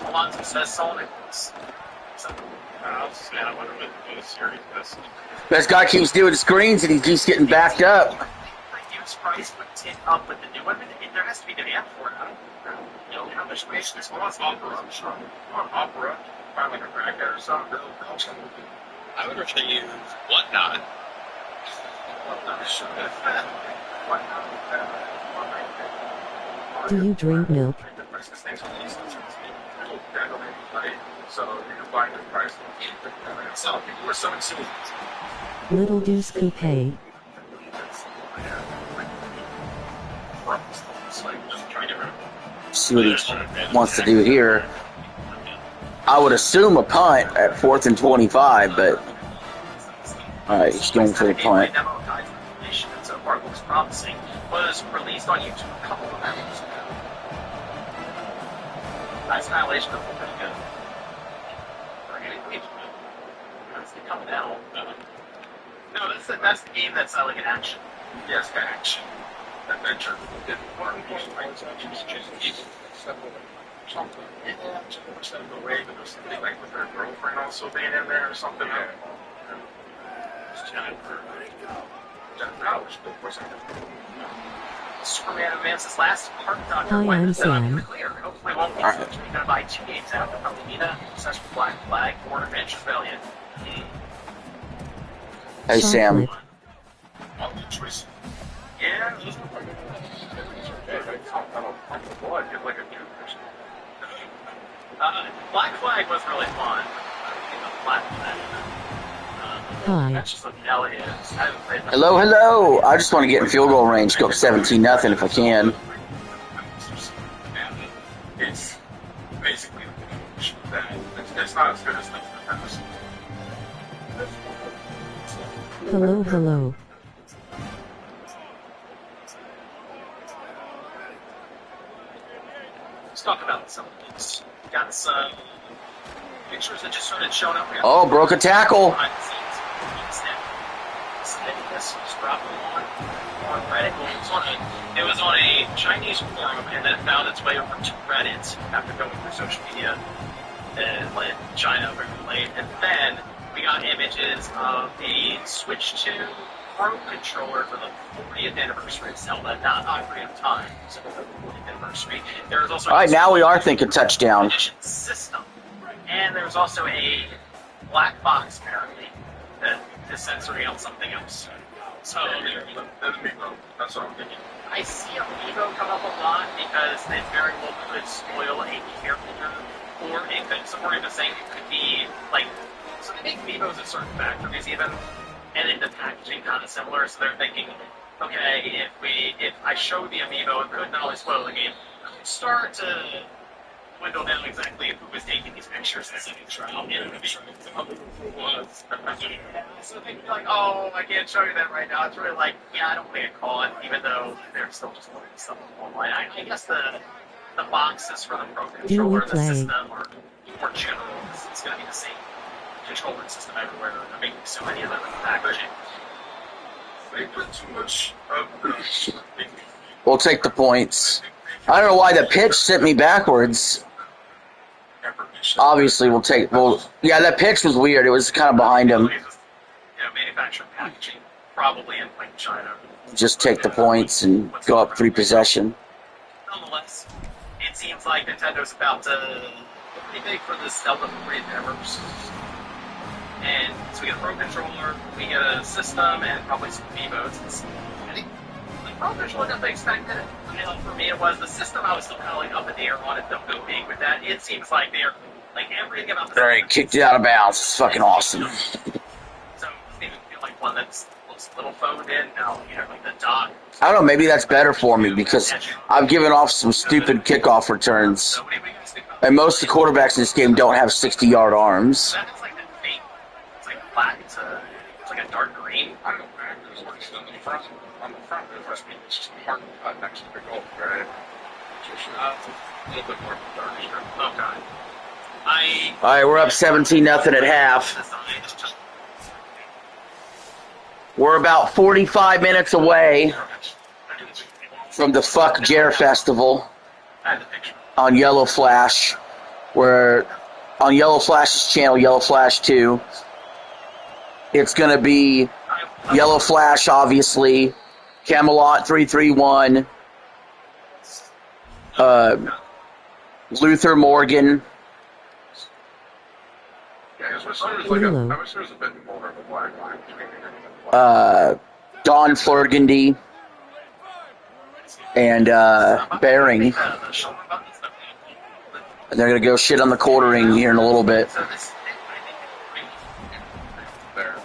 Alonso says Sonic. So, I wonder what the series is. This guy keeps doing screens and he keeps getting backed up. the used price would tick up with the new one, but there has to be demand for it. I don't know how much space this Well, Opera, I'm sure. Opera, probably like a bracket or something. I would wish they used Whatnot. Do you drink milk? So you can buy the price. So people are so excited. Little Deuce Coupe. See what he wants to do here. I would assume a punt at 4th and 25, but alright, he's going for the punt. So far looks promising. Was released on YouTube a couple of hours ago. Nice Annihilation looks pretty good. It's coming out. No, that's the game that's like an action. Yes, action. Adventure. Something. Instead of the way that there's something like with their girlfriend also being in there or something. It's Jennifer. Superman advances last part Dr. Hi, White I'm is not Sam. clear. Hopefully won't be switched. You're gonna buy 2 games after Palomina, Such Black Flag, or Adventure Rebellion. Hey, Sam. Chocolate. Yeah, Black Flag was really fun. Black Flag. Hi. That's just what Ellie is. I haven't played that. Hello, hello. I just want to get in field goal range, go 17-0 if I can. It's basically that it's not as good as the past. Hello, hello. Let's talk about some of these. Got some pictures that just started showing up here. Oh, broke a tackle. Behind the scenes. This was dropping on Reddit. It was on a Chinese forum and then found its way over to Reddit after going through social media and let China regulate. And then we got images of a Switch 2 Pro controller for the 40th anniversary of Zelda, not Ocarina of Time, so the 40th anniversary. There was also All right, now we are thinking touchdown. system, and there was also a black box apparently that is censoring out something else. So That's what I'm thinking. I see Amiibo come up a lot because they very well could spoil a character, or it could, so we're even saying it could be like, so they make Amiibos at certain factories even, and then the packaging kind of similar, so they're thinking, okay, if I show the Amiibo, it could not only spoil the game, it could start to dwindle down exactly who was taking these pictures in the second trial. So they'd be like, oh, I can't show you that right now. It's really like, yeah, I don't want to get caught, even though they're still just putting stuff online. I guess the boxes for the Pro Controller and the system are more general, because it's going to be the same controller system everywhere. They're making so many of them in the packaging. They put too much We'll take the points. I don't know why the pitch sent me backwards. Obviously, we'll take. Well, yeah, that pitch was weird. It was kind of behind him. Manufactured packaging, probably in like China. Just take the points and go up 3 possession. Nonetheless, it seems like Nintendo's about to pretty big for this Zelda 40th anniversary. And so we get a Pro Controller, we get a system, and probably some Amiibos. I think the Pro Controller got the expected. For me, it was the system. I was still kind of like up in the air on it. Don't go big with that. It seems like they're like everything about the. All right, kicked it out of bounds. It's fucking awesome. So maybe feel like one that looks a little phoned in. Now you know, like the dock. I don't know. Maybe that's better for me because I've given off some stupid kickoff returns, and most of the quarterbacks in this game don't have 60-yard arms. That is like that fake. It's like black. It's like a dark green. I don't know, man. There's works on the front. On the front, it must be just a hard cut next to the goal, right? Just a little bit more darkish. Okay. All right, we're up 17-0 at half. We're about 45 minutes away from the Fuck Jer Festival on Yellow Flash. We're on Yellow Flash's channel, Yellow Flash 2. It's going to be Yellow Flash, obviously, Camelot 331, Luther Morgan. Don Flurgandy and Bering. And they're going to go shit on the quartering here in a little bit.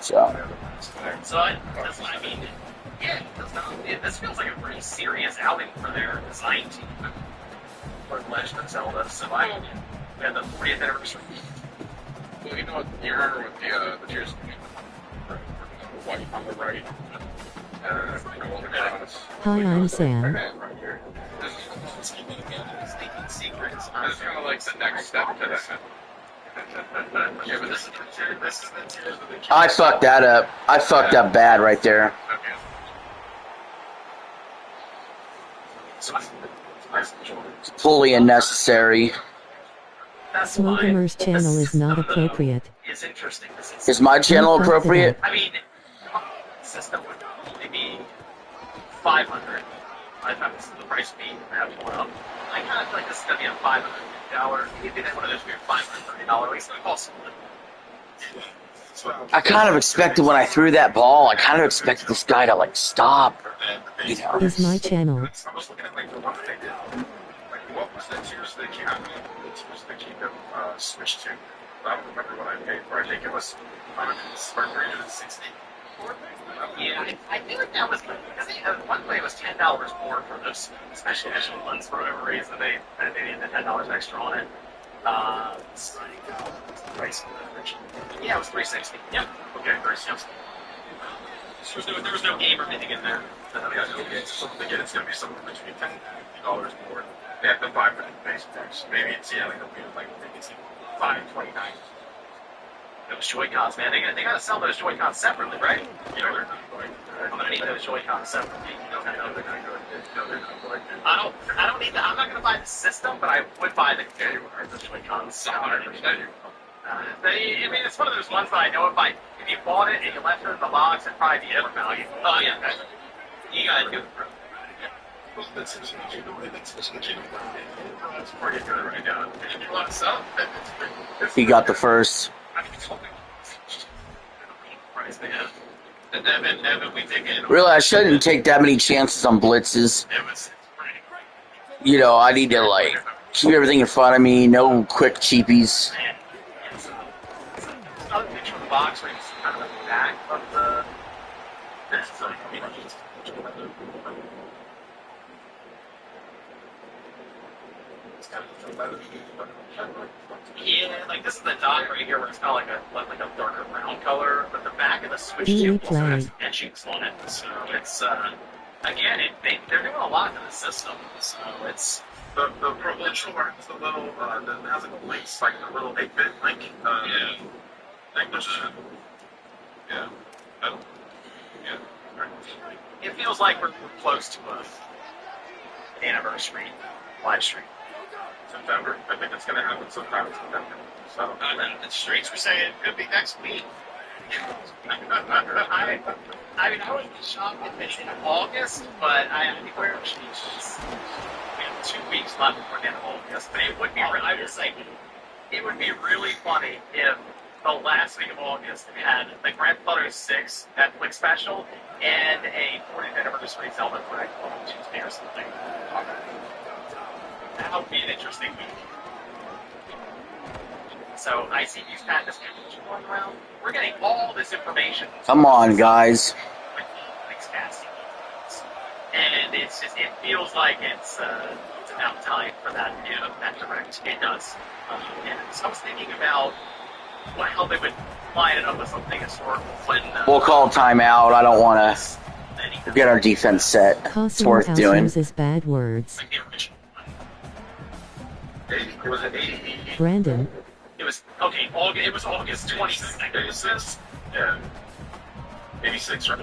So I mean, yeah, this feels like a pretty serious outing for their design team. For Legend of Zelda, so we had the 40th anniversary. Well, you know what? You remember with the Tears white on the right. Hi, I'm Sam. This is kind of like the next step to that. Yeah, but this is the Tears of the I fucked that up. I fucked up bad right there. Fully unnecessary. Smogamer's channel is not appropriate. It's interesting. Is my channel appropriate? I mean, the system would only be 500. I thought this is the price being have one up. I kind of feel like this is going to be a $500. Maybe one of those weird $530 at least possible. I kind of expected when I threw that ball, I kind of expected this guy to like stop. You know. Is my channel. I was looking at like the one that they did. Like what was the Tears of the Kingdom? The Tears of the Kingdom switch to. I don't remember what I paid for. I think it was 360. Yeah, I feel like that was because one play was $10 more for those special edition ones for whatever reason. They needed the $10 extra on it. Price. Yeah, it was 360. Yep. Okay, 360. There was no game or anything in there. It's going to be something between $10 and $50 more. They have the 5 base price. Maybe it's like maybe it's $5.29. Those Joy-Cons, man, they gotta sell those Joy-Cons separately, right? You know, I'm gonna need those Joy-Cons separately. They're not going to. I don't need that. I'm not gonna buy the system, but I would buy the Joy-Cons separately. I mean, it's one of those ones that I know if you bought it and you left it in the box, it'd probably be overvalued. Oh yeah, you gotta do it. That's pretty good right now. And you want to sell it? He got the first. Really, I shouldn't take that many chances on blitzes. You know, I need to like keep everything in front of me. No quick cheapies. Another picture of the box where you see kind of the back of the. Yeah, like this is the dock right here where it's kind of like a darker brown color, but the back of the Switch 2 also has etchings on it. So it's again, they're doing a lot to the system. So it's the provincial one is the little that has like a links, like a little 8-bit link. Language. Yeah. It feels like we're close to an anniversary live stream. September. I think it's going to happen sometime in September. So, the streets were saying it could be next week. I mean, I wouldn't be shocked if it's in August, but I think we have 2 weeks left before the end of August. But it would be, I would say, it would be really funny if the last week of August we had the Grand Theft Auto 6 Netflix special and a 40th anniversary Zelda Direct on Tuesday or something. That would be an interesting week. So, ICB's patent discussions going around. We're getting all this information. Come on, guys. And it's just, it feels like it's about time for that direct. It does. And so I was thinking about how they would line it up with something historical. When, We'll call timeout. I don't want to get our defense set. It's worth doing. Uses bad words. Brandon. It was okay. It was August 22nd. Yeah. 86, right?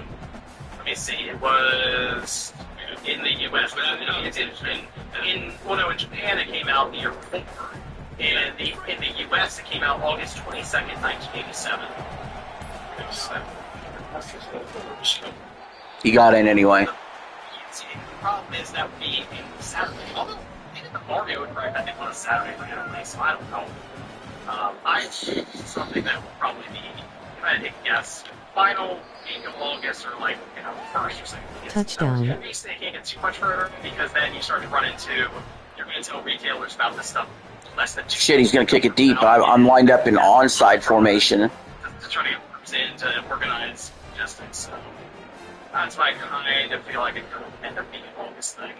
Let me see. It was in the U.S. In Japan it came out the year before. In the U.S. it came out August 22nd, 1987. He got in anyway. See, the problem is that being Saturday, although maybe the Mario would probably, I think, on a Saturday randomly, so I don't know. I think something that will probably be, if I had to guess, final week of August or like, first or second week. Touchdown. At least they can't get too much further because then you start to run into, you're going to tell retailers about this stuff less than 2 Shit, he's gonna kick it deep. I'm lined up in onside formation. to try to get groups in to organize logistics. So that's why I kind of feel like it could end up being an August thing.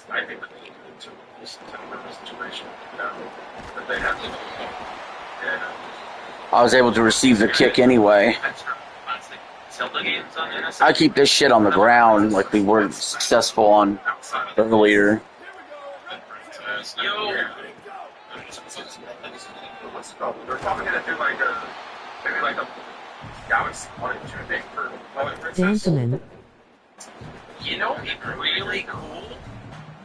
I think that they need to listen to the situation. But they have to. Yeah. I was able to receive the kick anyway. Zelda games on NSA. I keep this shit on the ground like we were successful on earlier. Yo. What's it called? They're probably gonna do like a Galaxy 1 and 2 thing for Twilight Princess. Gentlemen, You know, it'd be really cool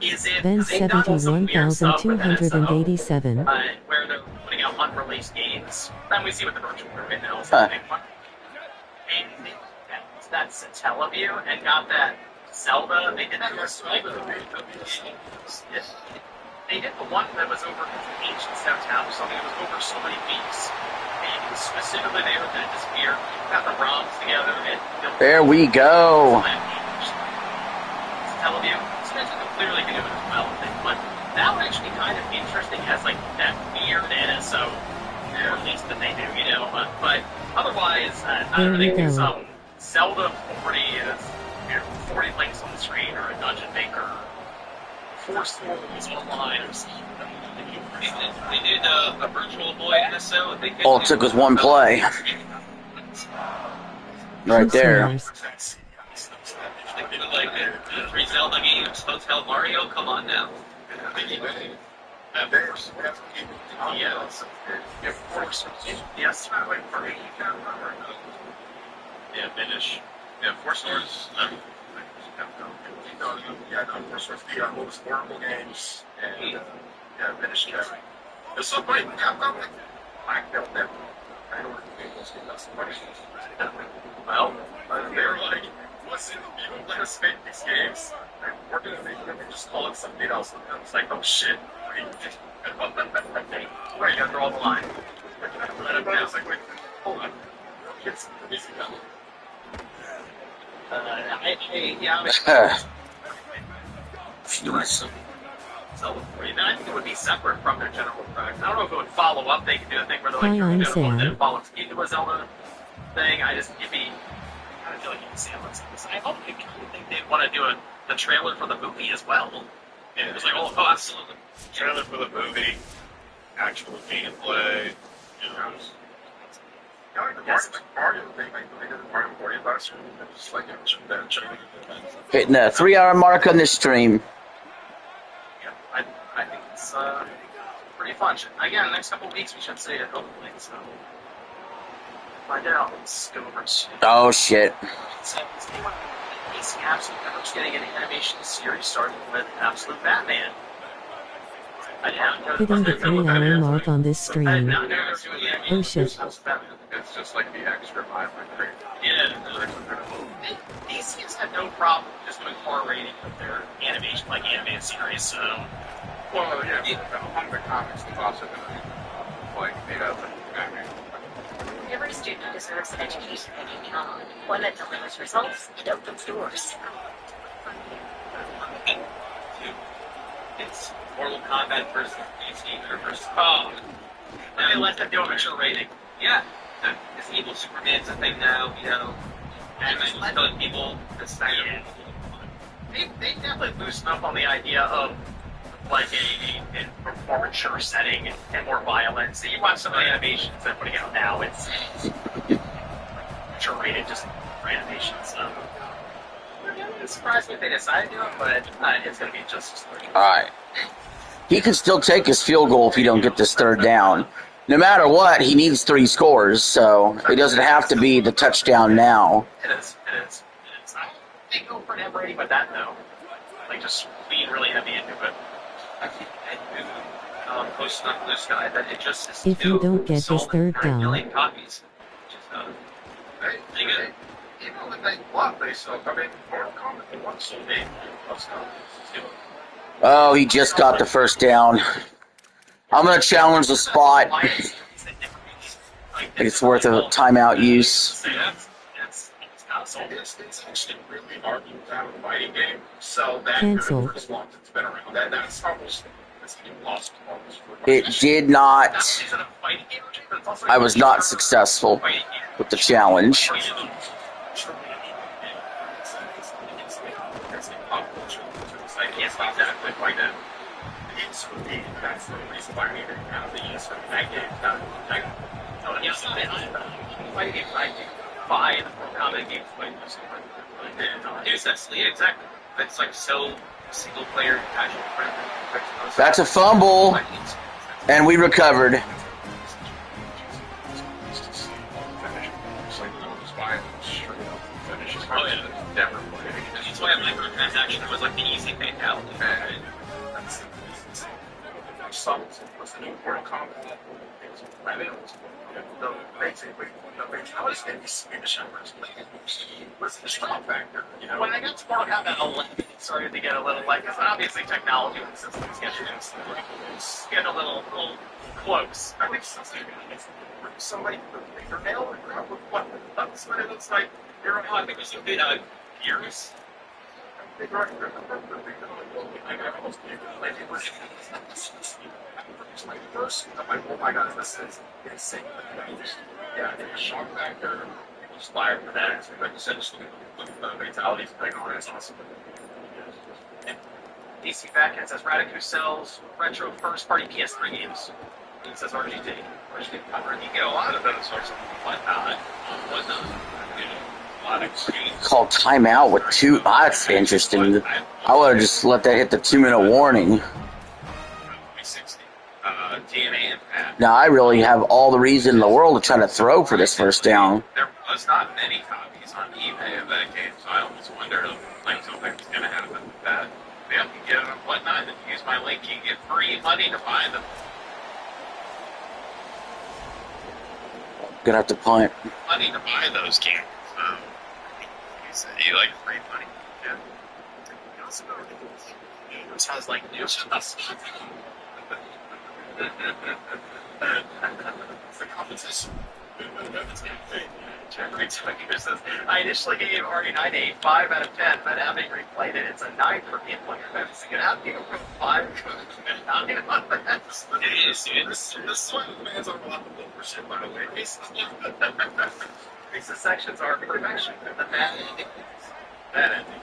is if Ben they've done some weird stuff with NSO, 71,287. where they're putting out unreleased games. Then we see what the virtual right now is Huh. happening. And they that Satellaview and got that Zelda. They did that They did the one that was over Ancient Step Town or something. It was over so many weeks. And specifically, they were going to disappear. Got the ROMs together and built. There we go. Satellaview. Spencer clearly can do it as well, I think. But that would actually be kind of interesting as like that weird NSO release that they do, But otherwise, I don't think there's Zelda 40 is 40 links on the screen or a dungeon maker. 4 stories online or something. They did a Virtual Boy NSO. All it took was one play. Right there. They did like the 3 Zelda games, Hotel Mario. Come on now. Yes, Yeah, finish. Yeah, 4 stores. Yeah, 4 stores. The most horrible games and finish it. It's so funny. I felt that. I don't well, they were like, listen, you don't let us make these games. We're going to make them and just call it something else. And I was like, oh shit. Right, you gotta draw the line. I was like, wait, hold on. It's easy now. I think it would be separate from their general product. I don't know if it would follow up. They could do a thing where they're like, I'm you're going Sam. to follow into a Zelda thing. I feel like you can see on this. I hope they think they'd want to do the trailer for the movie as well. Yeah, it was like, oh, absolutely. Trailer for the movie, actual gameplay, Mario thing, they did the Mario 40 last year. Just like, Hitting a 3-hour mark on this stream. Yeah, I think it's pretty fun. Again, the next couple of weeks we should see it, hopefully. So, find out. Let's go over to... Oh, shit. So, is anyone facing Absolute Network's getting an animation series starting with Absolute Batman? I did not know Hitting the 3-hour mark on this I did stream. not know there was doing animation Oh shit. Absolute Batman. It's just like the extra violent thing. Yeah. These kids have no problem just doing R rating with their animation, like animated series, so... Well, yeah, among the comics, they've also been like made up. Every student deserves an education and beyond, one that delivers results and opens doors. It's Mortal Kombat versus DC or versus. They let them do an actual rating. Yeah, this evil Superman's a thing now, and then just telling people this thing. They definitely loosen up on the idea of like a more mature setting and more violence. So you watch some of the animations they're putting out now, it's mature rated, just for animation. So it surprised me if they decided to do it, but it's going to be just as good. Alright. He can still take his field goal if he don't get this third down. No matter what, he needs 3 scores, so it doesn't have to be the touchdown now. It is. I think go for an Brady, but that no. Like just being really heavy into it. I think posting on this guy that it just is If you don't get this third 9 down. million copies. Even when they block, they still come in more common than one so they Oh, he just got the first down. I'm going to challenge the spot. I think it's worth a timeout use. It's actually really hard to have a fighting game. So that Cancel. for as long as it's been around, that's almost lost almost for It did not. I was not successful with the challenge. That's the reason why we didn't have the use of that game. Fighting games, I do buy the combat games playing this. Exactly. It's like so single player casual friendly. That's a fumble, and we recovered. Oh yeah, definitely. That's why a microtransaction was like the easy pay out. Was the new Mortal Kombat. Basically, the fatality in the showers was the strong factor. You know, When I got to Mortal Kombat 11, it started to get a little like, because obviously technology and systems getting a little close. I think somebody with a fingernail would grab with what? That's what it looks like. You're I think there's some gears. My first, I'm like, oh my god, this is insane. Yeah, the shock factor was fire for that. Like you said, just look at the fatalities thing on it. It's awesome. DC Backend says Radicu sells retro first-party PS3 games. It says RGT. RGT cover. You get a lot of those sorts of whatnot. A lot of exchange. Called timeout with 2. That's interesting. I would have just let that hit the 2-minute warning. 360. TNA Impact. Now I really have all the reason in the world to try to throw for this first down. There was not many copies on eBay of that game, so I almost wondered if like something was going to happen with that. They have to get them and whatnot. If you use my link, you can get free money to buy them. Gonna have to punt. Money to buy those games. So, you like free money? Yeah. This has like new stuff. It's the competition. I initially gave RE9 a 5 out of 10, but having replayed it, it's a 9 for me. Like, I'm gonna give it a 5 and 9 on that. It is, dude. This is why the fans are a lot of for shit, by the way. These sections are perfection. The bad ending. That ending.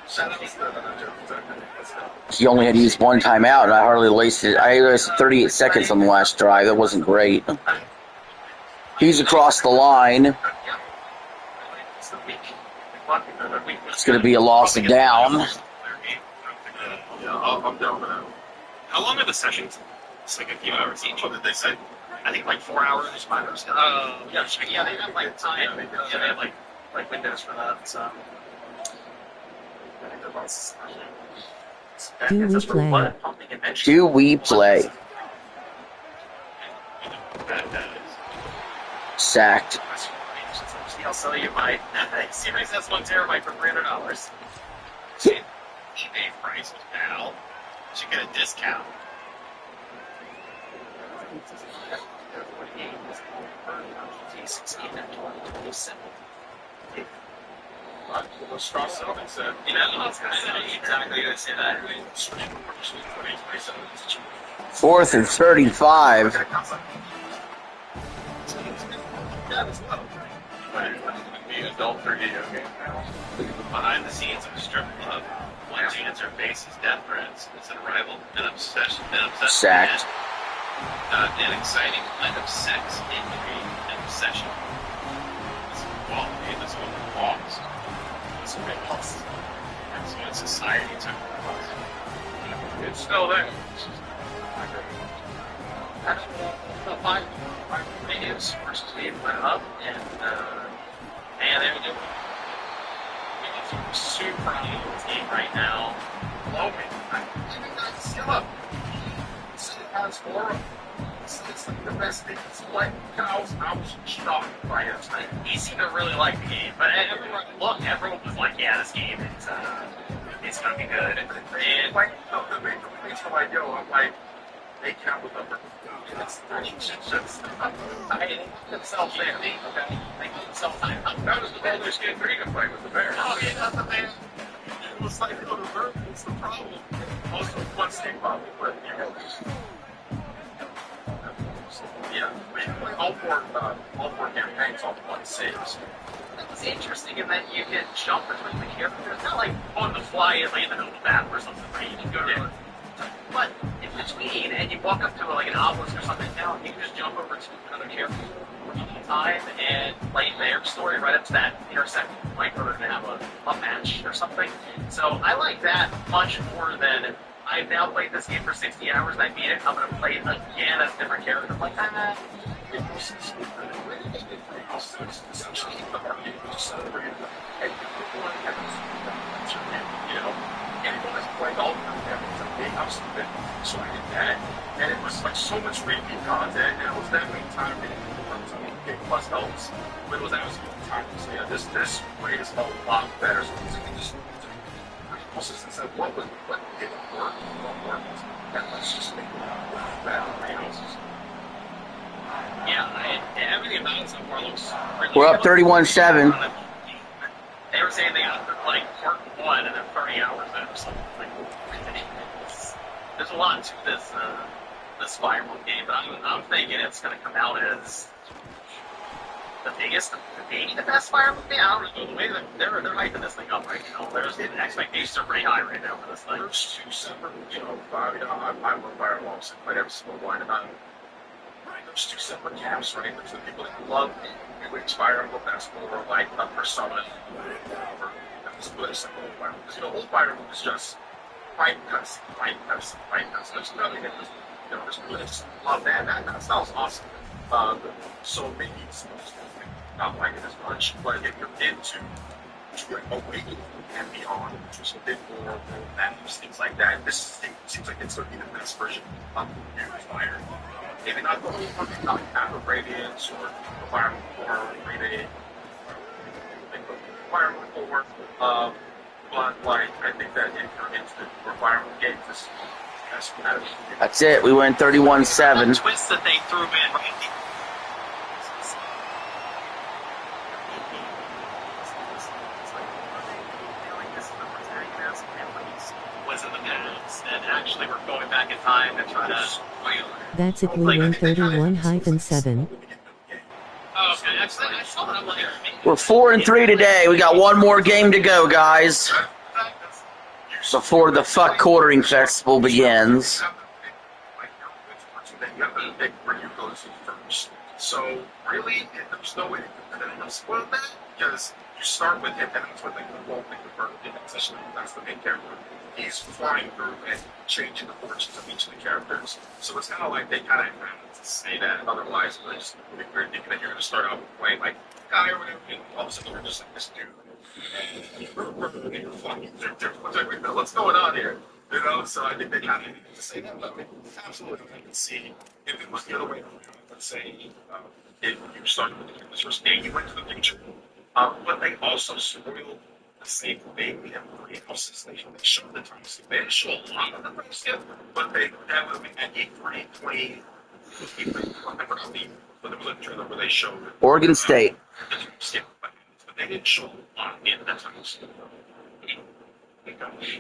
Shout out to He only had to use 1 timeout, and I hardly wasted. I wasted 38 seconds on the last drive. That wasn't great. He's across the line. It's going to be a loss of down. Yeah, I'm down with that. How long are the sessions? It's like a few hours each. What did they say? I think like 4 hours. Yeah, they have like time. Yeah, they have like windows for that. So. Do we play? Do we play? Sacked. I'll sell you my Series S1 terabyte for $300. eBay prices, pal. Should get a discount. You know, I was going to say exactly what I say that. 4th and 35. The adult 3D game now. Behind the scenes of a strip club, one unit's her face is death threats. It's an arrival, an obsession, Sacked. An exciting blend of sex, intrigue, and obsession. This quality, this woman walks. This woman walks. And so in society took her. It's still there. That's the five radius versus we went up, and they're doing super on the team right now. Blowing. I didn't guys skill up. It's horrible. It's like the best thing to play. I was shocked by it. He seemed to really like the game, but everyone was like, "Yeah, this game it's gonna be good." And like the main complaints from like, yo, I'm like, they count with number. It's just I themselves there. Okay, they keep themselves. That was the Baldur's Gate 3 to play with the Bears. Oh yeah, that's the thing. It was like, oh, the Bears, what's the problem? Also, one state problem, but you know. Yeah, we play all four campaigns on one saves. It's interesting in that you can jump between the characters, not like on the fly like in the middle of the map or something where you can go to but in between, and you walk up to like an obelisk or something down, you can just jump over to another character at a time and play their story right up to that intersection point where they're going to have a match or something. So I like that much more than I've now played this game for 60 hours and I beat it. I'm going to play it again as a different character. I'm like, Essentially, the market is celebrated. And everyone has, you know, anyone has played all of them. It's a big house of it. So I did that, and it was like so much repeat content, and it was definitely time to get plus helps, but it was absolutely time to say, yeah, this way is a lot better. So we just consistent said what didn't work, what worked, and let's just make it better. Yeah, everything about it so far looks really We're up 31-7. They were saying they got like part 1 and then 30 hours in or something. Like, there's a lot to this Fire Emblem game, but I'm thinking it's going to come out as the biggest, maybe the best Fire Emblem game. I don't know the way that they're hyping this thing up right now. There's the expectations are pretty high right now for this thing. There's two separate, I love Fire Emblem, so I played every single one, and there's two separate camps, right? There's the people that love New Age Fire Emblem, that's more like a persona, or that's like old Fire Emblem. Because, old Fire Emblem is just fight cuts. There's nothing that there's people that just love that. That sounds awesome. So maybe it's not like it as much, but if you're into Awakening and beyond, which was a bit more matters, things like that, this seems like it's going to be the best version of New Fire. Maybe not the whole one, not half of Radiance or Fire Emblem 4, Rebate, Fire Emblem 4, but like, I think that if you're into the Fire Emblem games, this is better. That's it. We went 31-7. The twist that they threw in, right? Was in the past, and actually we're going back in time to try to. That's it. We win 31-7. Oh, okay. Actually, I saw that. I'm like, We're 4-3 today. We got one more game to go, guys, before the fuck quartering festival begins. So really, there's no way to spoil that, because you start with him, and that's what they won't make the first game, especially that's the main character. He's flying through and changing the fortunes of each of the characters. So it's kind of like they kind of have to say that, otherwise you're thinking that you're going to start out playing like guy or whatever, and all of a sudden you're just like this dude. And you're flying through. What's going on here? So I think they kind of need to say that. But I mean, absolutely, I can see if it was the other way around. Let's say if you started with the first game, you went to the future. But they also spoiled the same thing in three houses. They showed the time skip. They didn't show a lot of the time skip, but they definitely at E3 20. I forgot but there was a trailer where they showed Oregon State. the time skip, but they didn't show a lot in that time skip.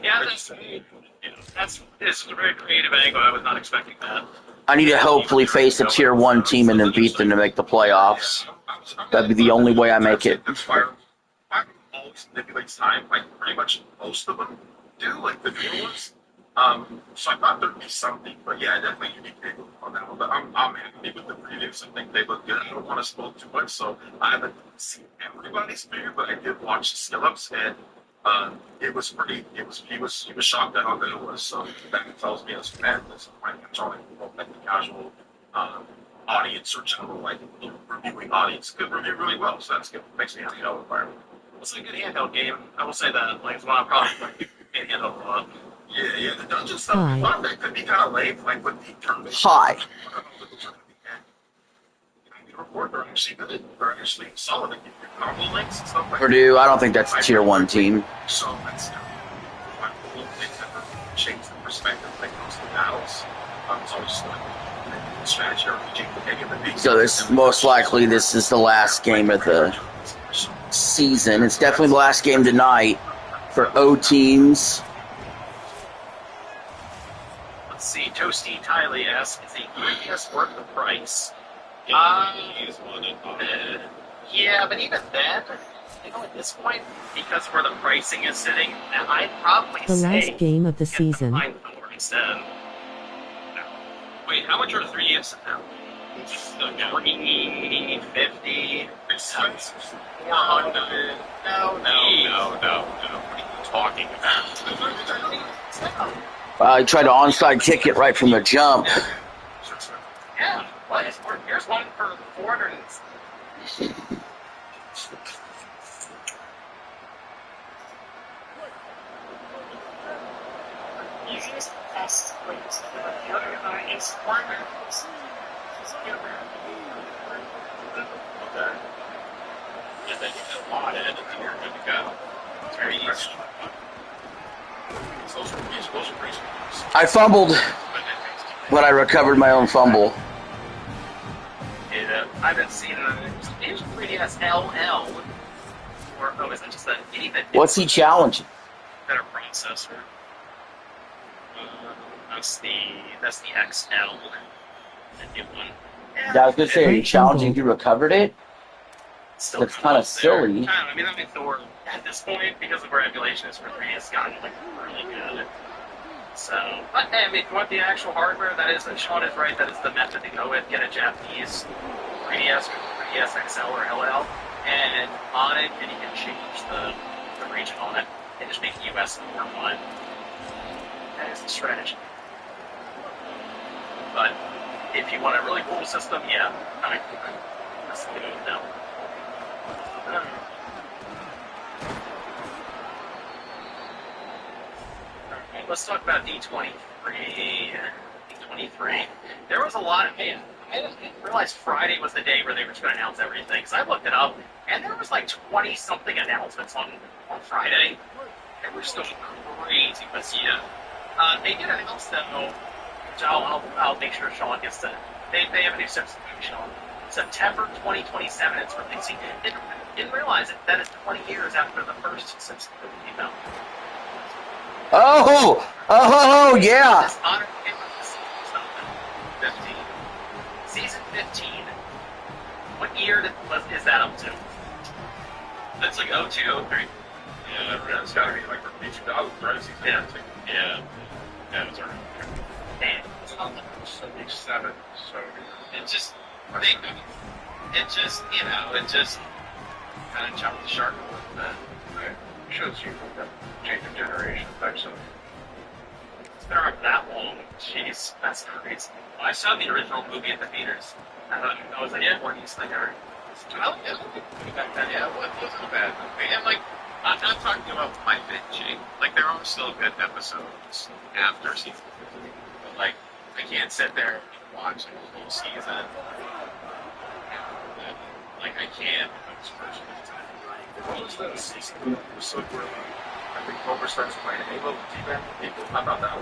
yeah, it's a very creative angle. I was not expecting that. I need to hopefully face a tier 1 team and then beat them to make the playoffs. That'd be the only way I make it. Fire always manipulates time, like pretty much most of them do, like the new ones. So I thought there'd be something, but yeah, definitely unique angle on that one. But I'm happy with the previews. I think they look good. I don't want to spoil too much, so I haven't seen everybody's preview, but I did watch the skill ups, and It was pretty. It was he was shocked at how good it was. So that tells me as a fan, that's why I'm telling like the casual audience or general like reviewing audience could review really well. So that's good. Makes me happy. Environment. It's a good handheld game. I will say that. Like, it's one I probably like handheld a lot. Yeah. The dungeon stuff. Hi. A lot of that could be kind of late, like with the tournament. Hi. Report they're actually good. They're actually solid. They give you combo links and stuff like Purdue, I don't think that's a tier 1 team. So that's quite cool. They never change the perspective when it comes to battles. It's always just like strategy RPG. Any of the big So this most likely this is the last game of the season. It's definitely the last game tonight for O teams. Let's see. Toasty Tylee asks, is the 3DS worth the price? Yeah, but even then, at this point, because where the pricing is sitting, I'd probably The say last game of the season. Mind Thor instead. Wait, how much are 3DS now? 350, 400. No. What are you talking about? I tried to onside kick it right from the jump. Yeah, well, here's one for 400. Easiest, fastest way to set up the other car is one mouse. Okay. Yeah, then you get modded and then you're good to go. It's very easy. Those are pretty smart. I fumbled, but I recovered my own fumble. I've been seeing there's 3DS LL. Or, oh, is that just an anything? What's he challenging? Better processor. That's the XL. The new one. Yeah, I was gonna say, are you challenging you recovered it? Still That's kind of silly. I mean, Thor at this point, because of where emulation is for 3DS, gotten like really good. So, but I mean, if you want the actual hardware, that is, Sean is right, that is the method to go with. Get a Japanese 3DS or 3DS XL or LL, and on it, and you can change the region on it, and just make US more fun. That is the strategy. But if you want a really cool system, yeah, that's the way to go now. Alright, let's talk about D23. D23. There was a lot of, I didn't realize Friday was the day where they were just going to announce everything, because I looked it up, and there was like 20-something announcements on Friday. They were still crazy, but yeah. They did announce though, which I'll make sure Sean gets to, they have a new Simpsons movie, Sean. September 2027 it's releasing. Didn't realize it. That is 20 years after the first Simpsons movie came out. Oh, yeah. This honor came out this 15. Season 15. What year is that up to? That's like 02, 03. Yeah, it's gotta be like for 2000, right? Season 15. Yeah, it's alright. Man, It's 7, so it just kind of jumped the shark a little bit. it shows you the change of generation type stuff. it's been around that long. Jeez, that's crazy. I saw the original movie at the theaters. I thought that was like a 40s thing, or Back then, yeah, it wasn't a bad movie. And like, I'm not talking about my binging. Like, there are still good episodes after season 15. But like, I can't sit there and watch a whole season. Like, I can't. What was that season episode where I think Homer starts playing Halo with T-Man people? How about that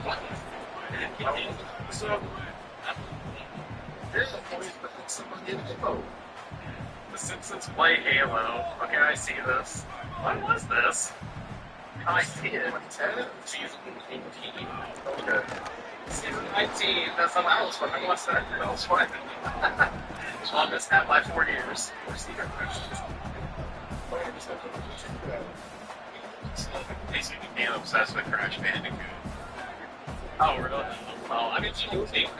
one? So, there's a point that someone in Halo. The Simpsons play Halo. Okay, I see this. When was this? I see it. 10, season 18. Okay. Season 19. That's how I was I watched that. That was fun. Sean missed that by 4 years. Basically being obsessed with Crash Bandicoot. Oh, really? Well, I mean, it was like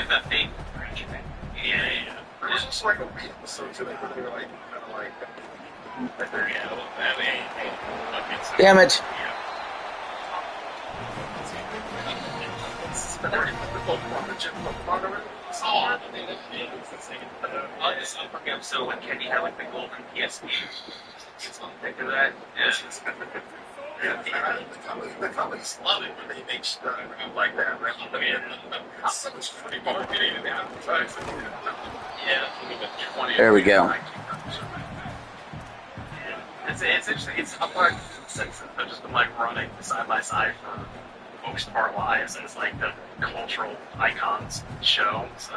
that fake Crash Bandicoot. Yeah. There was just like a week episode today where they were like, kind of like, But there, yeah, well, that ain't fucking so. Damn it. So when Kenny had like the golden PSP, think of that. The companies love it when they make stuff like that. Right? I mean, so much free marketing and advertising. Yeah. There we go. It's interesting. It's a part since I've just been like running side by side for most of our lives as like the cultural icons show. So,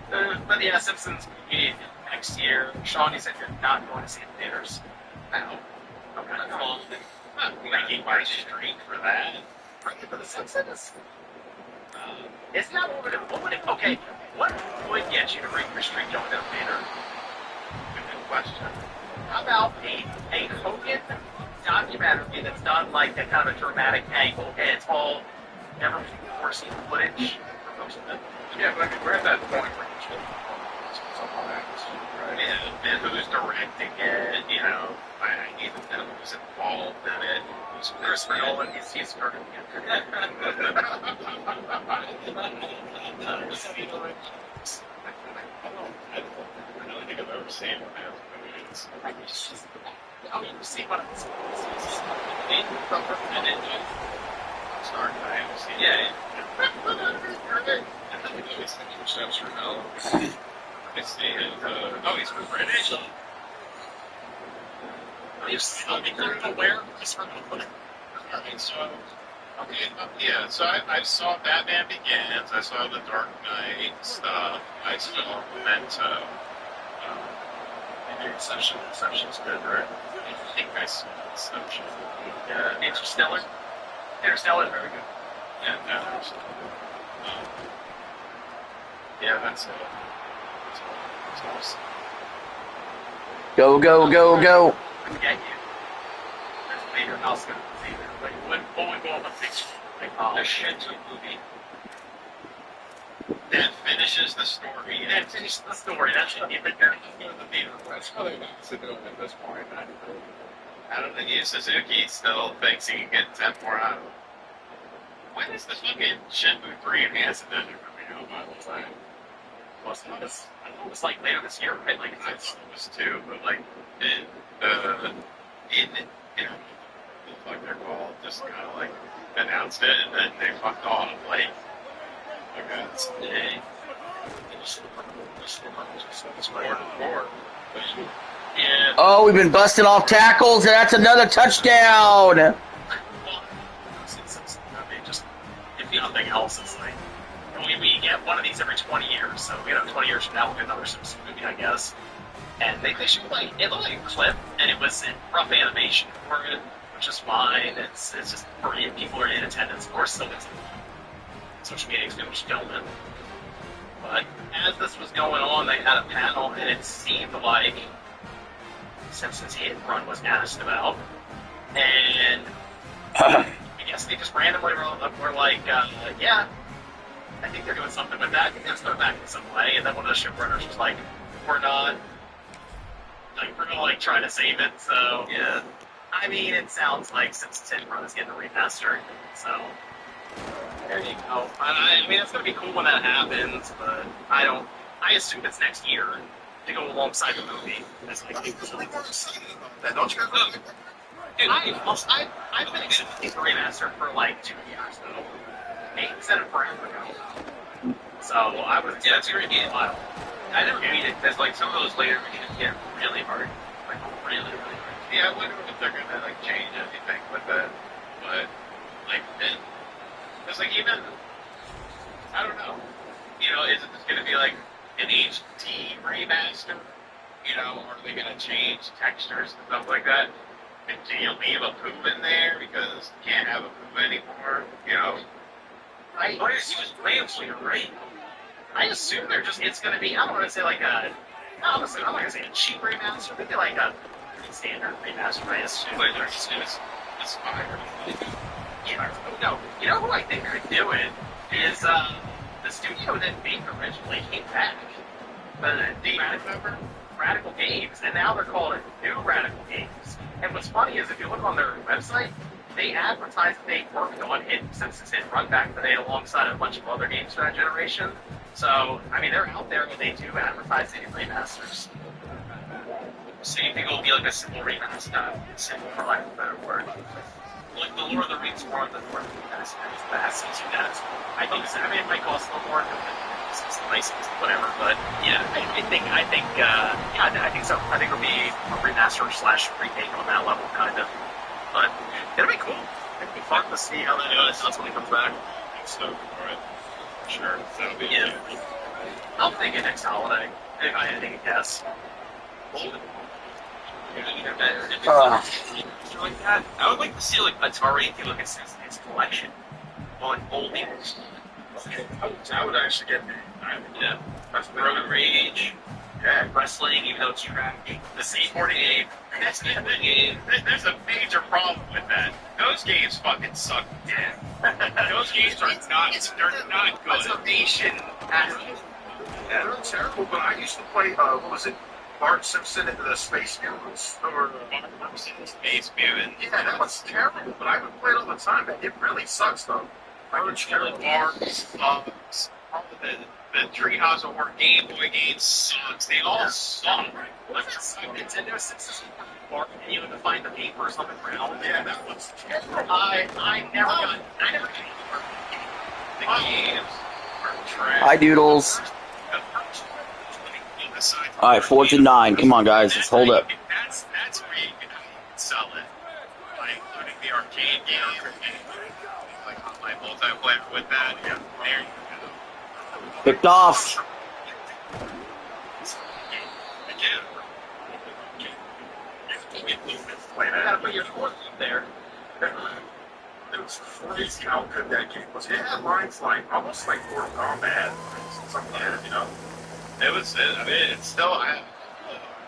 but yeah, Simpsons movie next year. Sean, you said you're not going to see it in theaters. No. Okay, come on. I'm not making my street for that. For the Simpsons. Isn't that what would it? Okay, what would get you to break your streak going to the theater? Good question. How about a Hogan documentary that's done like a kind of a dramatic angle, and it's all never before seen footage for most of it? Yeah, but I mean, we're at that point where you should right? And who's directing it, you know, I need to know who's involved in it. Who's Christopher Nolan, he's perfect. I don't think I've ever seen one of those movies. I mean, you see what I'm saying. I'm sorry, I haven't seen Yeah. I think he's Steps for Hell. I see it. Oh, he's British. Are you something aware of Christopher Nolan? Alright, so, okay, yeah, so I saw Batman Begins, I saw the Dark Knight stuff, I saw Memento. Inception's good, right? I think I saw Inception. Interstellar? Interstellar is very good. Yeah, that's yeah, that's it. That's awesome. Go, go, go, go. I get you. There's later house going to see there, but when we go on the picture, like, the shit to a movie. That finishes the story. That finishes the story. That should be a big difference. That's how they got to do it at this point. I don't think Suzuki still thinks he can get 10 more out of it. When is the fucking Shenmue 3 Enhanced Edition coming out, by the way? I know it was like later this year, right? Like, I thought it was too, but like, like they're called, just kind of like announced it and then they fucked off. Like, okay, it's more. yeah. Oh, we've been busting off tackles, and that's another touchdown. I mean, just if nothing else, it's like we get one of these every 20 years. So 20 years from now we'll get another Simpsons movie, I guess. And they should like it looked like a clip, and it was in rough animation for it, which is fine. It's just for people are in attendance. Of course, still it's social media is going to film it. But as this was going on, they had a panel, and it seemed like Simpsons Hit and Run was asked about, and I guess they just randomly were like, yeah, I think they're doing something with that. I think they're going back in some way. And then one of the showrunners was like, we're not, like, we're going to, like, try to save it. So, yeah. I mean, it sounds like Simpsons Hit and Run is getting a remaster. So, there you go. I mean, it's going to be cool when that happens, but I assume it's next year to go alongside the movie. That's like, don't you guys look? Dude, I've been accepting the remaster for like 2 years now. They said it forever ago. So I was it's gonna be a while. I never beat it because like some of those later games get really hard. Like really hard. Yeah, I wonder if they're gonna like change anything with it. But like because like even I don't know. You know, is it just gonna be like an HD remaster? You know, or are they gonna change textures and stuff like that? And do you leave a poop in there because you can't have a poop anymore? You know? Right. Or use Ramsey, right? I assume they're just, it's going to be, I don't want to say like a, I'm not going to say a cheap remaster, maybe like a pretty standard remaster, I assume. But they're just going to aspire. Yeah, no, you know who I think could do it is the studio that made it originally came back. Do you remember? Radical Games, and now they're calling it New Radical Games. And what's funny is if you look on their website, they advertise that they worked on Hit Simpsons Hit Run back today alongside a bunch of other games for that generation. So, I mean, they're out there and they do advertise they do remasters. So you think it'll be like a simple remaster? Simple, for lack of a better word. Like the Lord of the Rings more than Lord of the Rings. I think so. I mean, it might cost a little more than license, whatever. But yeah, I think so. I think it'll be a remaster slash remake on that level, kind of. But it'll be cool. It'll be fun to see how that does when it comes back. So, alright. Sure. That'll be I'm thinking next holiday. If I had to take a guess. Like that. I would like to see like Atari do like a Simpsons collection on old games. I would actually get Yeah. Road Rage. Yeah, wrestling, even though it's trash. The skateboarding game. That's the game. There's a major problem with that. Those games fucking suck. Yeah. Those games are not. They're not good. Conservation. They're terrible. But I used to play. What was it? Bart Simpson into the Space Mutants, or Space Mutant. Yeah, that was terrible. But I would play it all the time. It really sucks though. Bart, all the Treehouse of War Game Boy games sucks. They all suck. Nintendo 64 and you had to find the papers on the ground. Yeah, that was terrible. I never got the games are trash. Hi, Doodles. All right, 4th and 9. Come on, guys. Let's hold up. That's where you can sell it. By including the arcade game, like online multiplayer with that. Yeah, there you go. Picked off. You gotta put your fourth there. It was crazy how good that game was. It had lines like almost like Mortal Kombat, something like that, you know. It was. I mean, it's still. I have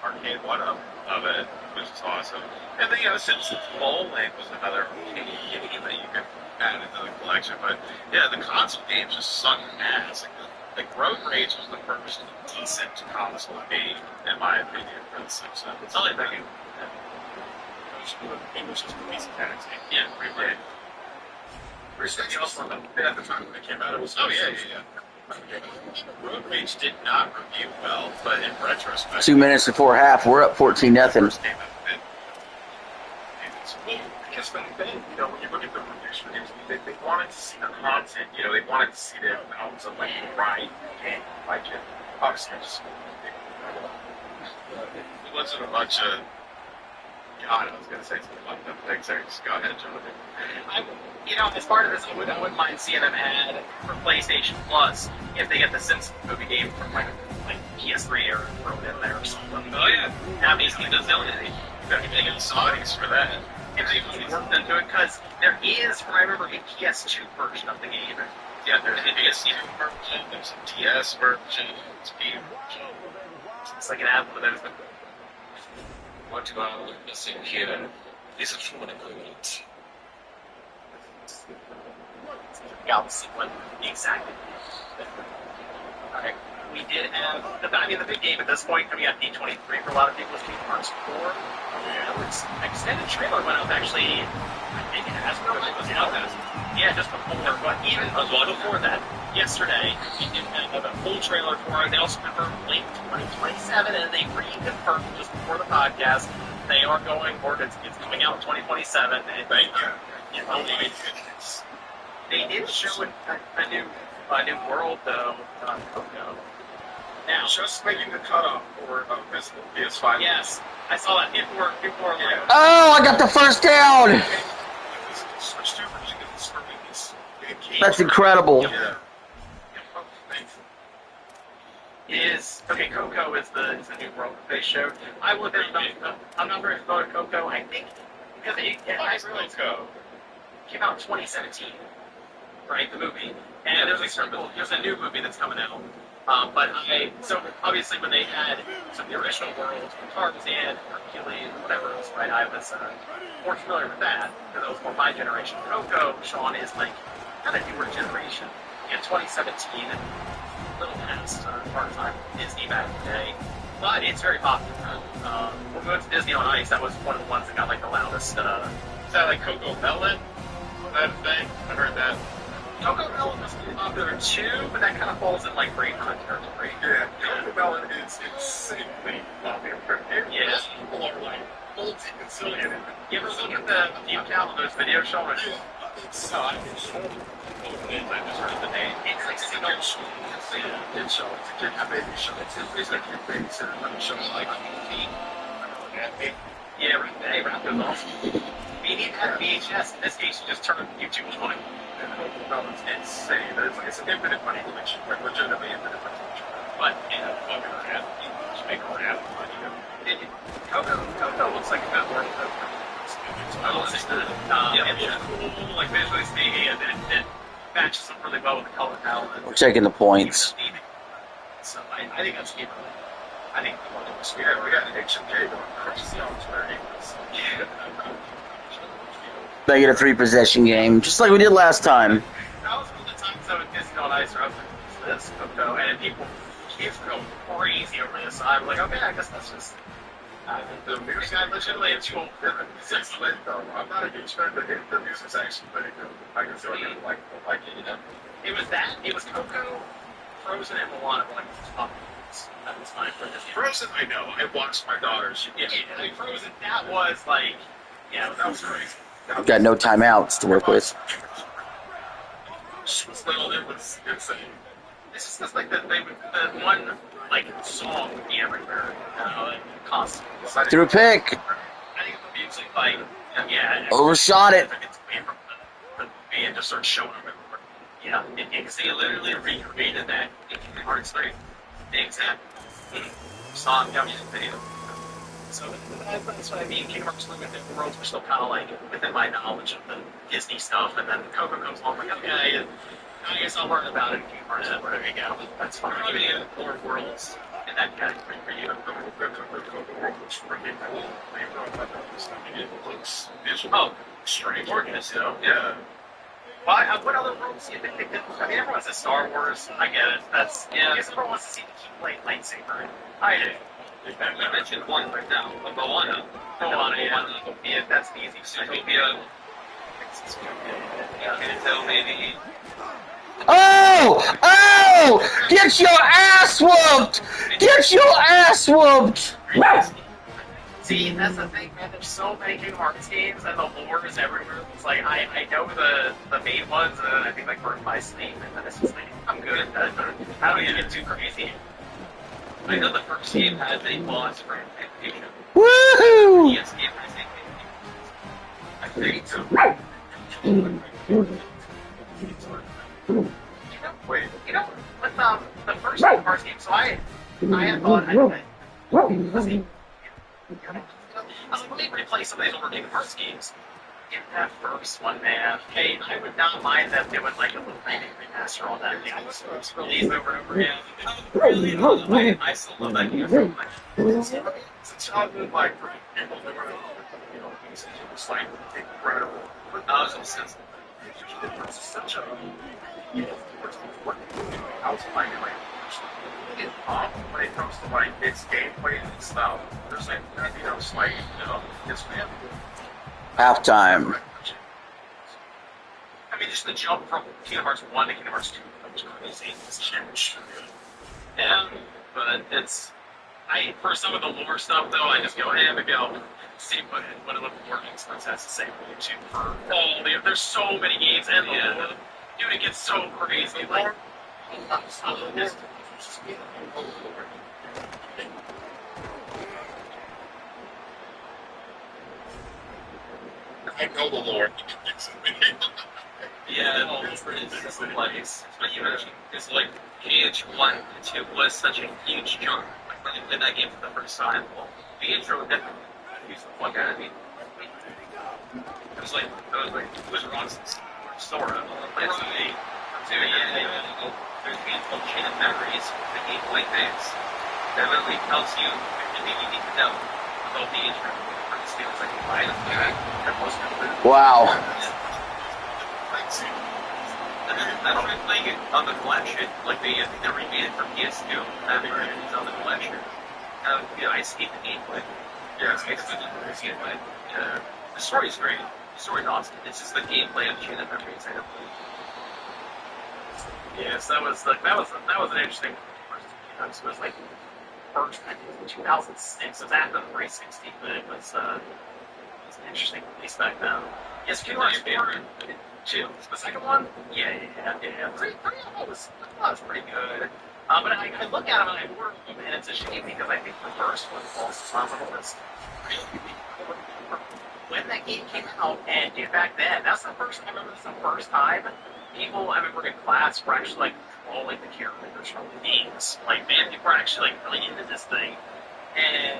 arcade one of it, which is awesome. And then Simpsons Bowling was another arcade game that you could add into the collection. But yeah, the console games just suck ass. Like Road Rage was the first decent console game, in my opinion, for the Simpsons. It's not like that game. It was just amazing. Yeah, really. At the time when it came out, it was. Oh yeah. Road Rage did not review well, but in retrospect, 2 minutes before half. We're up 14-0. Because back then, you know, when you look at the reviews for games, they wanted to see the content, you know, they wanted to see the amounts of like right and like it. Obviously, just it wasn't a bunch of. God, I was going to say something like that. Thanks, Eric. Go ahead, Jonathan. As part of this, I wouldn't mind seeing them add for PlayStation Plus if they get the Simpsons movie game from like PS3 era thrown in there or something. Oh yeah, Obviously, does anything. better get the Sonics for that. If they really worked into it, because there is, from what I remember, a PS2 version of the game. Yeah, there's a PS2 version, there's a DS version, it's P version. It's like an app for those. What you are witnessing here is a true agreement. Galaxy one exactly. Alright, we did have the big game at this point coming out D23 for a lot of people is Kingdom Hearts 4. Its extended trailer went up actually. I think it has been out. Yeah, just before, but even before that, yesterday, we did have a full trailer for it. They also confirmed late 2027, and they reconfirmed just before the podcast they are going, or it's coming out in 2027. Thank you. They did show a new world though on Coco. Now, just making the cutoff for physical PS5. Yes, I saw that. People were like, Oh, I got the first down. Switch to Virginia's That's incredible. Yeah. Coco is the new world that they showed. I'm not very familiar with Coco. I think because it came out in 2017, right? The movie, and there's a new movie that's coming out. So obviously when they had the original world, Tarzan, Hercules, whatever else, right? I was more familiar with that because that was more my generation. Coco, Sean, is like kind of newer generation. In 2017, little past part time Disney back in the day. but it's very popular. When we went to Disney on Ice, that was one of the ones that got like the loudest. Is that like Coco Melon? That thing? I heard that. Coco Melon was popular too, but that kind of falls in like Brain Hunt territory. Yeah, Coco Melon is insanely popular. Yeah. People are like multi-conciliated. You ever look at the view count of those videos showing? So I can show you. I just heard the name. It's like single show. It's show. It's a kid baby show. It's like a kid babysitter. Let me show you like yeah, hey, Raptor's awesome. We need to have VHS. In this case, you just turn YouTube on. It's insane. It's an infinite money collection. Like legitimately infinite money collection. But yeah, fucking rad. Just make a rad money. Coco looks like a good work. I love it. It looks cool, like visually speaking, and it matches up really well with the color palette. We're checking the points. So I think that's keeper. I think the one that was We got an HMJ going crazy on Twitter. -3 possession game, just like we did last time. That was one of the times I would Disney on Ice or this Coco, and kids go crazy over this. I'm like, okay, I guess that's just. The music I legitimately it's cool. It's lit though. I'm not a huge fan, but the music's actually pretty good. I can feel like it, you know. It was Coco, Frozen, and Moana were like the top ones. That was fine for Disney. Frozen, I know. I watched my daughters. Yeah, I mean, Frozen, that was like, yeah, that was crazy. Got no timeouts to work with. She was little, it was insane. This is just like the one like song would be everywhere, like constantly. Threw a pick. I think the music, like, yeah, Overshot it. The band just started showing them everywhere. Yeah, because they literally recreated that in Kingdom Hearts 3. The exact song, music video. So that's what I mean. Kingdom Hearts 3 and different worlds were still kind of like within my knowledge of the Disney stuff, and then Coco comes along like, okay, I guess I'll learn about it in Kingdom Hearts. There you go. That's fine. I mean, more worlds in that category for you. Oh, strange organist, though. Yeah. Well, what other worlds do you think they did? I mean, everyone says Star Wars. I get it. That's, yeah. I guess everyone wants to see the Keyblade lightsaber. I do. You mentioned one right now, Moana. Yeah, that's the easy. Zootopia. Until maybe. Oh! Oh! Get your ass whooped! Get your ass whooped! See, that's the thing, man. There's so many Kingdom Hearts games, and the lore is everywhere. It's like, I know the main ones, and then I think, like, Birth by Sleep, and then it's just like, I'm good at that. I don't get too crazy. I know the first game had a boss for amputation. Woohoo! Yes, game I think so. You know, with the first Kingdom Hearts game, so I had thought I was like, let me replay some of these older Kingdom Hearts games. Get that first one, man. Hey, I would not mind them doing like a little remake remaster on that thing. I was released over and over again. Really? I still love that game so much. It's a childhood like for people that were, you know, it was like incredible. But I was obsessed. It's such a, you know, I was playing it like when it comes to like its gameplay and stuff. There's like, you know, it's like, you know, it's man. Halftime. I mean, just the jump from Kingdom Hearts 1 to Kingdom Hearts 2, that was crazy. It's huge. Yeah, but it's... for some of the lore stuff, though, I just go, hey, Miguel, see what a little more experts has to say for you, too, for all the... There's so many games, and dude, it gets so crazy, like... I know the Lord. Yeah, all over is the place. But you mentioned is like KH1 and 2 was such a huge jump. Like when you played that game for the first time, well, the intro definitely confused the fuck out of me. It was Ron's Sora. It's me. There's a game called Chain of Memories, the gameplay phase. That really tells you everything you need to know about the intro. It feels like a line of wow. I don't even playing it on the collection. Like they remade it for PS2. I haven't read it on the collection. I just hate the gameplay. Yeah, It's basically the gameplay. The story's great. The story's awesome. It's just the gameplay of Chain of Memories I don't believe. Yes, that was an interesting first. It was like first I think, in 2006. It was after the 360, but it was an interesting release back then. Yes, Kingdom Hearts 4 2. The second one, yeah. Three was pretty good. But I look at them and I order them, and it's a shame because I think the first one was really when that game came out, and dude, back then, I remember this the first time people I remember in class were actually like controlling the characters from the games. Like, man, people were actually like really into this thing, and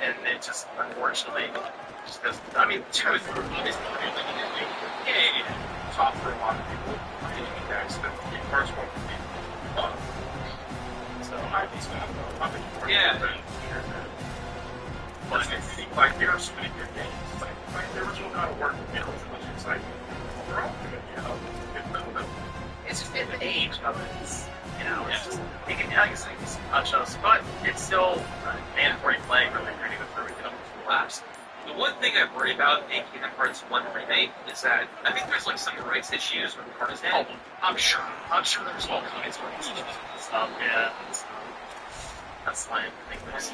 it just unfortunately just doesn't. I mean, two is obviously pretty like yeah, top for a lot of people. That's the first one. So I think but I think like there are so many good games. Like the original God of War, you know, it's like they're all good, you know. It's just the age of it. You know, it's just it can like it's touch us, but it's still mandatory playing or like reading the through it lapse. The one thing I worry about in Kingdom Hearts 1 remake is that I think there's like some rights issues with the artist. Oh, I'm sure there's all kinds of rights issues and stuff. Yeah, that's fine. I think there's.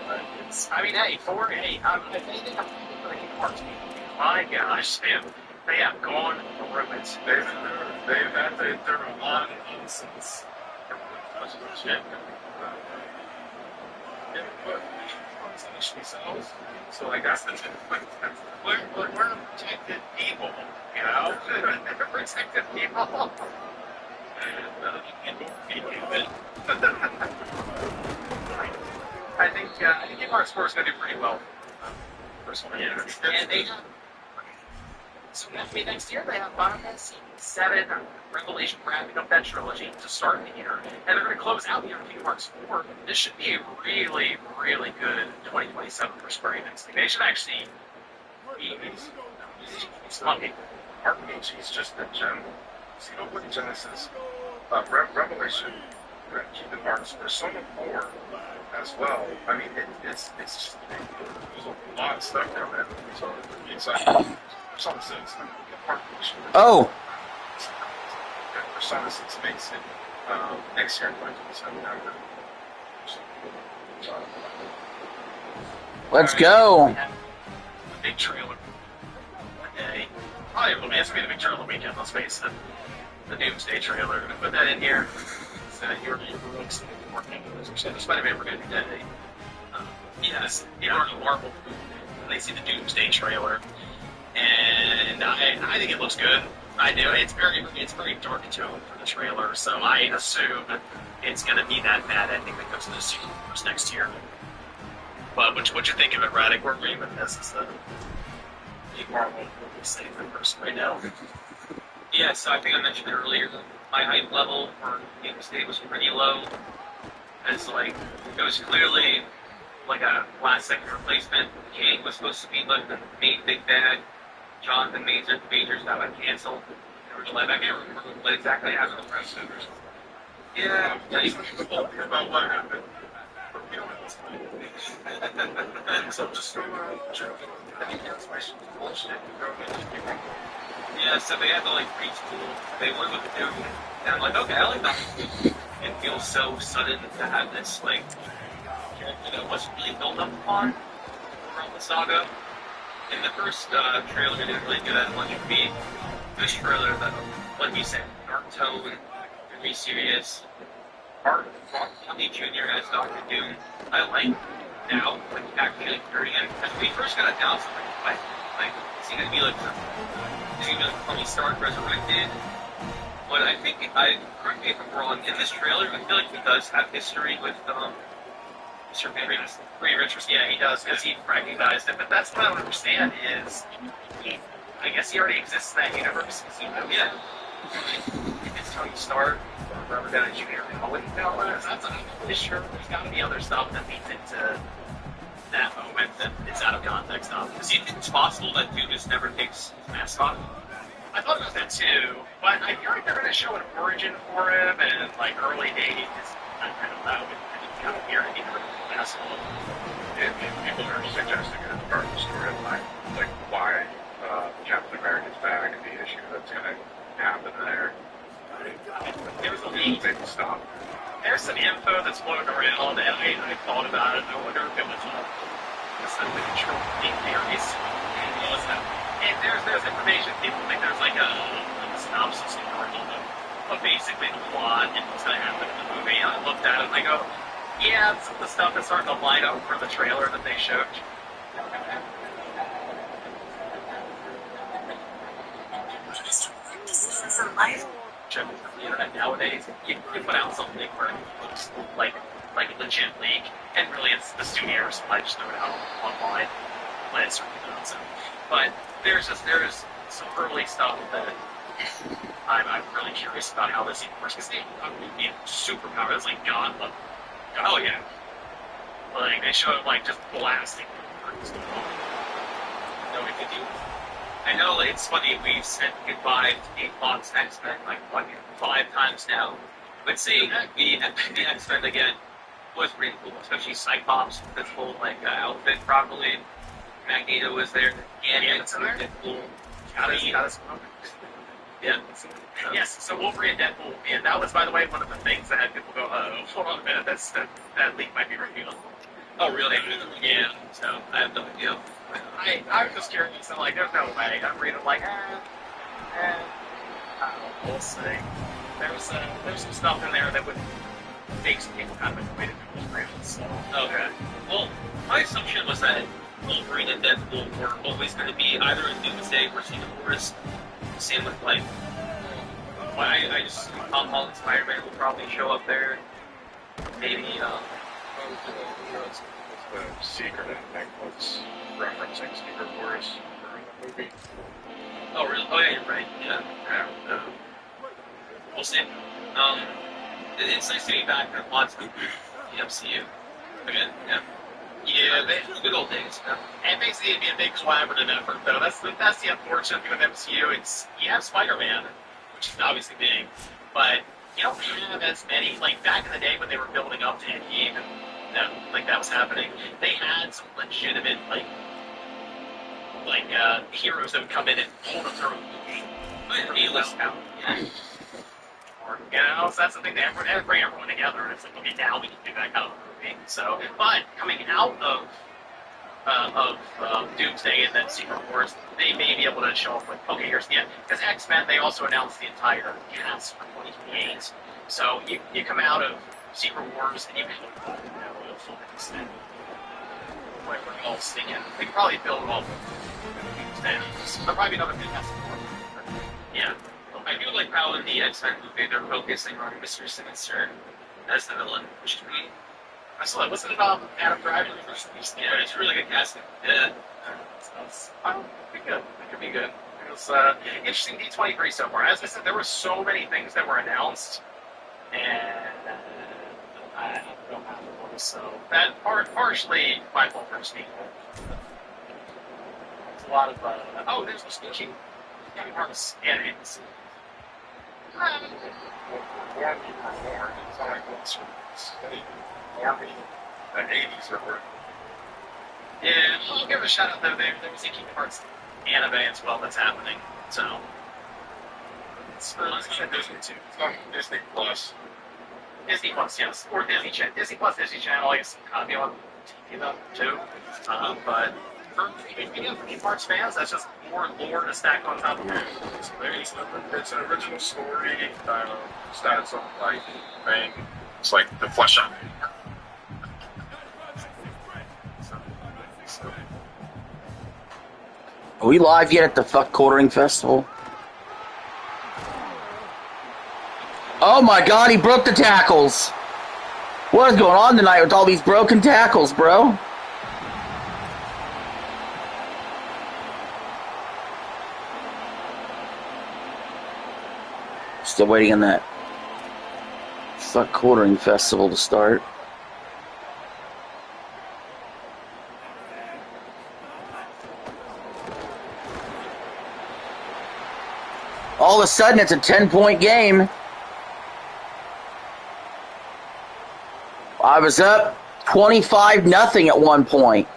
But it's. I mean, hey, if anything, I'm thinking for the Kingdom Hearts people. My gosh, man, they have gone through it. They've had there are a lot of innocence. Shit. So like that's the we're protected people, you know. We're protected people. I think Kingdom Hearts 4 is going to do pretty well. Personally, and they have. So next year they have Final Fantasy VII Revelation wrapping up that trilogy to start the year, and they're going to close out the year with Kingdom Hearts 4. This should be a really, really good 2027 for Square Enix. They should actually he's lucky. RPG is just a gem. Xenoblade Genesis, Revelation, Kingdom Hearts, Persona 4 as well. I mean, it's just there's a lot of stuff down there. So it's Persona 6. Oh. Persona 6 makes it next year in 2027. Let's go. The big trailer. Probably it's going to be the big trailer weekend, let's face it. The Doomsday trailer. We're going to put that in here. So you're really excited to work on this. Spider-Man, we're going to do that. Yes, you know, the Marvel, when they see the Doomsday trailer. And I think it looks good. I do. It's very dark tone for the trailer, so I assume it's going to be that bad ending that comes to the Superverse next year. But what you think of it, Radic? We're agreeing with this. It's the big Marvel movie safe person right now. Yeah, so I think I mentioned earlier that my hype level for Doomsday was pretty low. It's like it was clearly like a last-second replacement. King was supposed to be like the main big bad. Jonathan Majors got like canceled. I can't remember what exactly happened with the press members. Yeah, about what happened. So just yeah, so they had to like retool. They went with the Doom, and I'm like, okay, I like that. It feels so sudden to have this like character that wasn't really built up upon from the saga. In the first trailer, it didn't really do that much for me. This trailer, like you said, dark tone, very serious. Mark Downey Jr. as Doctor Doom, I like now, like actually like dirty. And when we first got announced, like is he gonna be like Tony Stark resurrected? But I think correct me if I'm wrong. In this trailer, I feel like he does have history with Mr. Ray Richards, yeah, he does, because he recognized it. But that's what I don't understand is, I guess he already exists in that universe. Yeah. If it's Tony Stark or Robert Downey Jr., what do you know? I'm pretty sure there's got to be other stuff that leads into that moment that is out of context of. Do you think it's possible that Doom just never takes his mask off? I thought about that too, but I feel like they're going to show an origin for him and like early days. I don't know. kind of weird and basketball. And people are suggesting as part of the storyline, like why Captain America's back, the issue that's going to happen there. There's a leak. They stop. There's some info that's floating around, and I thought about it. I wonder if it was the control leak theories. And there's information. People think there's like a synopsis of basically the plot and what's going to happen in the movie. And I looked at it and I go, yeah, some of the stuff is starting to line up for the trailer that they showed. This is a life. From the internet nowadays, you put out something where it looks like a legit leak, and really it's the studios might just throw it out online when it's nonsense. But there's some early stuff that I'm really curious about how this even works, because they be superpowers like God. Oh yeah, like they show it like just blasting. No, we could do. I know it's funny, we've said goodbye to Fox X-Men like 5 times now. But seeing the X-Men again was pretty cool, especially Cyclops with his whole outfit properly. Magneto was there, Gambit, Deadpool, yeah. Yes, so Wolverine and Deadpool, and that was, by the way, one of the things that had people go, hold on a minute, that leak might be revealed. Oh, really? Yeah, so I have no idea. I was just curious, and there's no way. I'm reading we'll see. There's some stuff in there that would make some people kind of annoyed if it was real, so. Okay. Well, my assumption was that Wolverine and Deadpool were always going to be either in Doomsday or Secret Wars. Same with, I just assume Tom Holland Spider-Man will probably show up there. Maybe, The secret, I think, was referencing Secret Wars for the movie. Oh, really? Oh, yeah, you're right. Yeah. We'll see. It's nice to be back and lots of the MCU. Again, yeah. Yeah, good old days. Yeah. And basically, it'd be a big collaborative effort, though. That's the unfortunate thing with MCU. You have Spider-Man, which is obviously big, but you don't have as many. Back in the day when they were building up to Endgame and that was happening, they had some legitimate heroes that would come in and hold up their own movie. A-list out. Yeah. So that's the thing. They bring everyone together, and it's like, okay, now we can do that kind of movie. So, but coming out of Doomsday and then Secret Wars, they may be able to show up with, okay, here's the end. Because X-Men, they also announced the entire cast for 2028. So you come out of Secret Wars and you have a full extent. Where we're all singing. They could probably build it all for Doomsday. So there'll probably be another Fantastic Four. Yeah. I do like how in the X-Men movie they're focusing on Mr. Sinister as the villain, which is pretty. I saw that. Wasn't it Adam Driver? Yeah, it's really good casting. Yeah. So pretty good. It could be good. It was interesting D23 so far. As I said, there were so many things that were announced, and I don't know how to know. So that partially my fault for speaking. There's a lot of oh, there's no speaking. Kevin Hart's animated. Yeah, I'll give it a shout out though. There was a Kingdom Hearts anime as well that's happening. So it's Disney too. It's on Disney Plus. Disney Plus, yes, or Disney Plus, Disney Channel. I guess kind of on TV though too. But for Kingdom Hearts fans, that's just more lore to stack on top of it. It's an original story. Starts on thing. It's like the flesh out. Are we live yet at the Fuck Quartering Festival? Oh my god, he broke the tackles! What is going on tonight with all these broken tackles, bro? Still waiting on that Fuck Quartering Festival to start. All of a sudden, it's a 10-point game. I was up 25-0 at one point.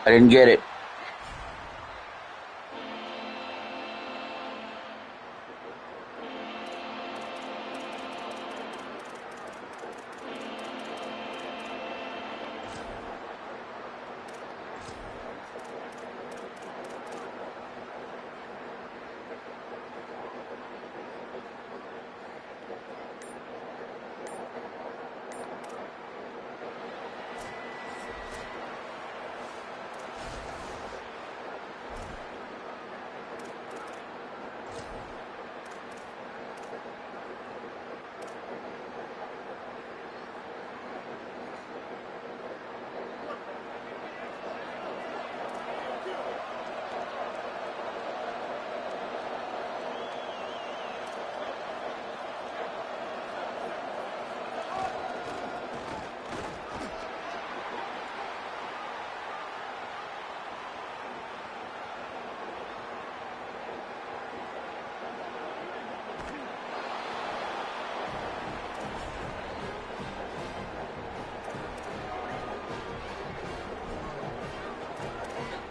I didn't get it.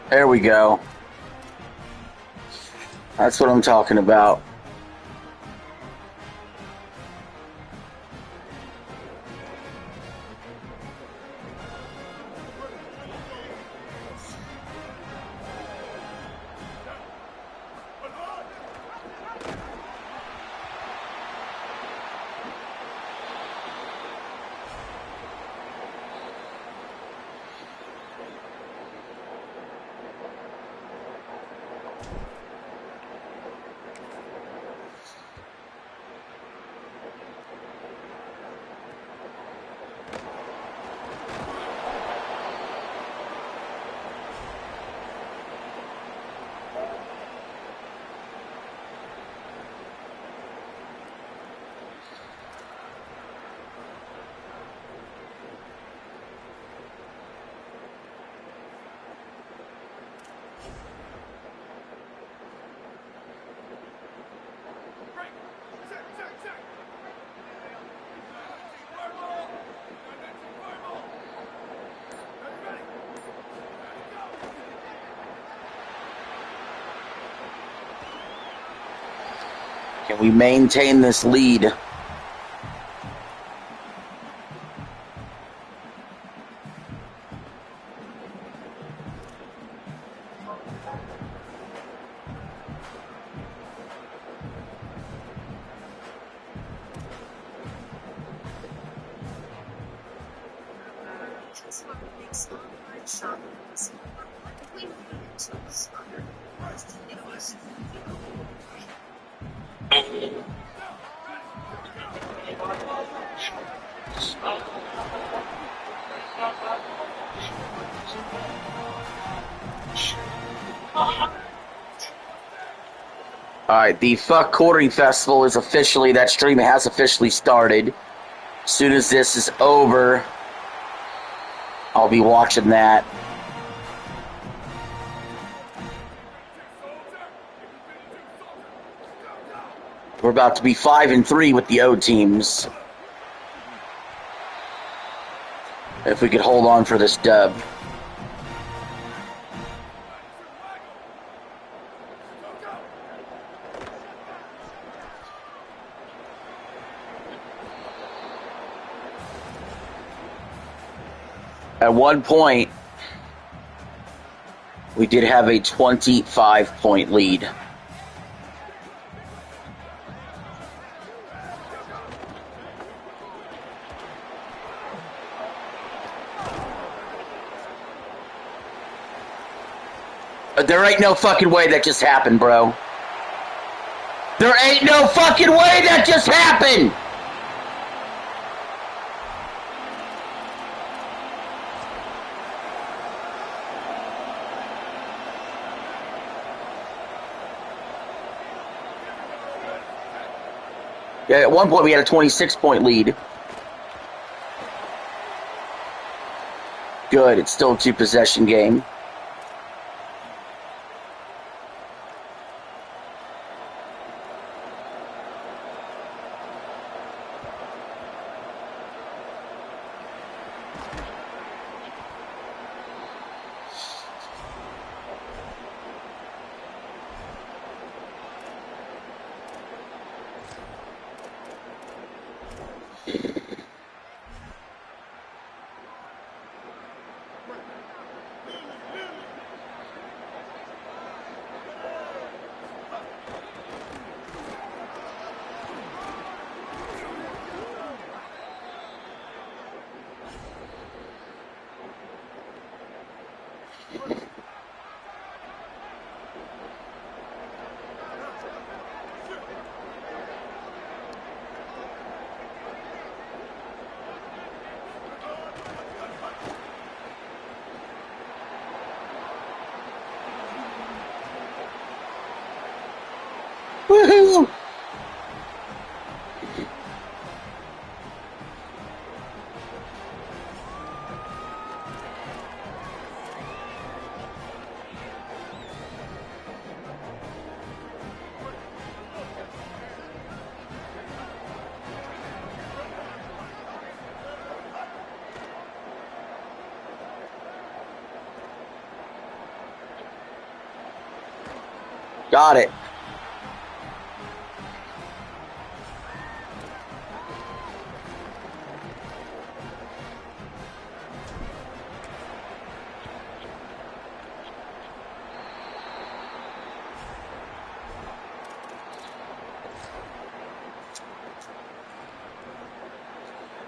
There we go. That's what I'm talking about. Can we maintain this lead? Alright, the Fuck Quartering Festival is officially, that stream has officially started. As soon as this is over, I'll be watching that. We're about to be 5-3 with the O teams. If we could hold on for this dub. At one point, we did have a 25-point lead. There ain't no fucking way that just happened, bro. There ain't no fucking way that just happened! Yeah, at one point we had a 26-point lead. Good, it's still a two-possession game. Woohoo! Got it.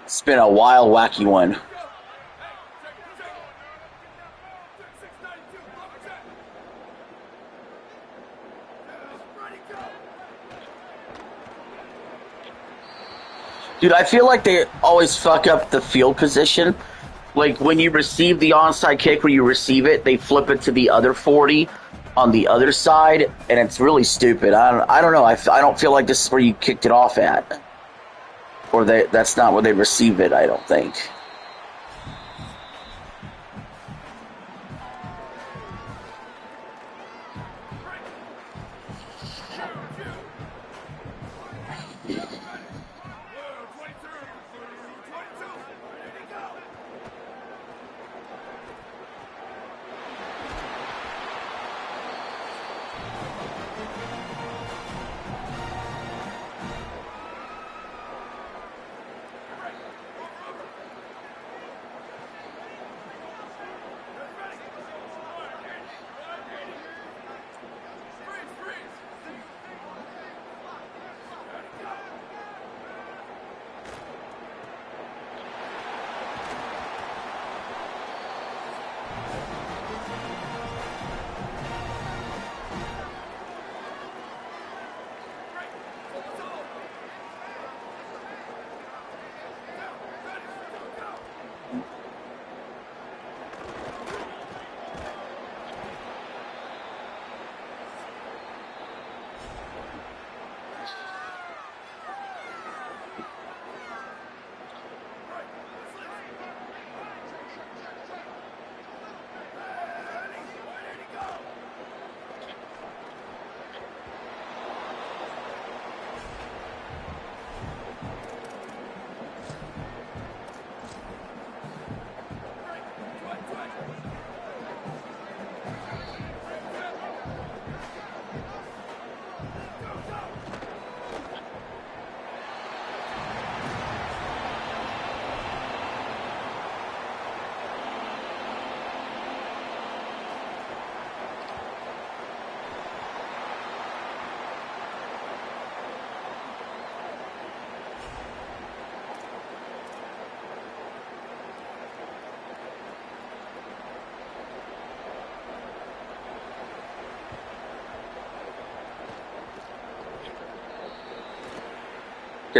It's been a wild, wacky one. Dude, I feel like they always fuck up the field position. Like, when you receive the onside kick, where you receive it, they flip it to the other 40 on the other side, and it's really stupid. I don't know. I don't feel like this is where you kicked it off at. Or that's not where they receive it, I don't think.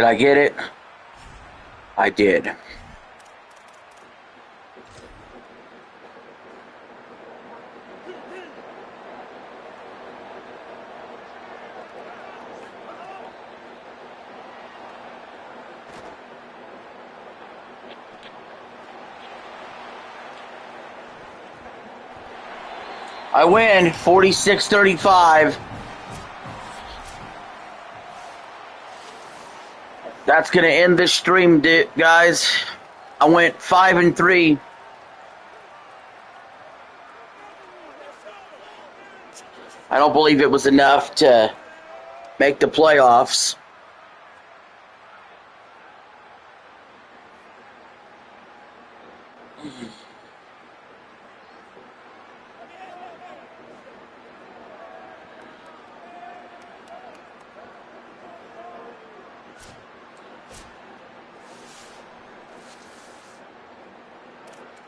Did I get it? I did. I win 46-35. That's going to end this stream, guys. I went 5-3. I don't believe it was enough to make the playoffs.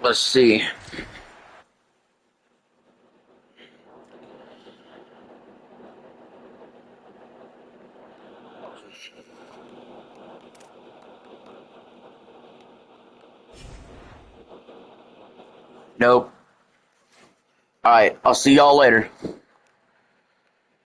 Let's see. Nope. All right, I'll see y'all later.